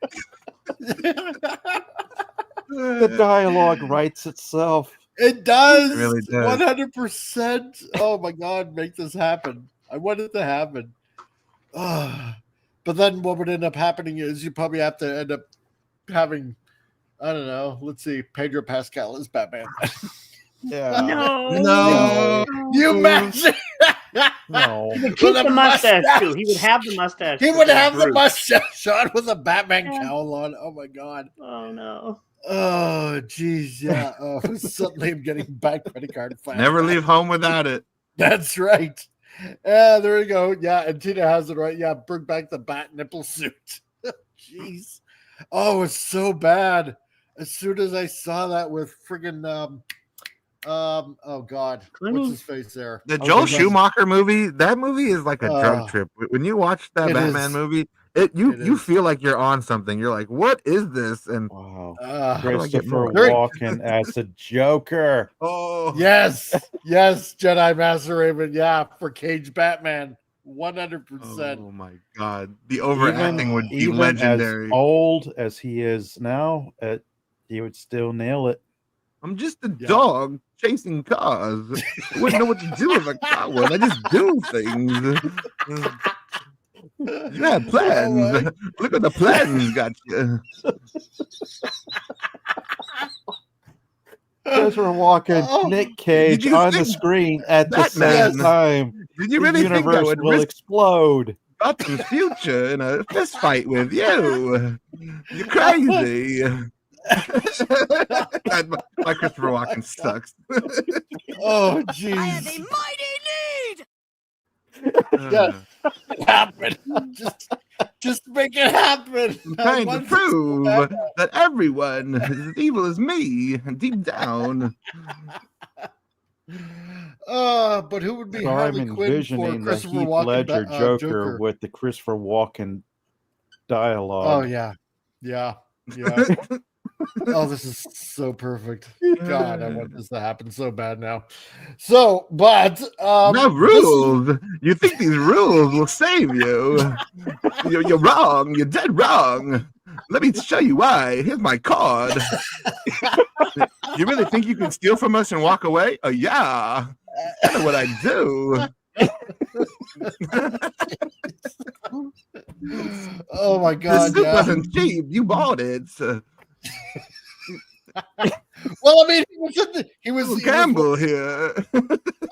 The dialogue writes itself. It does. It really does. 100%. Oh my God, make this happen. I want it to happen. But then what would end up happening is you probably have to end up having, I don't know, let's see, Pedro Pascal as Batman. Yeah. No. You imagine? No. He would keep the mustache too. He would have the mustache. He would have the mustache on with a Batman cowl on. Oh my God. Oh no. Oh geez, yeah. Oh, suddenly I'm getting bad credit card flashbacks. Never leave home without it. That's right. Yeah, there you go. Yeah, and Tina has it right. Yeah, bring back the bat nipple suit. Jeez. Oh, it's so bad. As soon as I saw that with friggin' oh God, what's his face there? The Joel Schumacher movie, that movie is like a drug trip. When you watch that Batman movie, you feel like you're on something. You're like, what is this? And wow. Christopher Walken as the Joker. Oh yes, Jedi Master Raven. Yeah, for Cage Batman, 100%. Oh my God, the overacting would be even legendary. As old as he is now, he would still nail it. I'm just a dog chasing cars. I wouldn't know what to do if a car would. I just do things. You had plans. Look what the plans got you. As we're walking Nick Cage on the screen at the same time. Did you The really think I universe would will risk explode. Gotham's future in a fist fight with you? You're crazy. God, my Christopher Walken sucks. Oh, I have a jeez. mighty need! Yeah, it happened. Just make it happen. I'm I trying to want this so prove bad. that everyone is as evil as me, deep down. But who would be So Harley I'm Quinn for envisioning the Christopher Heath Walken Ledger Joker Joker? with the Christopher Walken Oh dialogue. yeah, yeah. Oh, this is so perfect. God, I want this to happen so bad now. So, but No rules. You think these rules will save you? You're wrong. You're dead wrong. Let me show you why. Here's my card. You really think you can steal from us and walk away? Oh yeah. I know what I do. Oh my The God, soup yeah. wasn't cheap. You bought it. Well, I mean, he was Gamble here. I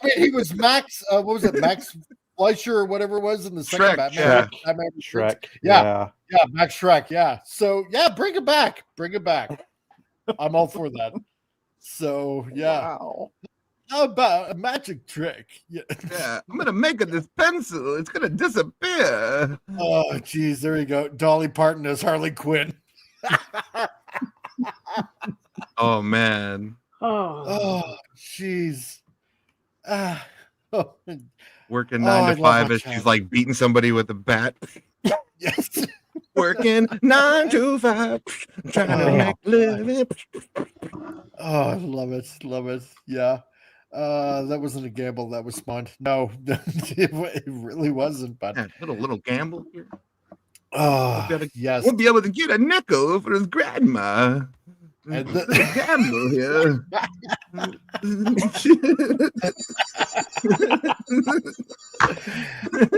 mean, he was Max. What was it, Max Fleischer or whatever it was in the second Shrek, Batman? yeah. Batman Shrek. Yeah, Max Shrek. Yeah. So yeah, bring it back. Bring it back. I'm all for that. So yeah. Wow. How about a magic trick? Yeah. Yeah, I'm gonna make it this pencil. It's gonna disappear. Oh, geez, there you go. Dolly Parton as Harley Quinn. Oh man. Oh, jeez. Working I 9 love to 5 my as she's child. like beating somebody with a bat. Yes. Working 9 to 5, trying to make living. Oh, I love it. Love it. Yeah. That wasn't a gamble. That was fun. No, it really wasn't. But Yeah, little gamble here. oh, Gotta- yes. Won't be able to get a nickel for his grandma. And Gamble here.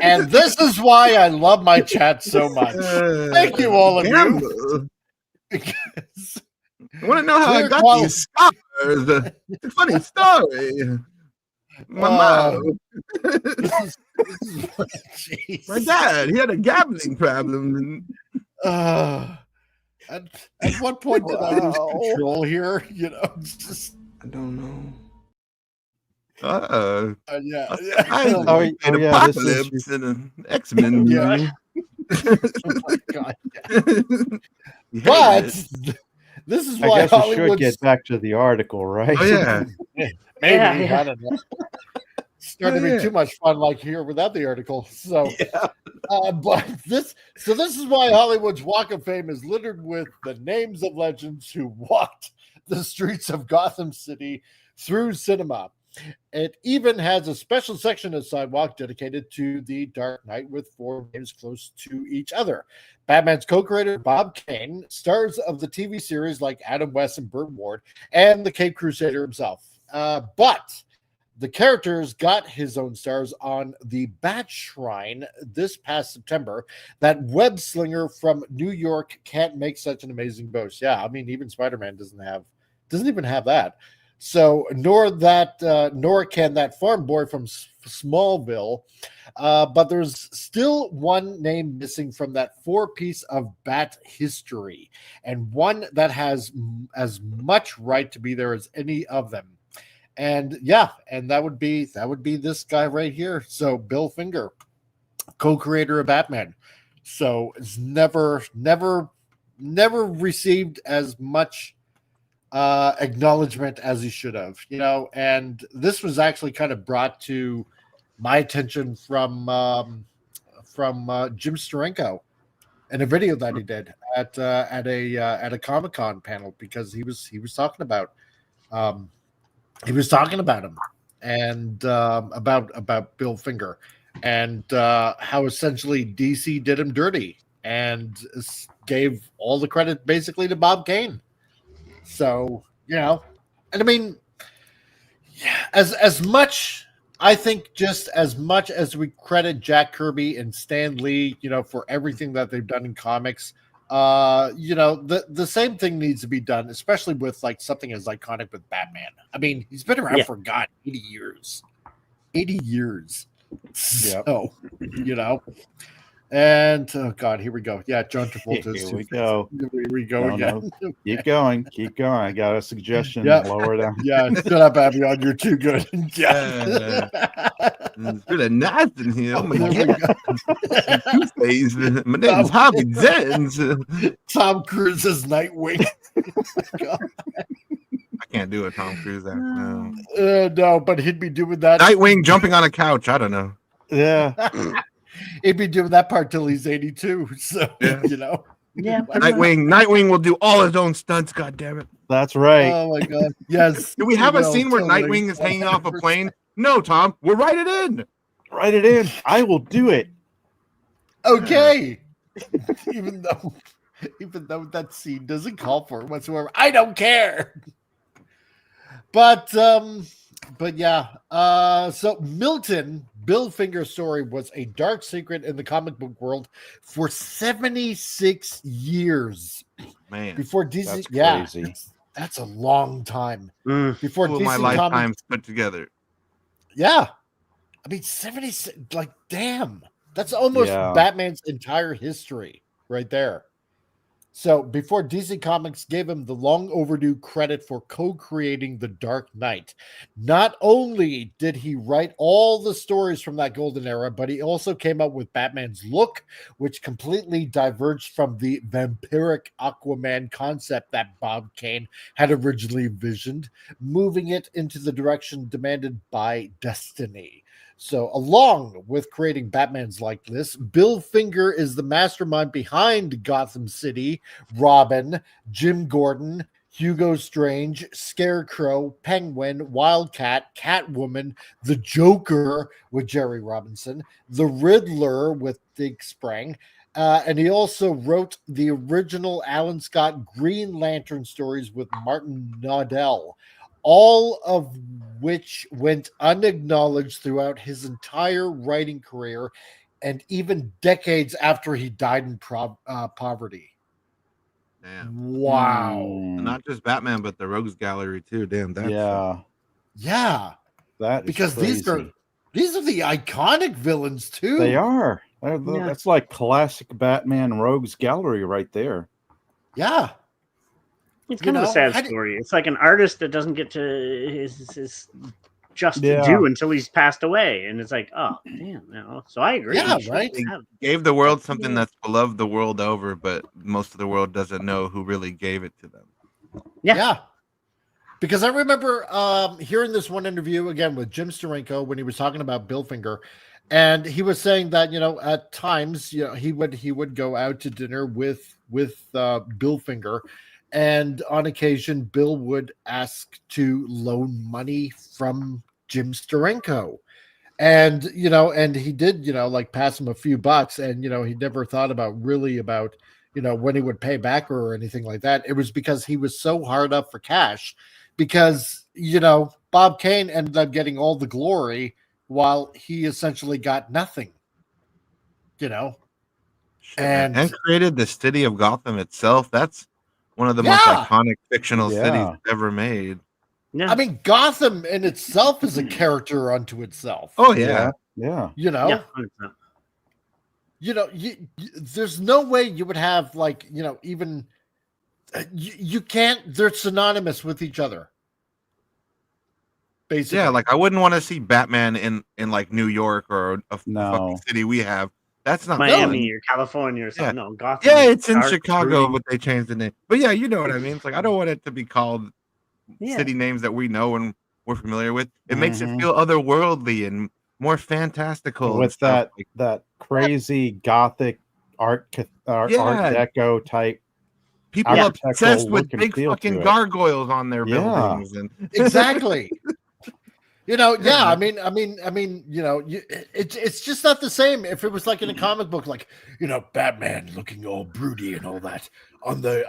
And this is why I love my chat so much. Thank you, all of you. Gamble. Because I want to know how I Clear got quality. these scars. It's a funny story. My mom, this is jeez. my dad, he had a gambling problem. At what point did I lose control here? You know, it's just I don't know. yeah. Oh, An yeah, this is apocalypse and an X-Men Yeah. movie. Oh my God. You hated But it. this is I why guess we should Hollywood's get back to the article, right? Oh yeah. maybe Yeah. I don't know. Starting to be too much fun, like here without the article. So, but this is why Hollywood's Walk of Fame is littered with the names of legends who walked the streets of Gotham City through cinema. It even has a special section of sidewalk dedicated to the Dark Knight with 4 names close to each other. Batman's co-creator Bob Kane, stars of the TV series like Adam West and Burt Ward, and the Caped Crusader himself. But the characters got his own stars on the Bat Shrine this past September. That web slinger from New York can't make such an amazing boast. Yeah, I mean, even Spider-Man doesn't even have that. So nor can that farm boy from Smallville. But there's still one name missing from that 4-piece of Bat history, and one that has as much right to be there as any of them. And yeah, and that would be this guy right here. So Bill Finger, co-creator of Batman. So it's never received as much acknowledgement as he should have, you know. And this was actually kind of brought to my attention from Jim Steranko in a video that he did at a Comic-Con panel, because he was talking about him and about Bill Finger and how essentially DC did him dirty and gave all the credit basically to Bob Kane. So, you know, and I mean, as much, I think, just as much as we credit Jack Kirby and Stan Lee, you know, for everything that they've done in comics, you know, the same thing needs to be done, especially with like something as iconic with Batman. I mean, he's been around for 80 years. 80 years. Yep. So, you know. And oh god, here we go. Yeah, John Travolta. Here we go. Here we go No, again. no. Keep going. Keep going. I got a suggestion. Yep. Lower down. Yeah, shut up, Abion. You're too good. Yeah. Good at nothing here. Oh my There we god. Tuesdays. My name is Harvey Zens. Tom Cruise's Nightwing. I can't do it, Tom Cruise. No. No, but he'd be doing that. Nightwing jumping on a couch. I don't know. Yeah. He'd be doing that part till he's 82. So, Yeah. you know. Yeah. Nightwing will do all his own stunts. God damn it. That's right. Oh my god. Yes. Do we have you a know, scene where totally. Nightwing is hanging off a plane? No, Tom. We'll write it in. Write it in. I will do it. Okay. even though that scene doesn't call for it whatsoever. I don't care. But yeah. So Milton Bill Finger's story was a dark secret in the comic book world for 76 years. Man, before DC. That's Yeah, crazy. that's a long time. Before two of DC my Comics. lifetimes put together. Yeah. I mean, 76, like, damn. That's almost Batman's entire history right there. So before DC Comics gave him the long overdue credit for co-creating The Dark Knight, not only did he write all the stories from that golden era, but he also came up with Batman's look, which completely diverged from the vampiric Aquaman concept that Bob Kane had originally envisioned, moving it into the direction demanded by destiny. So, along with creating Batman's likeness, Bill Finger is the mastermind behind Gotham City, Robin, Jim Gordon, Hugo Strange, Scarecrow, Penguin, Wildcat, Catwoman, the Joker with Jerry Robinson, the Riddler with Dick Sprang, and he also wrote the original Alan Scott Green Lantern stories with Martin Naudel, all of which went unacknowledged throughout his entire writing career and even decades after he died in poverty. Damn. Wow. Not just Batman, but the Rogues Gallery too. Damn, that's Yeah. That is because crazy. these are the iconic villains too. They are. That's like classic Batman Rogues Gallery right there. Yeah. It's kind of a sad story. It's like an artist that doesn't get to his just due until he's passed away, and it's like, oh damn, So I agree. Yeah, right. They gave the world something that's beloved the world over, but most of the world doesn't know who really gave it to them. Yeah. Because I remember hearing this one interview again with Jim Steranko when he was talking about Bill Finger, and he was saying that at times he would go out to dinner with Bill Finger. And on occasion, Bill would ask to loan money from Jim Steranko. And, and he did, like pass him a few bucks. And, he never thought about when he would pay back or anything like that. It was because he was so hard up for cash because, Bob Kane ended up getting all the glory while he essentially got nothing, And created the city of Gotham itself. That's one of the most iconic fictional cities ever made. Yeah. I mean, Gotham in itself is a character unto itself. Oh, yeah. There's no way you would have even you can't. They're synonymous with each other. Basically, yeah. Like I wouldn't want to see Batman in like New York or a fucking city we have. That's not Miami or California or something. Yeah. No, Gotham. Yeah, it's in Chicago, but they changed the name. But yeah, you know what I mean. It's like I don't want it to be called city names that we know and we're familiar with. It makes it feel otherworldly and more fantastical. With that crazy Gothic art Deco type. People are obsessed with big fucking gargoyles on their buildings. And exactly. I mean, it's just not the same. If it was like in a comic book, like Batman looking all broody and all that on the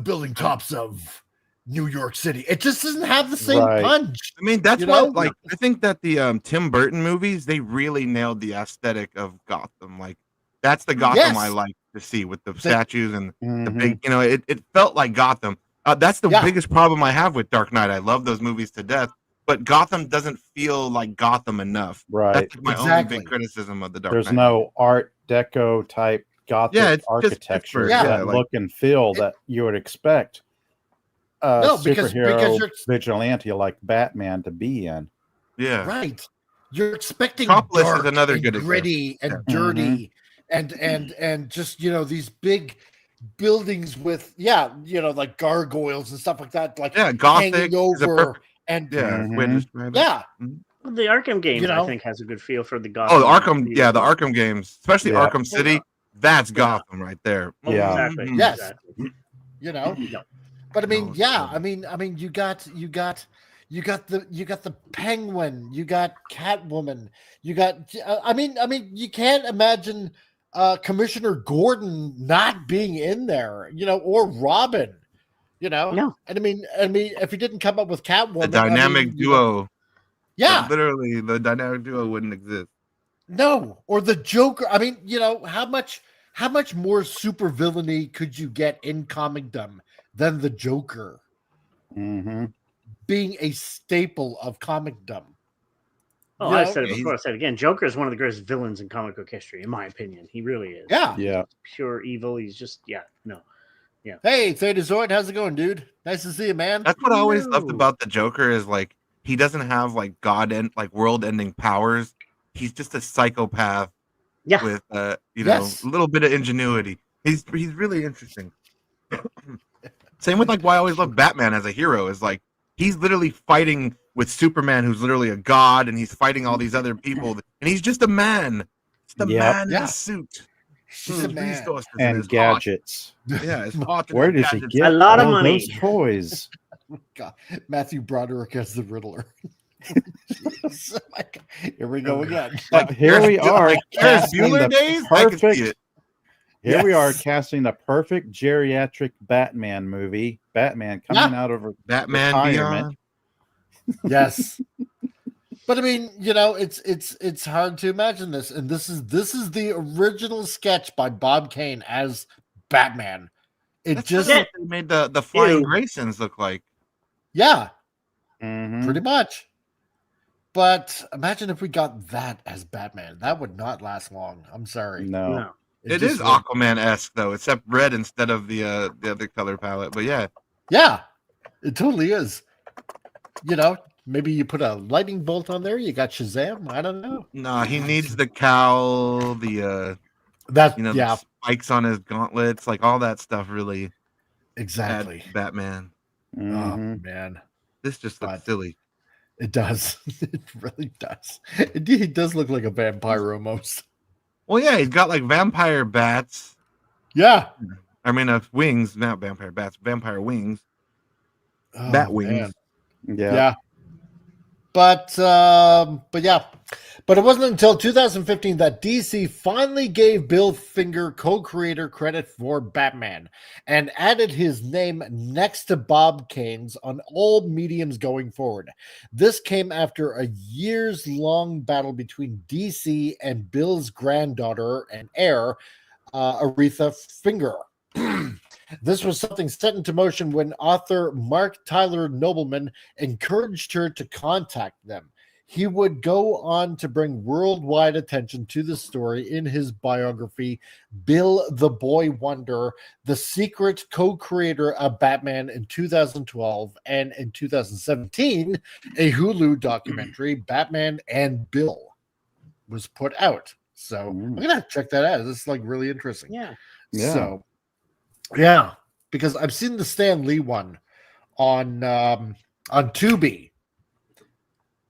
building tops of New York City, it just doesn't have the same punch. I mean, that's what I think that the Tim Burton movies, they really nailed the aesthetic of Gotham. Like that's the Gotham I like to see with the statues and the big. It felt like Gotham. That's the biggest problem I have with Dark Knight. I love those movies to death, but Gotham doesn't feel like Gotham enough. Right. That's like my only big criticism of the Dark Knight. There's no Art Deco type Gothic architecture, that look and feel that you would expect a superhero vigilante like Batman to be in. Yeah, right. You're expecting Metropolis dark is another and good gritty and dirty and just these big buildings with like gargoyles and stuff like that, like Gothic hanging over and the Arkham games I think has a good feel for the Gotham. Oh, the Arkham games, especially Arkham City. That's Gotham right there. Yeah, exactly. Yes. Exactly. But I mean, I mean, you got the Penguin, you got Catwoman, you got. I mean, you can't imagine Commissioner Gordon not being in there, or Robin, No. And I mean, if you didn't come up with Catwoman, the dynamic duo, literally, the dynamic duo wouldn't exist. No, or the Joker. I mean, how much more supervillainy could you get in comicdom than the Joker? Being a staple of comicdom. Oh, I said it before. I said it again. Joker is one of the greatest villains in comic book history, in my opinion. He really is. Yeah. Pure evil. He's just Hey, Thetazoid, how's it going, dude? Nice to see you, man. That's what I always loved about the Joker is like he doesn't have like world-ending powers. He's just a psychopath with a little bit of ingenuity. He's really interesting. Same with like why I always love Batman as a hero is like he's literally fighting with Superman, who's literally a god, and he's fighting all these other people, and he's just a man. Just a man in a suit. He's a man. And gadgets. Yeah, it's hot. Where does he get a lot of money? Those toys. God. Matthew Broderick as the Riddler. Here we go again. Here we are casting the perfect. Here we are Yes. casting the perfect geriatric Batman movie. Batman coming out of Batman retirement. Beyond. Yes. But I mean, it's hard to imagine this, and this is the original sketch by Bob Kane as Batman. That's what they made the Flying Graysons look like. Yeah, Mhm. pretty much. But imagine if we got that as Batman. That would not last long. I'm sorry. No. It is Aquaman-esque though, except red instead of the other color palette. But yeah, it totally is. Maybe you put a lightning bolt on there. You got Shazam. I don't know. no, he needs the cowl, the spikes on his gauntlets, like all that stuff. Really, exactly. add Batman. Oh Mhm. man, This just looks silly. it does. It really does. He does look like a vampire almost. Well, yeah, he's got like vampire bats. Yeah. I mean, wings, not vampire bats, vampire wings. Oh, Bat wings. man. Yeah. But it wasn't until 2015 that DC finally gave Bill Finger co-creator credit for Batman and added his name next to Bob Kane's on all mediums going forward. This came after a years-long battle between DC and Bill's granddaughter and heir, Aretha Finger. This was something set into motion when author Mark Tyler Nobleman encouraged her to contact them. He would go on to bring worldwide attention to the story in his biography, Bill the Boy Wonder, the secret co-creator of Batman in 2012, and in 2017, a Hulu documentary, Batman and Bill, was put out. So I'm going to check that out. This is like really interesting. Yeah. So, yeah, because I've seen the Stan Lee one on Tubi,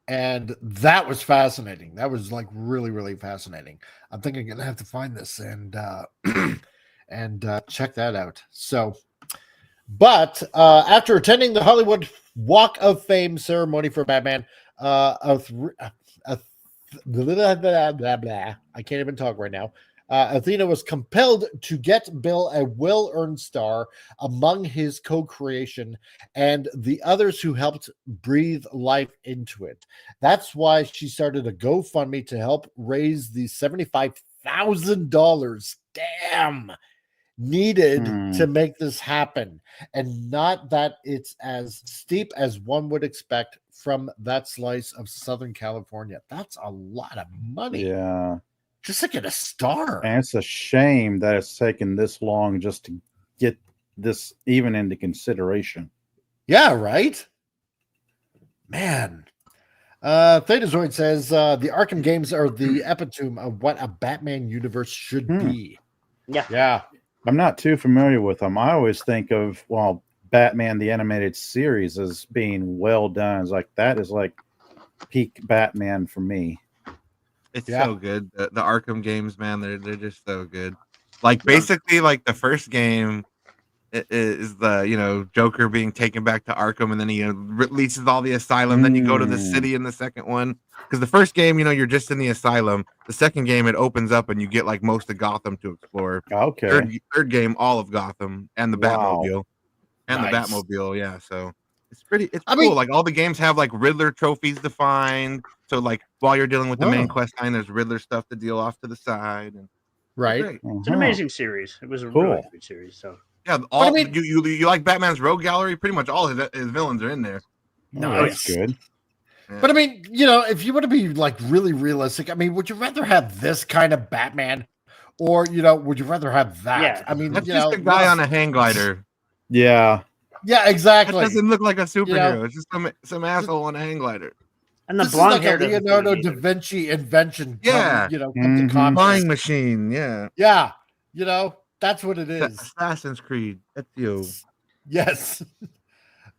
and that was fascinating. That was like really, really fascinating. I'm thinking I'm gonna have to find this and check that out. So, but after attending the Hollywood Walk of Fame ceremony for Batman, I can't even talk right now. Athena was compelled to get Bill a well-earned star among his co-creation and the others who helped breathe life into it. That's why she started a GoFundMe to help raise the $75,000. Damn, needed to make this happen, and not that it's as steep as one would expect from that slice of Southern California. That's a lot of money. Yeah. Just to get a star. And it's a shame that it's taken this long just to get this even into consideration. Yeah, right? Man. Thetazoid says the Arkham games are the epitome of what a Batman universe should be. Yeah. I'm not too familiar with them. I always think of, well, Batman the Animated Series as being well done. It's like that is like peak Batman for me. It's so good. The Arkham games, man, they're just so good. Like basically, like the first game is the Joker being taken back to Arkham, and then he releases all the asylum. Then you go to the city in the second one, because the first game, you're just in the asylum. The second game, it opens up and you get like most of Gotham to explore. Okay. Third game, all of Gotham and the Batmobile, and the Batmobile. Yeah, so it's pretty. It's cool. Like all the games have like Riddler trophies defined. So like while you're dealing with the main quest line, there's Riddler stuff to deal off to the side. And it's an amazing series. It was a really good series. So. Yeah, you like Batman's rogue gallery? Pretty much all his villains are in there. No, that's good. Yeah. But I mean, if you want to be like really realistic, I mean, would you rather have this kind of Batman, or would you rather have that? Yeah. I mean, that's just a guy on a hang glider. Yeah. Yeah, exactly. It doesn't look like a superhero. It's just some asshole on a hang glider. And the blonde hair, like a Leonardo da Vinci invention. Yeah, flying machine. Yeah. That's what it is. Assassin's Creed. That's you. Yes.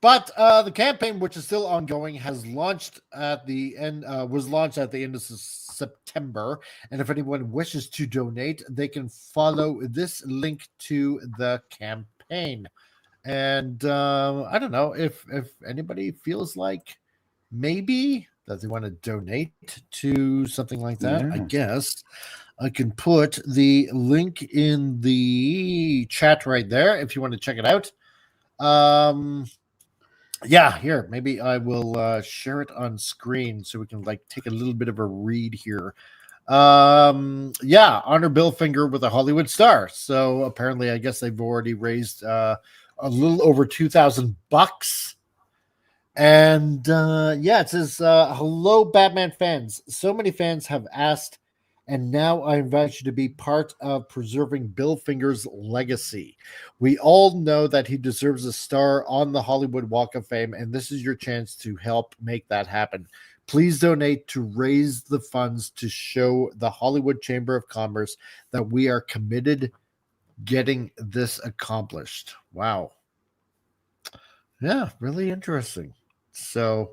But the campaign, which is still ongoing, has launched at the end. Was launched at the end of September. And if anyone wishes to donate, they can follow this link to the campaign. And I don't know if anybody feels like maybe that they want to donate to something like that. I guess I can put the link in the chat right there if you want to check it out. Here, maybe I will share it on screen so we can like take a little bit of a read here. Honor Bill Finger with a Hollywood star. So apparently, I guess they've already raised a little over $2,000. And it says, hello, Batman fans. So many fans have asked, and now I invite you to be part of preserving Bill Finger's legacy. We all know that he deserves a star on the Hollywood Walk of Fame, and this is your chance to help make that happen. Please donate to raise the funds to show the Hollywood Chamber of Commerce that we are committed getting this accomplished. Wow. Yeah, really interesting. So,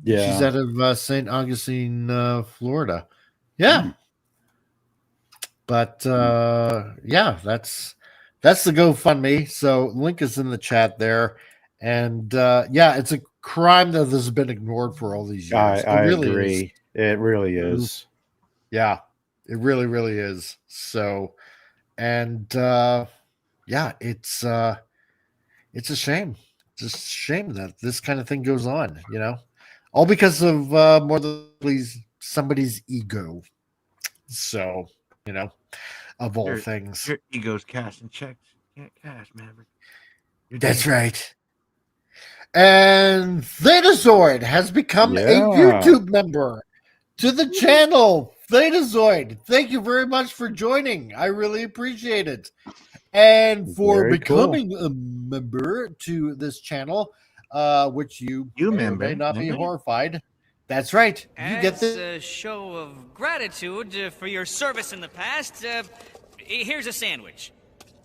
she's out of St. Augustine, Florida. Yeah. But that's the GoFundMe. So link is in the chat there. And it's a crime that this has been ignored for all these years. I really agree. It really is. Yeah, it really, really is. So, and it's a shame. It's a shame that this kind of thing goes on, all because of more than somebody's ego. So, of all things, your ego's cashing checks. You can't cash, Maverick. That's right. And Thetazoid has become a YouTube member to the channel. Thetazoid, thank you very much for joining. I really appreciate it. And for becoming a member to this channel, which you may not be horrified. That's right. You get this. As a show of gratitude for your service in the past, here's a sandwich.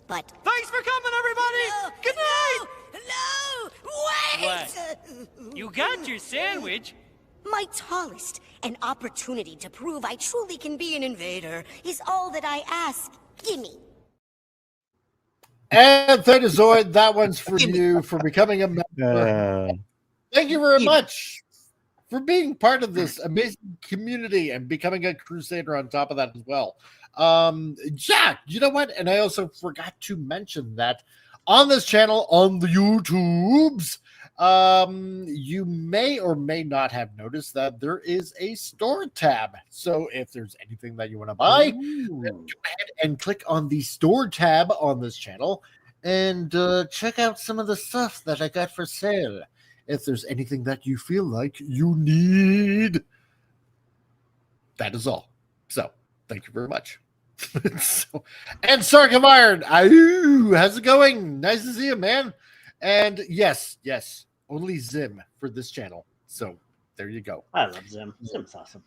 But thanks for coming, everybody. Good night. No, wait. What? You got your sandwich. My tallest, an opportunity to prove I truly can be an invader, is all that I ask. Gimme. And Thetazoid, that one's for you for becoming a member. Thank you very much for being part of this amazing community and becoming a Crusader on top of that as well. You know what? And I also forgot to mention that on this channel, on the YouTubes, you may or may not have noticed that there is a store tab. So if there's anything that you want to buy, go ahead and click on the store tab on this channel and check out some of the stuff that I got for sale. If there's anything that you feel like you need, that is all. So thank you very much. And Sark of Iron, how's it going? Nice to see you, man. And yes, only Zim for this channel. So there you go. I love Zim. Zim's awesome.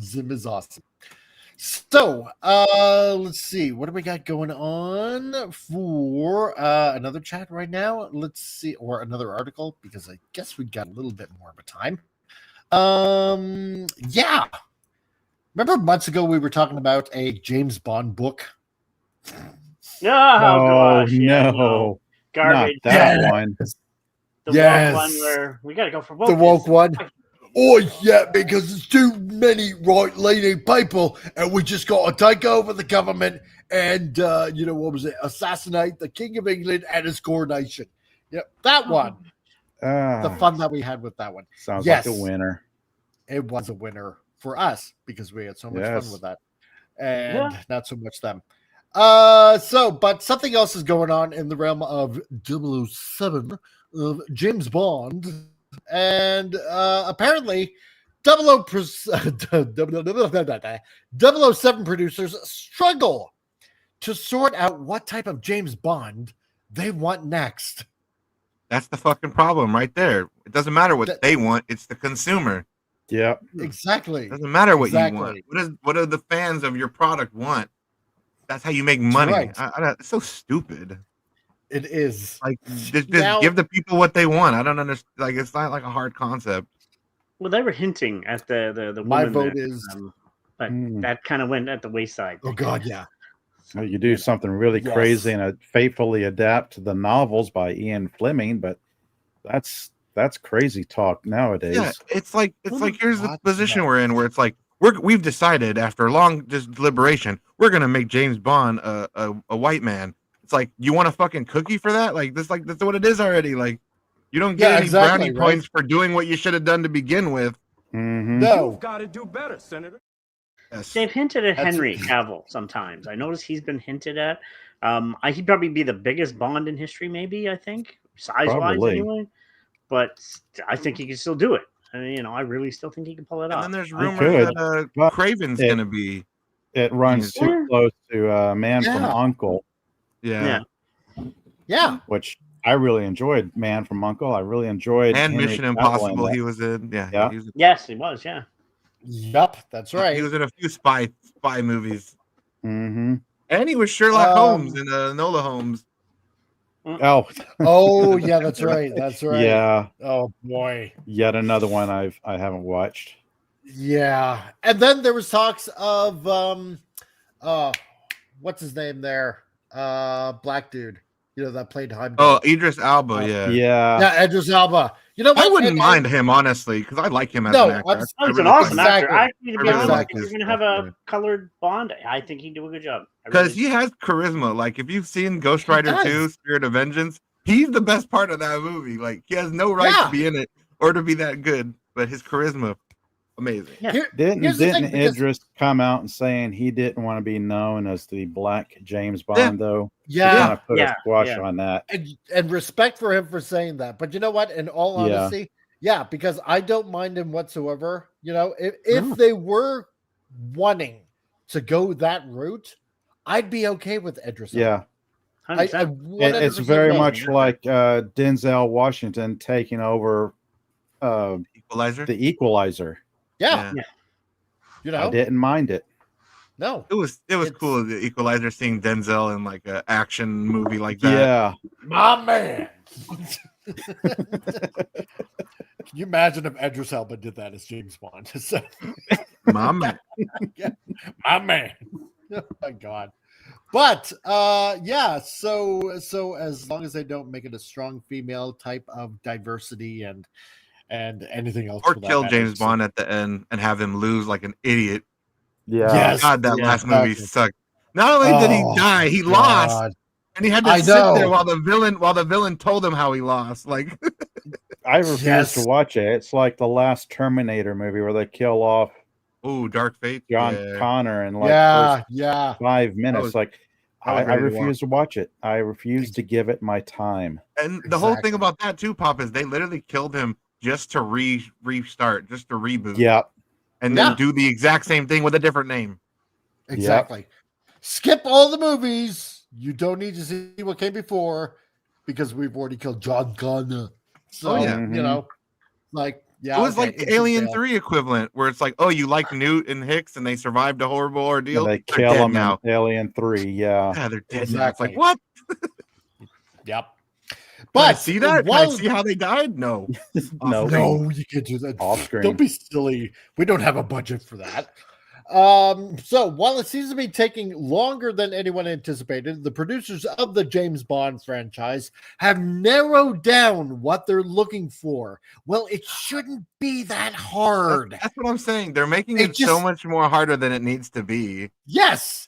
Zim is awesome. So let's see. What do we got going on for another chat right now? Let's see, or another article, because I guess we got a little bit more of a time. Yeah. Remember months ago we were talking about a James Bond book? Oh, gosh. Yeah, no. Garbage. Not that one. The woke one where we got to go for woke. The woke one. Oh, yeah, because there's too many right-leaning people, and we just got to take over the government and, what was it? Assassinate the King of England and his coronation. Yep, that one. The fun that we had with that one. Sounds like a winner. It was a winner for us because we had so much fun with that. And not so much them. But something else is going on in the realm of 007 of James Bond. And apparently 007 producers struggle to sort out what type of James Bond they want next. That's the fucking problem right there. It doesn't matter what they want, it's the consumer. Yeah, exactly. It doesn't matter what you want. What do the fans of your product want? That's how you make money. Right. It's so stupid. It is. Like just give the people what they want. I don't understand. Like it's not like a hard concept. Well, they were hinting at the my woman vote there, is, but that kind of went at the wayside. Oh God, yeah. Well, you do something really crazy and faithfully adapt to the novels by Ian Fleming, but that's crazy talk nowadays. Yeah, it's like here's the position we're in, where it's like we've decided after long deliberation we're gonna make James Bond a white man. It's like, you want a fucking cookie for that? Like that's what it is already. Like you don't get any brownie points for doing what you should have done to begin with. Mm-hmm. No, You've got to do better, Senator. Yes. They've hinted at Henry Cavill sometimes. I notice he's been hinted at. He'd probably be the biggest Bond in history, maybe, I think, size-wise anyway. But I think he can still do it. I really still think he can pull it off. And then there's rumors that Craven's going to be. It runs too close to Man from U.N.C.L.E. Yeah. Which I really enjoyed. Man from U.N.C.L.E. I really enjoyed. And Henry Mission Cavill Impossible he was in. Yeah. Yes, he was. Yeah. Yep, that's right. He was in a few spy movies. Mm-hmm. And he was Sherlock Holmes in Enola Holmes. Oh yeah, that's right. That's right. Yeah. Oh boy. Yet another one I haven't watched. Yeah. And then there was talks of what's his name there? Black dude. That played Heimdall. Oh, Idris Elba, Yeah, Idris Elba. You know what? I wouldn't mind him, honestly, because I like him as an actor. He's an awesome actor. Actually, to be honest, if you're going to have a colored Bond, I think he'd do a good job. Because he has charisma. Like, if you've seen Ghost Rider 2, Spirit of Vengeance, he's the best part of that movie. Like, he has no right to be in it or to be that good, but his charisma, amazing. Yeah. Didn't Idris come out and saying he didn't want to be known as the Black James Bond, though? Yeah. He kind of put a squash on that. And respect for him for saying that. But you know what? In all honesty, because I don't mind him whatsoever. If they were wanting to go that route, I'd be okay with Idris. Yeah. It's very much like Denzel Washington taking over the Equalizer. Yeah. I didn't mind it. No, it was cool. The Equalizer, seeing Denzel in like an action movie like that. Yeah, my man. Can you imagine if Idris Elba did that as James Bond? My man, my man. Oh my God. But so as long as they don't make it a strong female type of diversity and anything else, or kill James Bond at the end and have him lose like an idiot. Yeah. Yes. God, that last movie sucked. Not only did he die, he lost, and he had to sit there while the villain told him how he lost. Like, I refuse to watch it. It's like the last Terminator movie where they kill off Dark Fate. John Connor in like first 5 minutes. I refuse to watch it. I refuse to give it my time. And the whole thing about that too, Pop, is they literally killed him just to restart, just to reboot. Yep. And then do the exact same thing with a different name. Exactly. Yep. Skip all the movies. You don't need to see what came before because we've already killed John Connor. So, you know, like, yeah. It was like the Alien 3 equivalent, where it's like, oh, you like Newt and Hicks and they survived a horrible ordeal. And they kill them now. Alien 3, yeah. Yeah, they're dead now. It's like, what? Yep. But can I see that? Can I see how they died? No. No, you can't do that. Off screen. Don't be silly. We don't have a budget for that. So while it seems to be taking longer than anyone anticipated, the producers of the James Bond franchise have narrowed down what they're looking for. Well, it shouldn't be that hard. That's what I'm saying. They're making it so much more harder than it needs to be. Yes.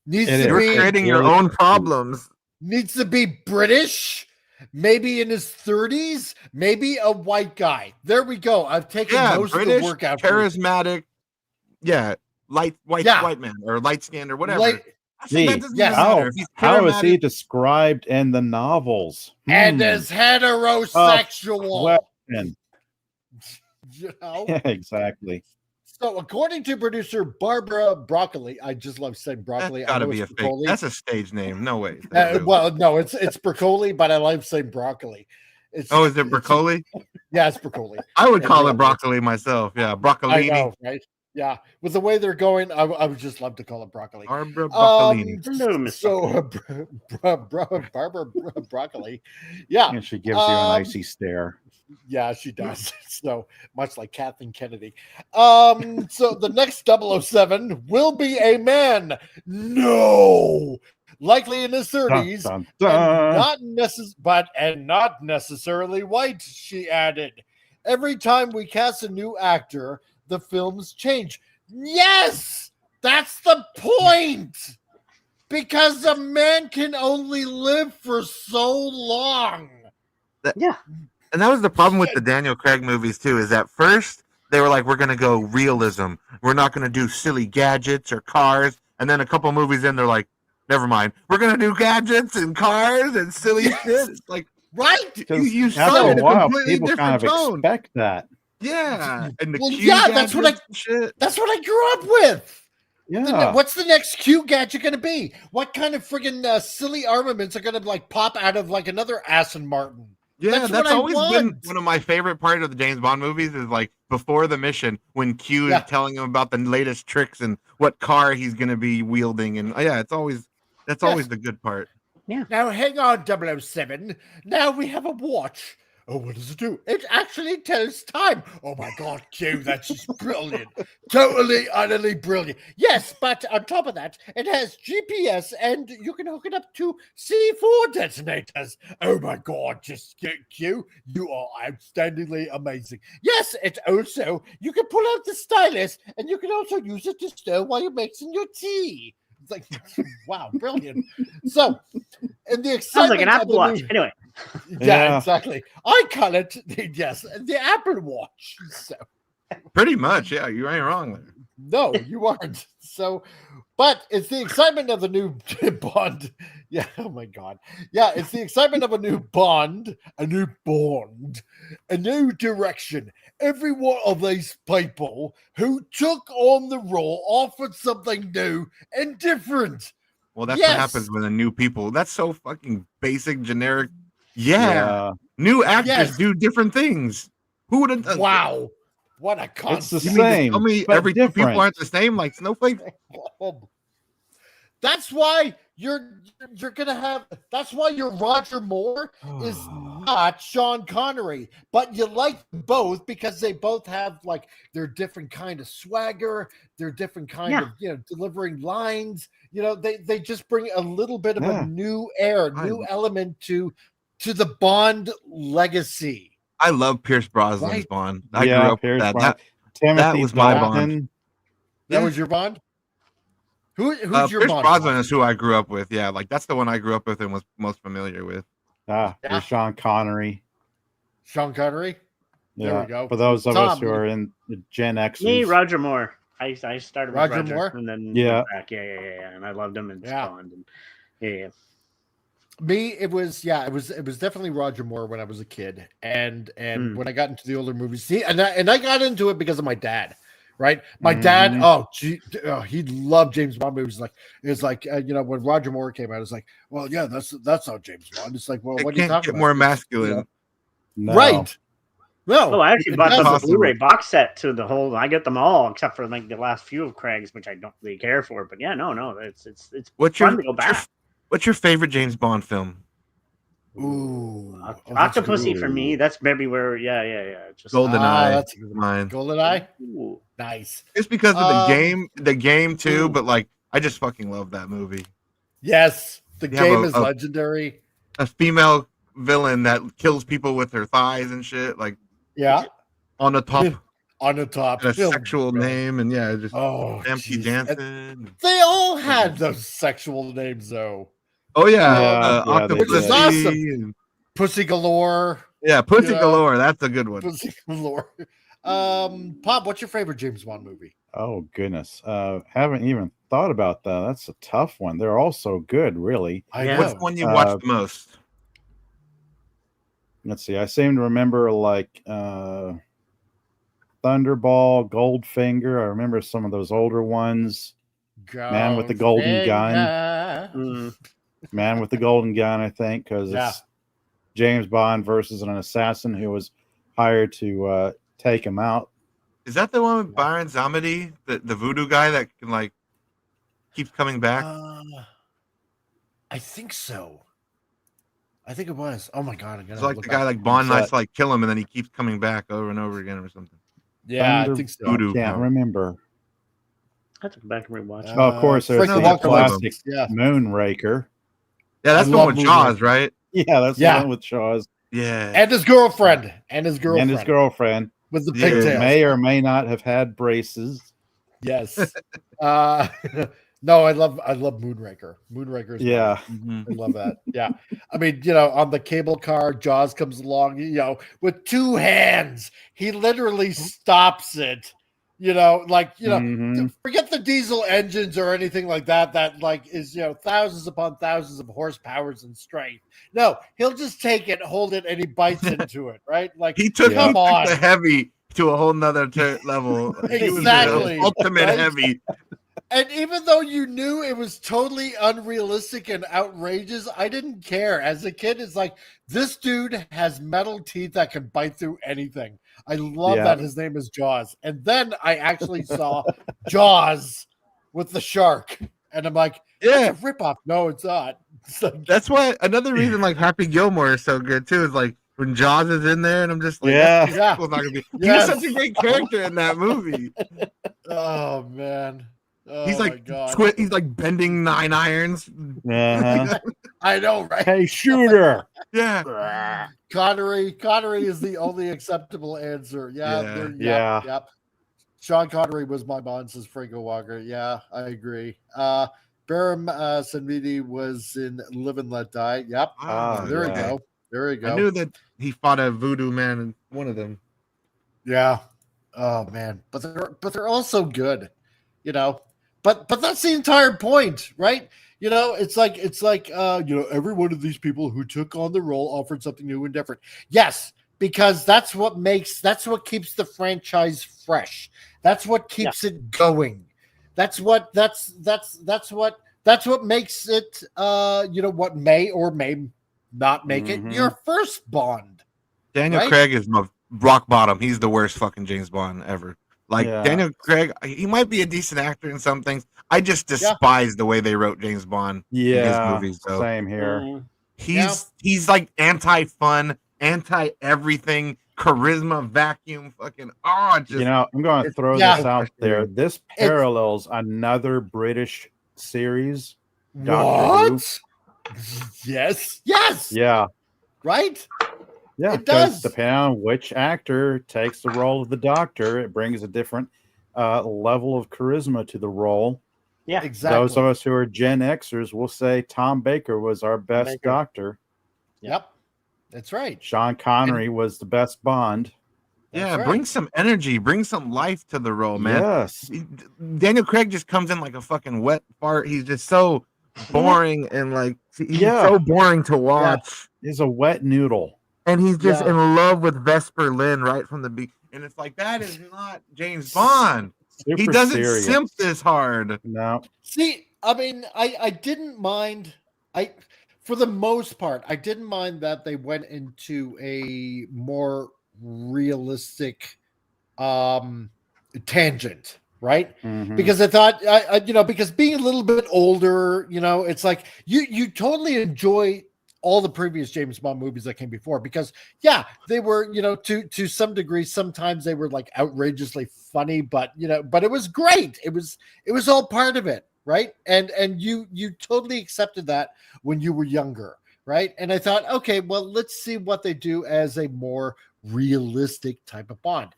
You're creating your own problems. Needs to be British. Maybe in his 30s, maybe a white guy. There we go. I've taken most British, of the work out. Charismatic, white man or light skinned or whatever. How is he described in the novels? And as heterosexual. You know? Yeah, exactly. So, according to producer Barbara Broccoli, I just love saying broccoli. That's gotta be a fake. That's a stage name. No way. Well, no, it's broccoli, but I love saying broccoli. Is it broccoli? Yeah, it's broccoli. I would call it broccoli myself. Yeah, broccolini. I know, right? Yeah, with the way they're going, I would just love to call it broccoli. Barbara Broccolini. Barbara Broccoli. Yeah. And she gives you an icy stare. Yeah, she does. So much like Kathleen Kennedy. So the next 007 will be a man. No. Likely in his 30s. Dun, dun, dun. And not necessarily white, she added. Every time we cast a new actor, the films change. Yes, that's the point. Because a man can only live for so long. And that was the problem with the Daniel Craig movies too, is at first they were like, we're going to go realism. We're not going to do silly gadgets or cars. And then a couple movies in, they're like, never mind. We're going to do gadgets and cars and silly shit. It's like, right? You saw it a completely people kind of tone. Expect that. Yeah. And that's what I grew up with. Yeah. What's the next Q gadget going to be? What kind of friggin' silly armaments are going to like pop out of like another Aston Martin? Yeah, that's always been one of my favorite parts of the James Bond movies is like before the mission when Q is telling him about the latest tricks and what car he's going to be wielding. And that's always the good part. Yeah. Now, hang on, 007. Now we have a watch. Oh, what does it do? It actually tells time. Oh, my God, Q, that's just brilliant. Totally, utterly brilliant. Yes, but on top of that, it has GPS, and you can hook it up to C4 detonators. Oh, my God, just Q, you are outstandingly amazing. Yes, it's also, you can pull out the stylus, and you can also use it to stir while you're mixing your tea. It's like, wow, brilliant. So, and the excitement sounds like an Apple Watch. Anyway. Yeah, exactly. I call it the Apple Watch. So pretty much, yeah, you ain't wrong there. No, you aren't. So, but it's the excitement of the new Bond. Yeah, oh my God. Yeah, it's the excitement of a new Bond, a new Bond, a new direction. Every one of these people who took on the role offered something new and different. Well, that's what happens with the new people. That's so fucking basic, generic. Yeah. New actors do different things. Who would have done? Wow. What a concept. It's the same. Tell me every two people aren't the same, like snowflakes. That's why you're gonna have. That's why your Roger Moore is not Sean Connery, but you like both because they both have like their different kind of swagger, their different kind of delivering lines. You know, they just bring a little bit of a new air, new element to the Bond legacy. I love Pierce Brosnan's Bond. I grew up with that. That was my Bond. That was your Bond? Who's your Pierce Bond? Brosnan is who I grew up with. Yeah, like that's the one I grew up with and was most familiar with. You're Sean Connery. Sean Connery. Yeah. There we go. For those of us Tom, who are in the Gen X. Me, Roger Moore. I started with Roger Roger Moore? and then Yeah. went back. Yeah. And I loved him and Bond. And yeah. Me, it was definitely Roger Moore when I was a kid, and when I got into the older movies, and I got into it because of my dad, right? My dad, he loved James Bond movies. It's like when Roger Moore came out, it's like, well, yeah, that's not James Bond. It's like, well, what are you talking about? More masculine, No. right? No, I actually bought the possible. Blu-ray box set to the whole. I get them all except for like the last few of Craig's, which I don't really care for. But yeah, no, it's fun to go back. What's your favorite James Bond film? Ooh, Octopussy for me. That's maybe where. Yeah. Just GoldenEye. That's mine. GoldenEye. Nice. Just because of the game too, but like I just fucking love that movie. Yes, the game is legendary. A female villain that kills people with her thighs and shit, like on the top. On the top, a sexual name, and just Empty Jansen. They all had those sexual names, though. Oh yeah, which is awesome. Pussy Galore. Yeah, Pussy Galore. That's a good one. Pussy Galore. Pop, what's your favorite James Bond movie? Oh goodness, haven't even thought about that. That's a tough one. They're all so good, really. What's one you watched the most? Let's see. I seem to remember like Thunderball, Goldfinger. I remember some of those older ones. Man with the Golden Gun. Man with the Golden Gun, I think, because it's James Bond versus an assassin who was hired to take him out. Is that the one with Byron Zamedy, the voodoo guy that can like keeps coming back? I think so. I think it was. Oh my god! It's like the guy like Bond likes to like kill him, and then he keeps coming back over and over again or something. Yeah, I think so. Voodoo. Can't remember. I have to go back and rewatch. Oh, of course, there's the classic Moonraker. Yeah, that's the one with Jaws, right? Yeah, that's the one with Jaws. Yeah, and his girlfriend, with the pigtails. May or may not have had braces. Yes. No, I love Moonraker. Moonraker's I love that. Yeah. I mean, on the cable car, Jaws comes along, with two hands. He literally stops it. Forget the diesel engines or anything like that. That like is thousands upon thousands of horsepowers and strength. No, he'll just take it, hold it, and he bites into it. Right? Like he took the heavy to a whole nother level. Exactly. He was the ultimate heavy. And even though you knew it was totally unrealistic and outrageous, I didn't care. As a kid, it's like, this dude has metal teeth that can bite through anything. I love that his name is Jaws. And then I actually saw Jaws with the shark. And I'm like, that's a ripoff. No, it's not. That's why another reason like Happy Gilmore is so good too is like when Jaws is in there and I'm just like, he's such a great character in that movie. Oh man. Oh, he's like he's like bending 9 irons. I know, right? Hey, shooter. Yeah. Connery is the only acceptable answer. Yeah. Sean Connery was my Bond, says Franco Walker. Yeah, I agree. Baram Samedi was in Live and Let Die. Yep. There we go. There we go. I knew that he fought a voodoo man in one of them. Yeah. Oh man. But they're also good. But that's the entire point, right? It's like every one of these people who took on the role offered something new and different. Yes, because that's what keeps the franchise fresh. That's what keeps it going. That's what makes it what may or may not make it your first Bond. Daniel Craig is my rock bottom. He's the worst fucking James Bond ever. Like Daniel Craig, he might be a decent actor in some things. I just despise the way they wrote James Bond in his movies. So. Same here. He's like anti-fun, anti-everything, charisma, vacuum, fucking I'm going to throw this out there. This parallels another British series. What? Yes. Yeah. Right? Yeah, it does. Depending on which actor takes the role of the Doctor, it brings a different level of charisma to the role. Yeah, exactly. Those of us who are Gen Xers will say Tom Baker was our best Doctor. Yep. That's right. Sean Connery was the best Bond. Yeah, That's bring right. some energy, bring some life to the role, man. Yes. Daniel Craig just comes in like a fucking wet fart. He's just so boring and like he's so boring to watch. He's a wet noodle. And he's just in love with Vesper Lynn right from the beginning. And it's like, that is not James Bond. Super he doesn't serious. simp this hard. No. See, I mean, I didn't mind. For the most part, I didn't mind that they went into a more realistic tangent, right? Mhm. Because I thought, because being a little bit older, it's like you totally enjoy all the previous James Bond movies that came before, because they were, to some degree, sometimes they were like outrageously funny, but it was great. It was all part of it, right? And you totally accepted that when you were younger, right? And I thought, okay, well, let's see what they do as a more realistic type of Bond.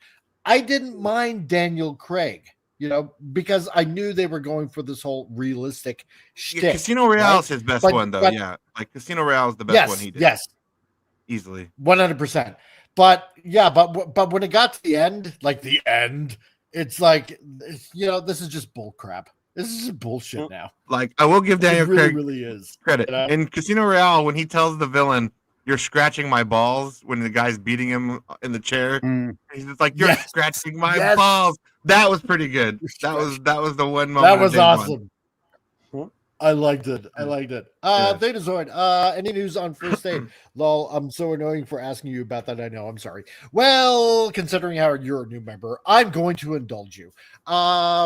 I didn't mind Daniel Craig, because I knew they were going for this whole realistic shtick. Yeah, Casino Royale's his best one, though. Like Casino Royale's the best one he did. Yes, easily, 100%. But but when it got to the end, it's like, this is just bull crap. This is just bullshit now. Like, I will give Daniel Craig really is credit. In Casino Royale, when he tells the villain, "You're scratching my balls," when the guy's beating him in the chair, he's just like, "You're scratching my balls." That was pretty good. That was the one moment. That was awesome. I liked it. Thetazoid, any news on First Aid? Lol, I'm so annoying for asking you about that. I know. I'm sorry. Well, considering how you're a new member, I'm going to indulge you.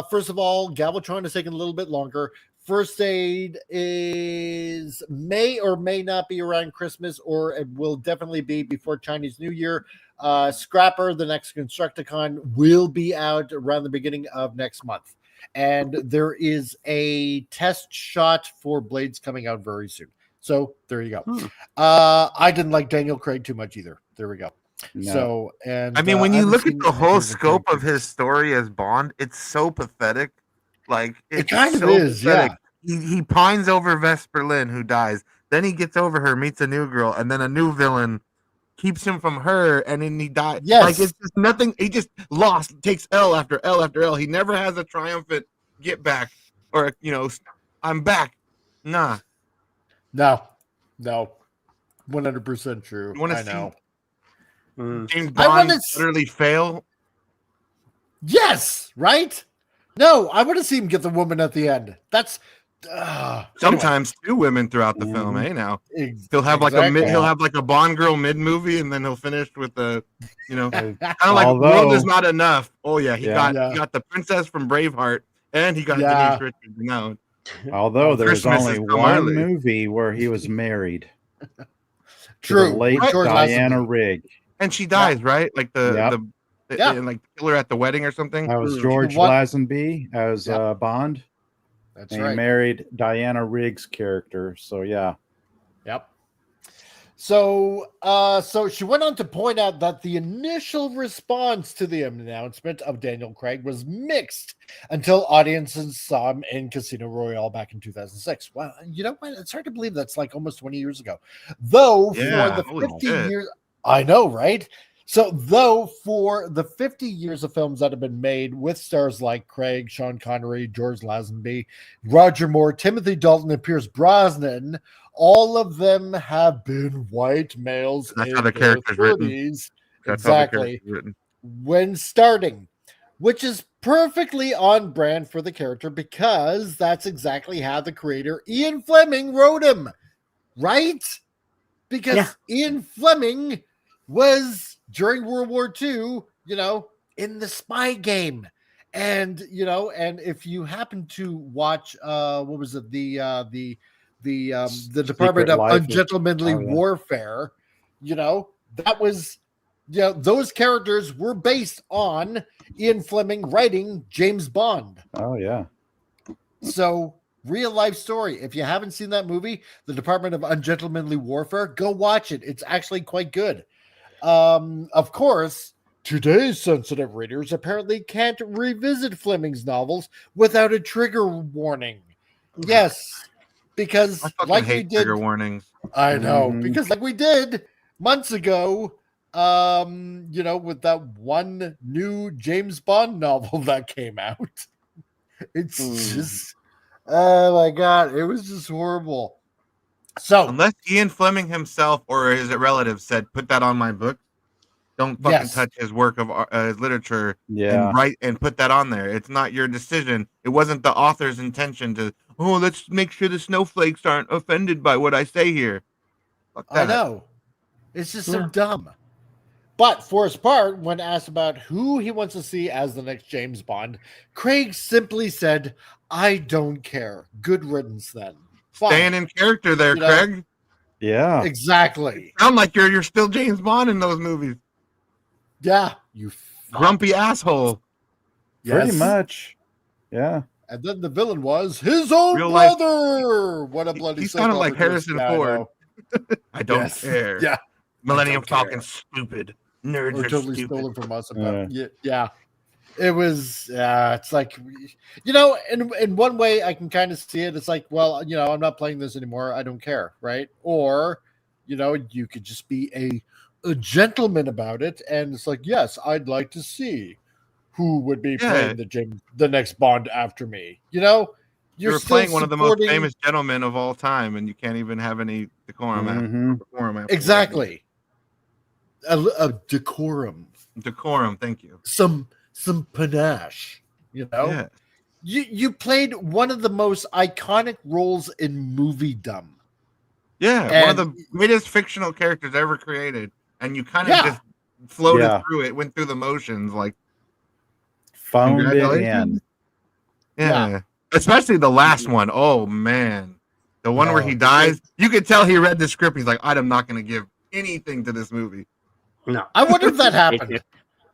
First of all, Galvatron is taking a little bit longer. First Aid may or may not be around Christmas, or it will definitely be before Chinese New Year. Scrapper, the next Constructicon, will be out around the beginning of next month. And there is a test shot for Blades coming out very soon. So there you go. I didn't like Daniel Craig too much either. There we go. No. So, and I mean, when you look at the whole scope of his story as Bond, it's so pathetic. Like, it kind of is, pathetic. He pines over Vesper Lynn, who dies. Then he gets over her, meets a new girl, and then a new villain keeps him from her, and then he dies. Yes. Like, it's just nothing. He just lost, takes L after L after L. He never has a triumphant get back, or I'm back. Nah. No. 100% true. I know. James Bond literally fail. Yes, right? No, I want to see him get the woman at the end. That's sometimes two women throughout the film. Hey, now he'll have like a Bond girl mid movie, and then he'll finish with the kind of like World Is Not Enough. Oh yeah, he got the princess from Braveheart, and he got Denise Richards. No, although there's only one movie where he was married. True, the late Diana Rigg, and she dies, right? Like and like kill her at the wedding or something. That was George Lazenby as Bond. That's and right. He married Diana Rigg's character. So yeah. Yep. So she went on to point out that the initial response to the announcement of Daniel Craig was mixed until audiences saw him in Casino Royale back in 2006. Well, you know what? It's hard to believe that's like almost 20 years ago. Though for the 50 years, I know, right? So, though for the 50 years of films that have been made with stars like Craig, Sean Connery, George Lazenby, Roger Moore, Timothy Dalton, and Pierce Brosnan, all of them have been white males That's in how the their character's 30s. written. Exactly. When starting, which is perfectly on brand for the character because that's exactly how the creator Ian Fleming wrote him, right? Because Ian Fleming was during World War II, in the spy game. And, and if you happen to watch, what was it? The Department of Ungentlemanly Warfare, that was, those characters were based on Ian Fleming writing James Bond. Oh, yeah. So, real life story. If you haven't seen that movie, The Department of Ungentlemanly Warfare, go watch it. It's actually quite good. Of course, today's sensitive readers apparently can't revisit Fleming's novels without a trigger warning. Yes, because like we did trigger warnings. I know, because like we did months ago, with that one new James Bond novel that came out. It's just, oh my God, it was just horrible. So unless Ian Fleming himself or his relative said, "Put that on my book," don't fucking touch his work of literature and write and put that on there. It's not your decision. It wasn't the author's intention to. Oh, let's make sure the snowflakes aren't offended by what I say here. Fuck that. I know, it's just so dumb. But for his part, when asked about who he wants to see as the next James Bond, Craig simply said, "I don't care. Good riddance then." Fine. Staying in character there, Craig. Yeah, exactly. Sound like you're still James Bond in those movies. Yeah, you grumpy asshole. Pretty much. Yeah. And then the villain was his own Real brother. What a bloody! He's kind of like Harrison Ford. I don't care. Yeah. Millennium Falcon's stupid. Nerds Or are totally stupid. stolen from us. About, yeah. It was, it's like, in one way I can kind of see it. It's like, well, I'm not playing this anymore. I don't care. Right. Or, you could just be a gentleman about it. And it's like, yes, I'd like to see who would be playing the next Bond after me. You're playing one of the most famous gentlemen of all time, and you can't even have any decorum. Exactly. A decorum. Decorum, thank you. Some panache, Yeah. You played one of the most iconic roles in moviedom. Yeah, one of the greatest fictional characters ever created, and you kind of just floated through it, went through the motions, like phoned it in. Yeah, especially the last one. Oh man, the one where he dies. You could tell he read the script. He's like, I'm not going to give anything to this movie. No, I wonder if that happened.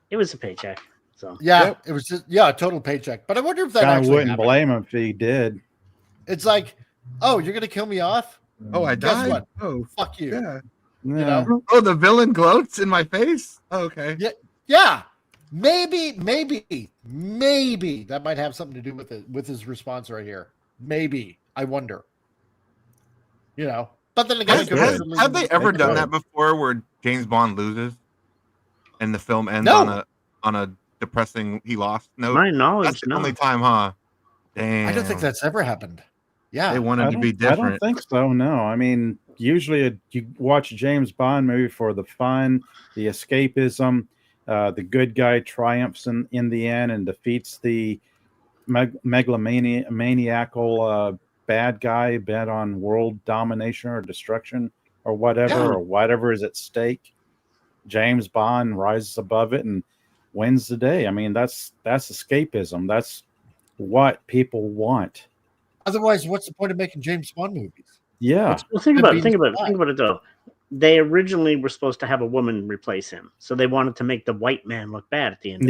It was a paycheck. So it was just a total paycheck. But I wonder if that I actually wouldn't happened. blame him if he did. It's like, oh, you're gonna kill me off? Oh, I Guess died. what? Oh, Fuck you. Yeah. Oh, the villain gloats in my face. Oh, okay. Yeah. Maybe that might have something to do with it, with his response right here. Maybe. I wonder. But then again, have they ever done that before, where James Bond loses and the film ends on a depressing he lost note? My knowledge, that's the only time, huh? Damn. I don't think that's ever happened. Yeah, they wanted to be different. I don't think so. No, I mean, usually you watch a James Bond movie for the fun, the escapism. The good guy triumphs in the end and defeats the megalomaniacal bad guy bent on world domination or destruction or whatever is at stake. James Bond rises above it and wins the day. I mean, that's escapism. That's what people want. Otherwise, what's the point of making James Bond movies? Yeah. Well, think about it though. They originally were supposed to have a woman replace him, so they wanted to make the white man look bad at the end.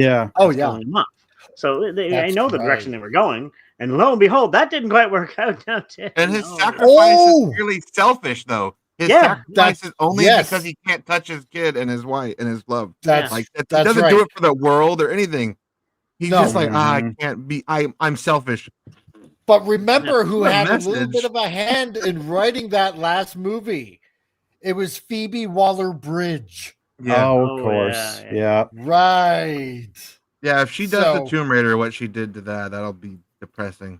So I know the direction they were going, and lo and behold, that didn't quite work out. And his sacrifice is really selfish, though. His sacrifice is only because he can't touch his kid and his wife and his love. He doesn't do it for the world or anything. He's just like, I can't be. I'm selfish. But remember who had a little bit of a hand in writing that last movie? It was Phoebe Waller-Bridge. Yeah. Oh, of course. Yeah. Right. Yeah, if she does the Tomb Raider, what she did to that'll be depressing.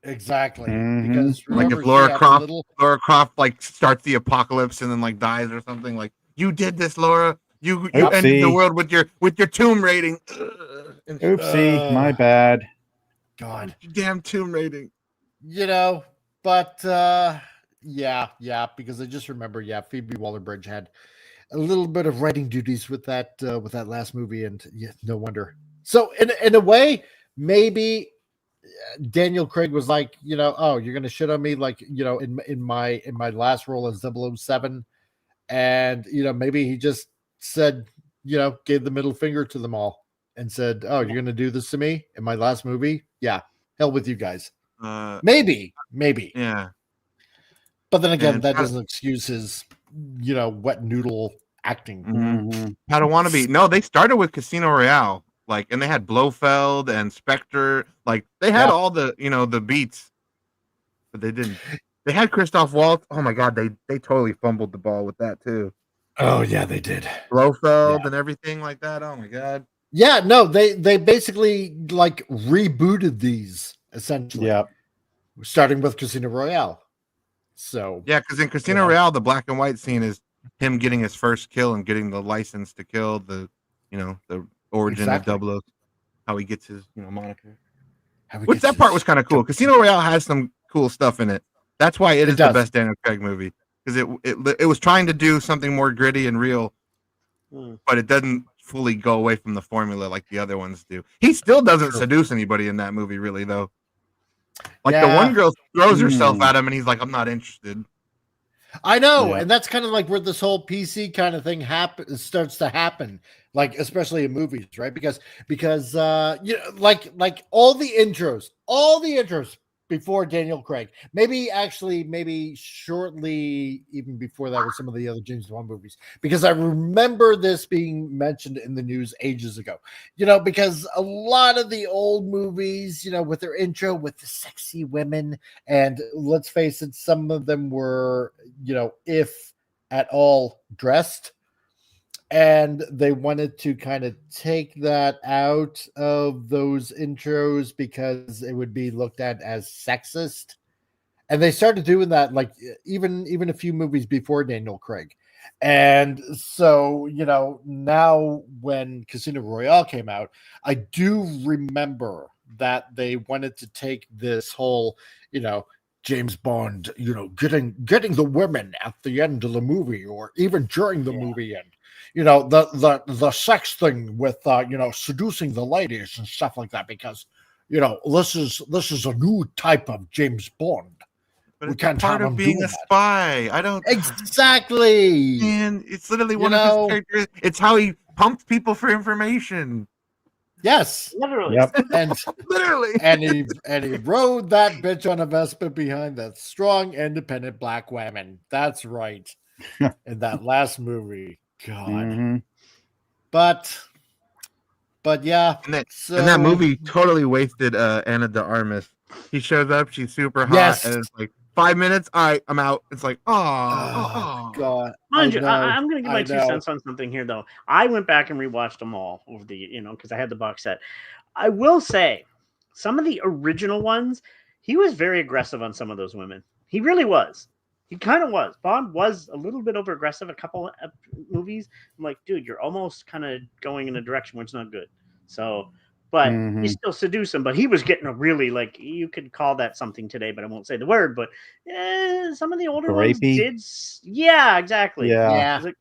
Exactly. Because like if Laura Croft like starts the apocalypse and then like dies or something, like you did this, Laura. You ended the world with your tomb rating. Oopsie, my bad. God, damn tomb rating. But because I just remember, Phoebe Waller-Bridge had a little bit of writing duties with that last movie, and no wonder. So in a way, maybe Daniel Craig was like, oh, you're gonna shit on me, like, in my last role as 007, and maybe he just said, gave the middle finger to them all and said, oh, you're gonna do this to me in my last movie? Yeah, hell with you guys. Maybe. Yeah. But then again, that doesn't excuse his, wet noodle acting. Mm-hmm. How to want to be? No, they started with Casino Royale, and they had Blofeld and Spectre, they had all the, the beats, but they didn't. They had Christoph Waltz. Oh my God, they totally fumbled the ball with that too. Oh yeah, they did. Blofeld and everything like that. Oh my god. Yeah, no, they basically like rebooted these essentially. Yeah. Starting with Casino Royale. So yeah, because in Casino Royale, the black and white scene is him getting his first kill and getting the license to kill, the origin of 00, how he gets his moniker. Which that part was kind of cool. Casino Royale has some cool stuff in it. That's why it is the best Daniel Craig movie, because it was trying to do something more gritty and real, but it doesn't fully go away from the formula like the other ones do. He still doesn't seduce anybody in that movie, really, though. Like the one girl throws herself at him, and he's like, "I'm not interested." I know, and that's kind of like where this whole PC kind of thing starts to happen, like especially in movies, right? Because like all the intros before Daniel Craig, maybe shortly even before that with some of the other James Bond movies, because I remember this being mentioned in the news ages ago, because a lot of the old movies, with their intro with the sexy women, and let's face it, some of them were, if at all dressed. And they wanted to kind of take that out of those intros because it would be looked at as sexist. And they started doing that like even a few movies before Daniel Craig. And so, now when Casino Royale came out, I do remember that they wanted to take this whole, James Bond, getting the women at the end of the movie or even during the movie, and the sex thing with seducing the ladies and stuff like that, because this is a new type of James Bond. But we can't part of being a spy. I don't exactly. And it's literally one of his characters. It's how he pumped people for information. Yes, literally. Yep. And literally, and he rode that bitch on a Vespa behind that strong, independent black woman. That's right. In that last movie, God. But yeah, and that movie totally wasted Anna de Armas. He shows up, she's super hot, and it's like 5 minutes. All right, I'm out. It's like, oh God. Mind you, I'm going to give my 2 cents on something here, though. I went back and rewatched them all over the, because I had the box set. I will say, some of the original ones, he was very aggressive on some of those women. He really was. He kind of was. Bond was a little bit over aggressive. A couple of movies, I'm like, dude, you're almost kind of going in a direction where it's not good. So. But you still seduce him. But he was getting a really, like, you could call that something today, but I won't say the word. But some of the older ones did. Yeah, exactly. Yeah. Like,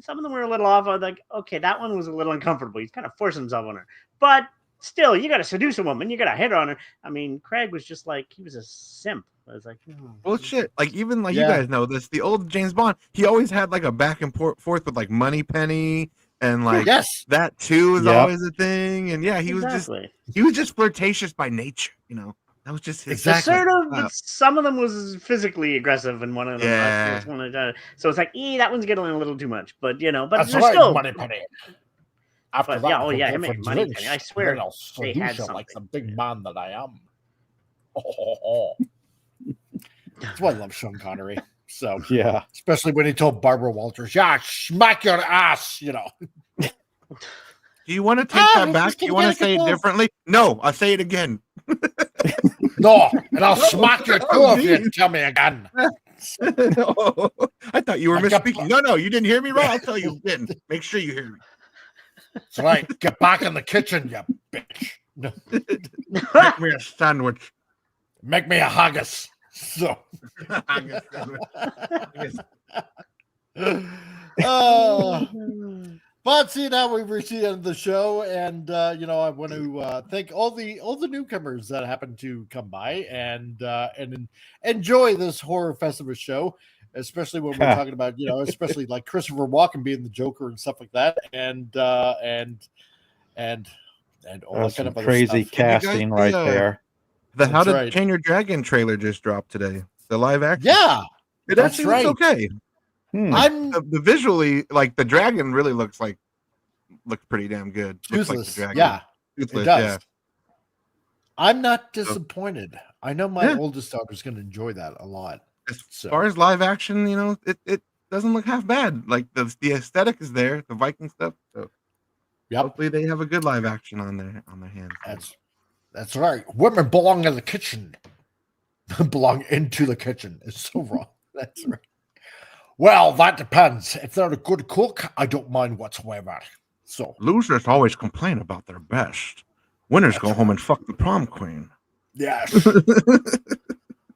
some of them were a little off. I was like, okay, that one was a little uncomfortable. He's kind of forcing himself on her. But still, you got to seduce a woman. You got to hit on her. I mean, Craig was just like, he was a simp. I was like, well, shit. Like, even like you guys know this, the old James Bond, he always had like a back and forth with like Moneypenny. And like that too is always a thing, and he was just flirtatious by nature, That was just his sort of. But some of them was physically aggressive, and one of them, so it's like, that one's getting a little too much. But but that's right, still Moneypenny. After that, him make Moneypenny. I swear, they had something like the big man that I am. That's why I love Sean Connery. So especially when he told Barbara Walters, smack your ass, Do you want to take that back? Do you want to say it differently? No, I'll say it again. No, and I'll smack your toe if you tell me again. No, I thought you were misspeaking. No, you didn't hear me right. I'll tell you again. Make sure you hear me. That's right. Get back in the kitchen, you bitch. Make me a sandwich. Make me a haggis. So, but see, now we've reached the end of the show, and I want to thank all the newcomers that happened to come by and enjoy this horror festival show, especially when we're talking about especially like Christopher Walken being the Joker and stuff like that, and all that kind of crazy stuff. casting right there. The How to Train Your Dragon trailer just dropped today. The live action. Yeah, it actually looks okay. I'm the visually, like the dragon really looks pretty damn good. Looks like the dragon. Yeah, Toothless, it does. Yeah. I'm not disappointed. I know my oldest daughter's going to enjoy that a lot. As far as live action, doesn't look half bad. Like the aesthetic is there, the Viking stuff. So hopefully they have a good live action on their hands. That's right. Women belong in the kitchen. Belong into the kitchen. It's so wrong. That's right. Well, that depends. If they're a good cook, I don't mind whatsoever. So losers always complain about their best. Winners go home and fuck the prom queen. Yes.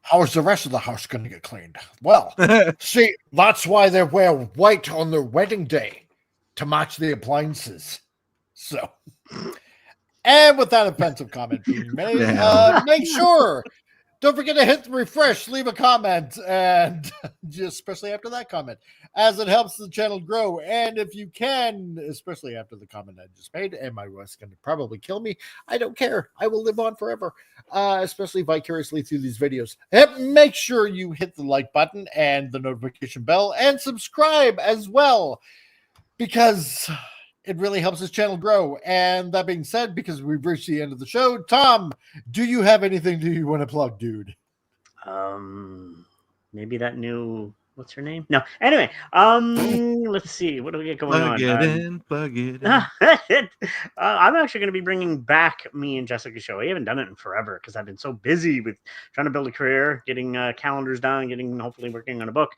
How is the rest of the house going to get cleaned? Well, see, that's why they wear white on their wedding day, to match the appliances. So, and with that offensive comment being made, make sure, don't forget to hit the refresh, leave a comment, and just especially after that comment, as it helps the channel grow. And if you can, especially after the comment I just made, and my wife's going to probably kill me, I don't care. I will live on forever, especially vicariously through these videos. And make sure you hit the like button and the notification bell and subscribe as well, because it really helps this channel grow. And that being said, because we've reached the end of the show, Tom, do you have anything you want to plug, dude? Maybe that new, what's her name? No. Anyway, let's see. What do we get going on? Plug it in. I'm actually going to be bringing back me and Jessica's show. I haven't done it in forever because I've been so busy with trying to build a career, getting calendars done, hopefully working on a book.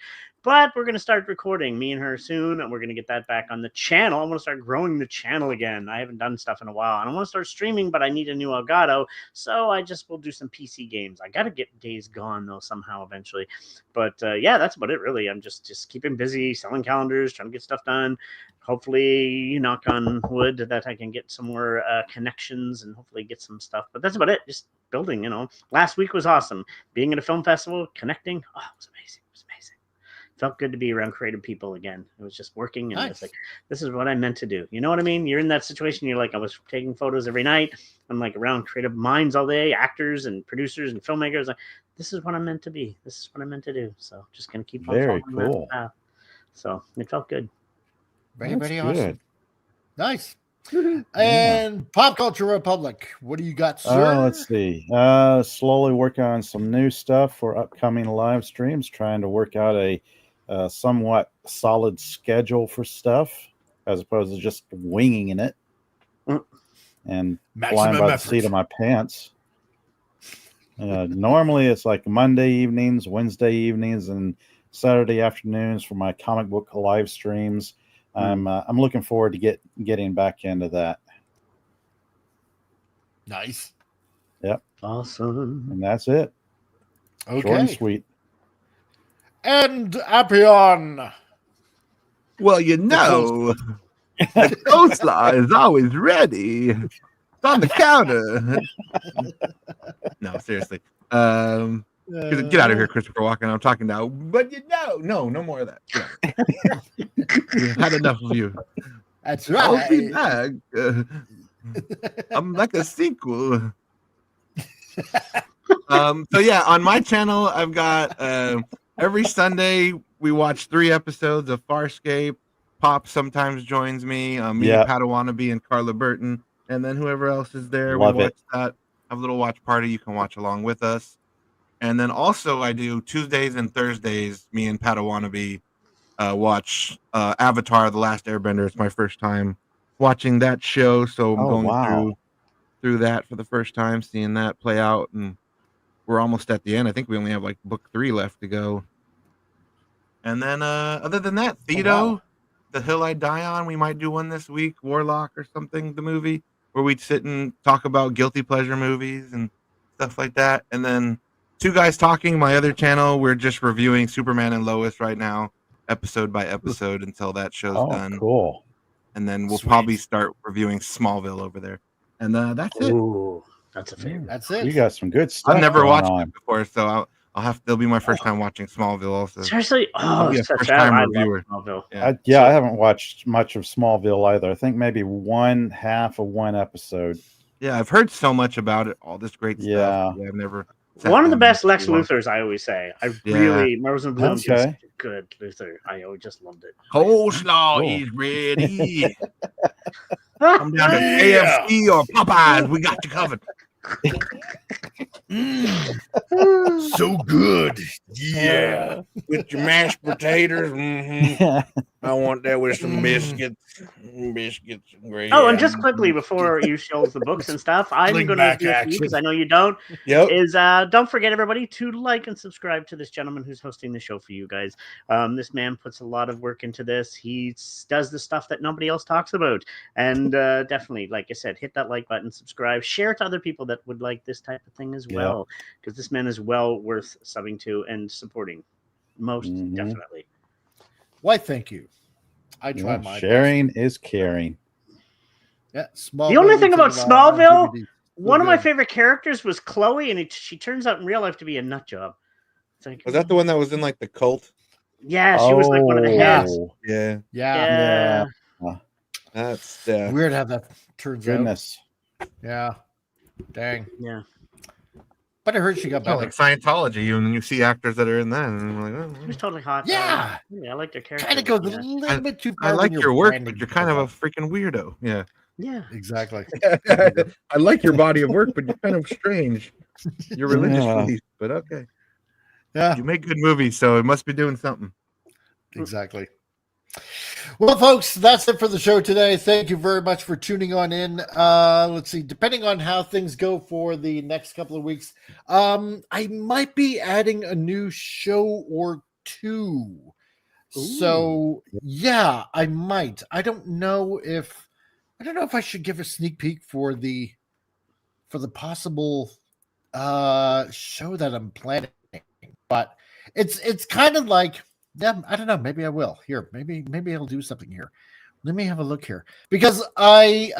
But we're going to start recording, me and her, soon, and we're going to get that back on the channel. I want to start growing the channel again. I haven't done stuff in a while. And I want to start streaming, but I need a new Elgato, so I just will do some PC games. I got to get Days Gone, though, somehow eventually. But, yeah, that's about it, really. I'm just keeping busy, selling calendars, trying to get stuff done. Hopefully, knock on wood, that I can get some more connections and hopefully get some stuff. But that's about it. Just building, Last week was awesome. Being at a film festival, connecting, it was amazing. Felt good to be around creative people again. It was just working, and it's like, this is what I meant to do. You know what I mean? You're in that situation. You're like, I was taking photos every night. I'm like around creative minds all day, actors and producers and filmmakers. Like, this is what I'm meant to be. This is what I'm meant to do. So just gonna keep on very following cool. that path. So it felt good. Very, very awesome. Nice. And Pop Culture Republic, what do you got, sir? Let's see. Slowly working on some new stuff for upcoming live streams. Trying to work out a somewhat solid schedule for stuff, as opposed to just winging it and flying by the seat of my pants. Normally it's like Monday evenings, Wednesday evenings, and Saturday afternoons for my comic book live streams. I'm looking forward to getting back into that. Nice. Yep. Awesome. And that's it. Okay. Short and sweet. And Appion. Well, the coleslaw is always ready. It's on the counter. No, seriously. Get out of here, Christopher Walken. I'm talking now. But no more of that. We've had enough of you. That's right. I'll be back. I'm like a sequel. So yeah, on my channel, I've got every Sunday we watch 3 episodes of Farscape. Pop sometimes joins me. Me, Padawannabe, and Carla Burton, and then whoever else is there. Love we watch it. that. Have a little watch party. You can watch along with us. And then also I do Tuesdays and Thursdays. Me and Padawannabe watch Avatar: The Last Airbender. It's my first time watching that show, so I'm going through that for the first time, seeing that play out, and we're almost at the end. I think we only have like book 3 left to go. And then other than that, Thedo, The Hill I Die On, we might do one this week. Warlock or something, the movie, where we'd sit and talk about guilty pleasure movies and stuff like that. And then Two Guys Talking, my other channel, we're just reviewing Superman and Lois right now, episode by episode, until that show's done. Cool. And then we'll probably start reviewing Smallville over there. And that's it. Ooh, that's a favorite. That's it. You got some good stuff. I've never watched on. it before, so it'll be my first time watching Smallville also. Seriously? I'll be a first-time reviewer. Smallville. I haven't watched much of Smallville either. I think maybe one half of one episode. Yeah, I've heard so much about it, all this great stuff. Yeah, I've never. One of the best Lex Luthers, I always say. Really, Marvel's Bloom is a good Luthor. I always just loved it. Coleslaw is ready. Come down to KFC or Popeyes. We got you covered. So good. Yeah. With your mashed potatoes. Mm-hmm. I want that with some biscuits. Biscuits and gravy. Oh, and just quickly before you show the books and stuff, I'm Fling going to back do it for you action. because I know you don't. Yep. Is don't forget, everybody, to like and subscribe to this gentleman who's hosting the show for you guys. This man puts a lot of work into this. He does the stuff that nobody else talks about. And definitely, like I said, hit that like button, subscribe, share it to other people that would like this type of thing as well. Because this man is well worth subbing to and supporting. Most definitely. Why, thank you. I try my sharing is caring. Yeah, Smallville. The only thing about Smallville, one of my good. favorite characters was Chloe, and she turns out in real life to be a nut job. It's like, Was that the one that was in like the cult? yeah, she was like one of the heads. Yeah. Yeah. That's Weird how that turns Goodness. out. Yeah. Dang. Yeah. But I heard she got Oh, better. like Scientology, and you see actors that are in that, and I'm like, oh, She was totally hot. Yeah. Yeah, I like their character. Kind of goes a little bit too far. I like when your work, branding but you're kind of a people. freaking weirdo. Yeah. Yeah. Exactly. I like your body of work, but you're kind of strange. You're religious, beliefs, but okay. Yeah. You make good movies, so it must be doing something. Exactly. Well, folks, that's it for the show today. Thank you very much for tuning on in. Let's see, depending on how things go for the next couple of weeks, I might be adding a new show or two. So yeah, I might. I don't know if I should give a sneak peek for the possible show that I'm planning, but it's kind of like, yeah, I don't know. Maybe I will. Here, maybe I'll do something here. Let me have a look here, because I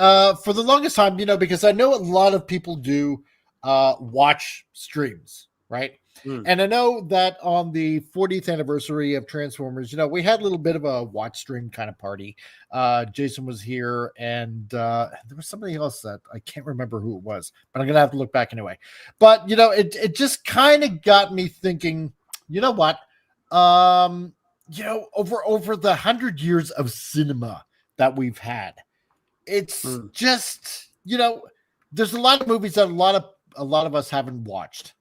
for the longest time, because I know a lot of people do watch streams, right? And I know that on the 40th anniversary of Transformers, we had a little bit of a watch stream kind of party. Jason was here, and there was somebody else that I can't remember who it was, but I'm gonna have to look back anyway. But it just kind of got me thinking. You know what? Over the 100 years of cinema that we've had, it's just there's a lot of movies that a lot of us haven't watched.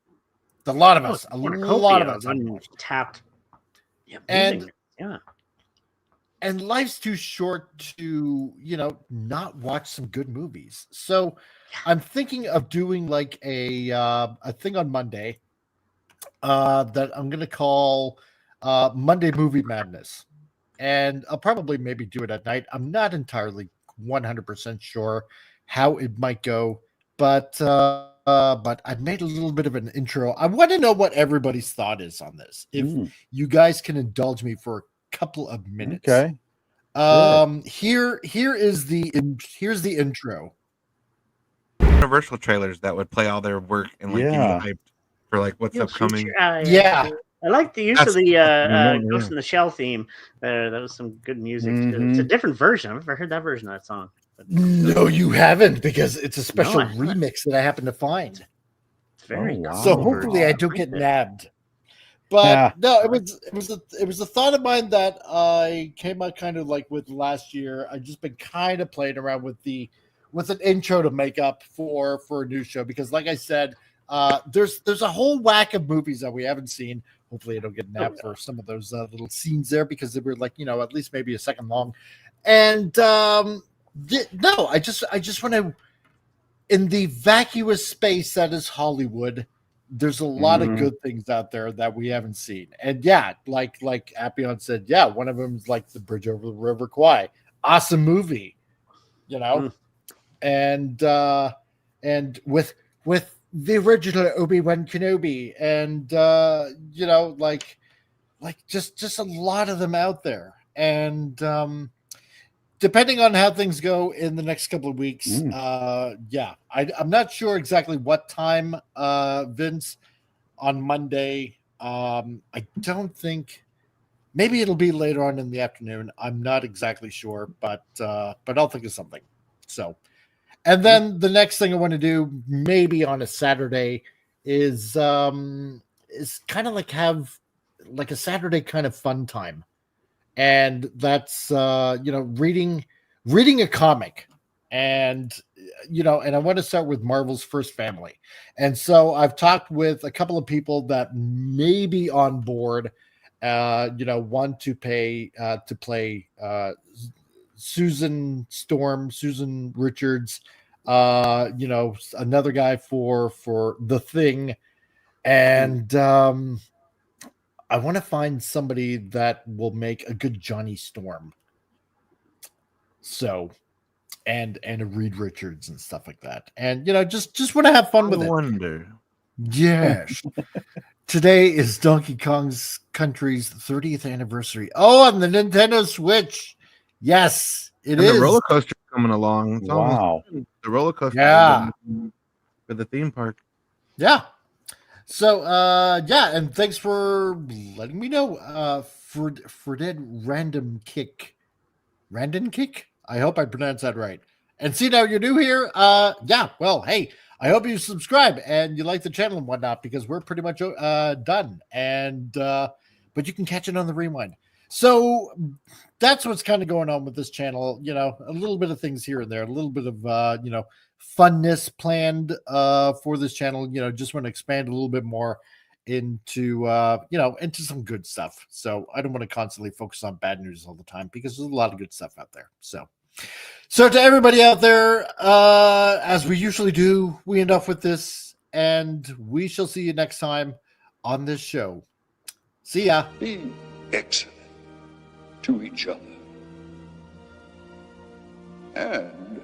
A lot of us haven't watched. Tapped. Yeah, and life's too short to not watch some good movies. So I'm thinking of doing like a thing on Monday that I'm gonna call Monday Movie Madness, and I'll probably maybe do it at night. I'm not entirely 100% sure how it might go, but I made a little bit of an intro. I want to know what everybody's thought is on this. If you guys can indulge me for a couple of minutes. Okay. Here's the intro. Universal trailers that would play all their work and like give you hyped for like what's upcoming. Yeah. I like the use of the Ghost in the Shell theme. That was some good music. It's a different version. I've never heard that version of that song. No, you haven't, because it's a special remix that I happen to find. It's very so hopefully I don't get nabbed. But no, it was a thought of mine that I came out kind of like with last year. I've just been kind of playing around with an intro to make up for a new show, because like I said, there's a whole whack of movies that we haven't seen. Hopefully I don't get nabbed for some of those little scenes there, because they were like, at least maybe a second long. And no, I just want to, in the vacuous space that is Hollywood, there's a lot of good things out there that we haven't seen. And yeah, like Appion said, yeah, one of them is like The Bridge Over the River Kwai. Awesome movie, and with the original Obi-Wan Kenobi, and just a lot of them out there. And depending on how things go in the next couple of weeks, I'm not sure exactly what time, Vince, on Monday. I don't think, maybe it'll be later on in the afternoon. I'm not exactly sure, but I'll think of something. So, and then the next thing I want to do, maybe on a Saturday, is kind of like have like a Saturday kind of fun time. And that's reading a comic. And and I want to start with Marvel's First Family. And so I've talked with a couple of people that may be on board, want to play Susan Storm, Susan Richards, another guy for The Thing. And I want to find somebody that will make a good Johnny Storm. So, and a Reed Richards and stuff like that. And, just want to have fun with it. Wonder. Yes. Today is Donkey Kong's Country's 30th anniversary. Oh, on the Nintendo Switch. Yes, it is. The roller coaster coming along. It's Wow. The roller coaster. Yeah. For the theme park. Yeah. So, and thanks for letting me know. For Dead Random Kick. Random Kick? I hope I pronounced that right. And see, now you're new here. Well, hey, I hope you subscribe and you like the channel and whatnot, because we're pretty much done. And but you can catch it on the rewind. So that's what's kind of going on with this channel. A little bit of things here and there, a little bit of funness planned for this channel. Just want to expand a little bit more into into some good stuff. So I don't want to constantly focus on bad news all the time, because there's a lot of good stuff out there. So to everybody out there, as we usually do, we end off with this, and we shall see you next time on this show. See ya. Be excellent to each other. And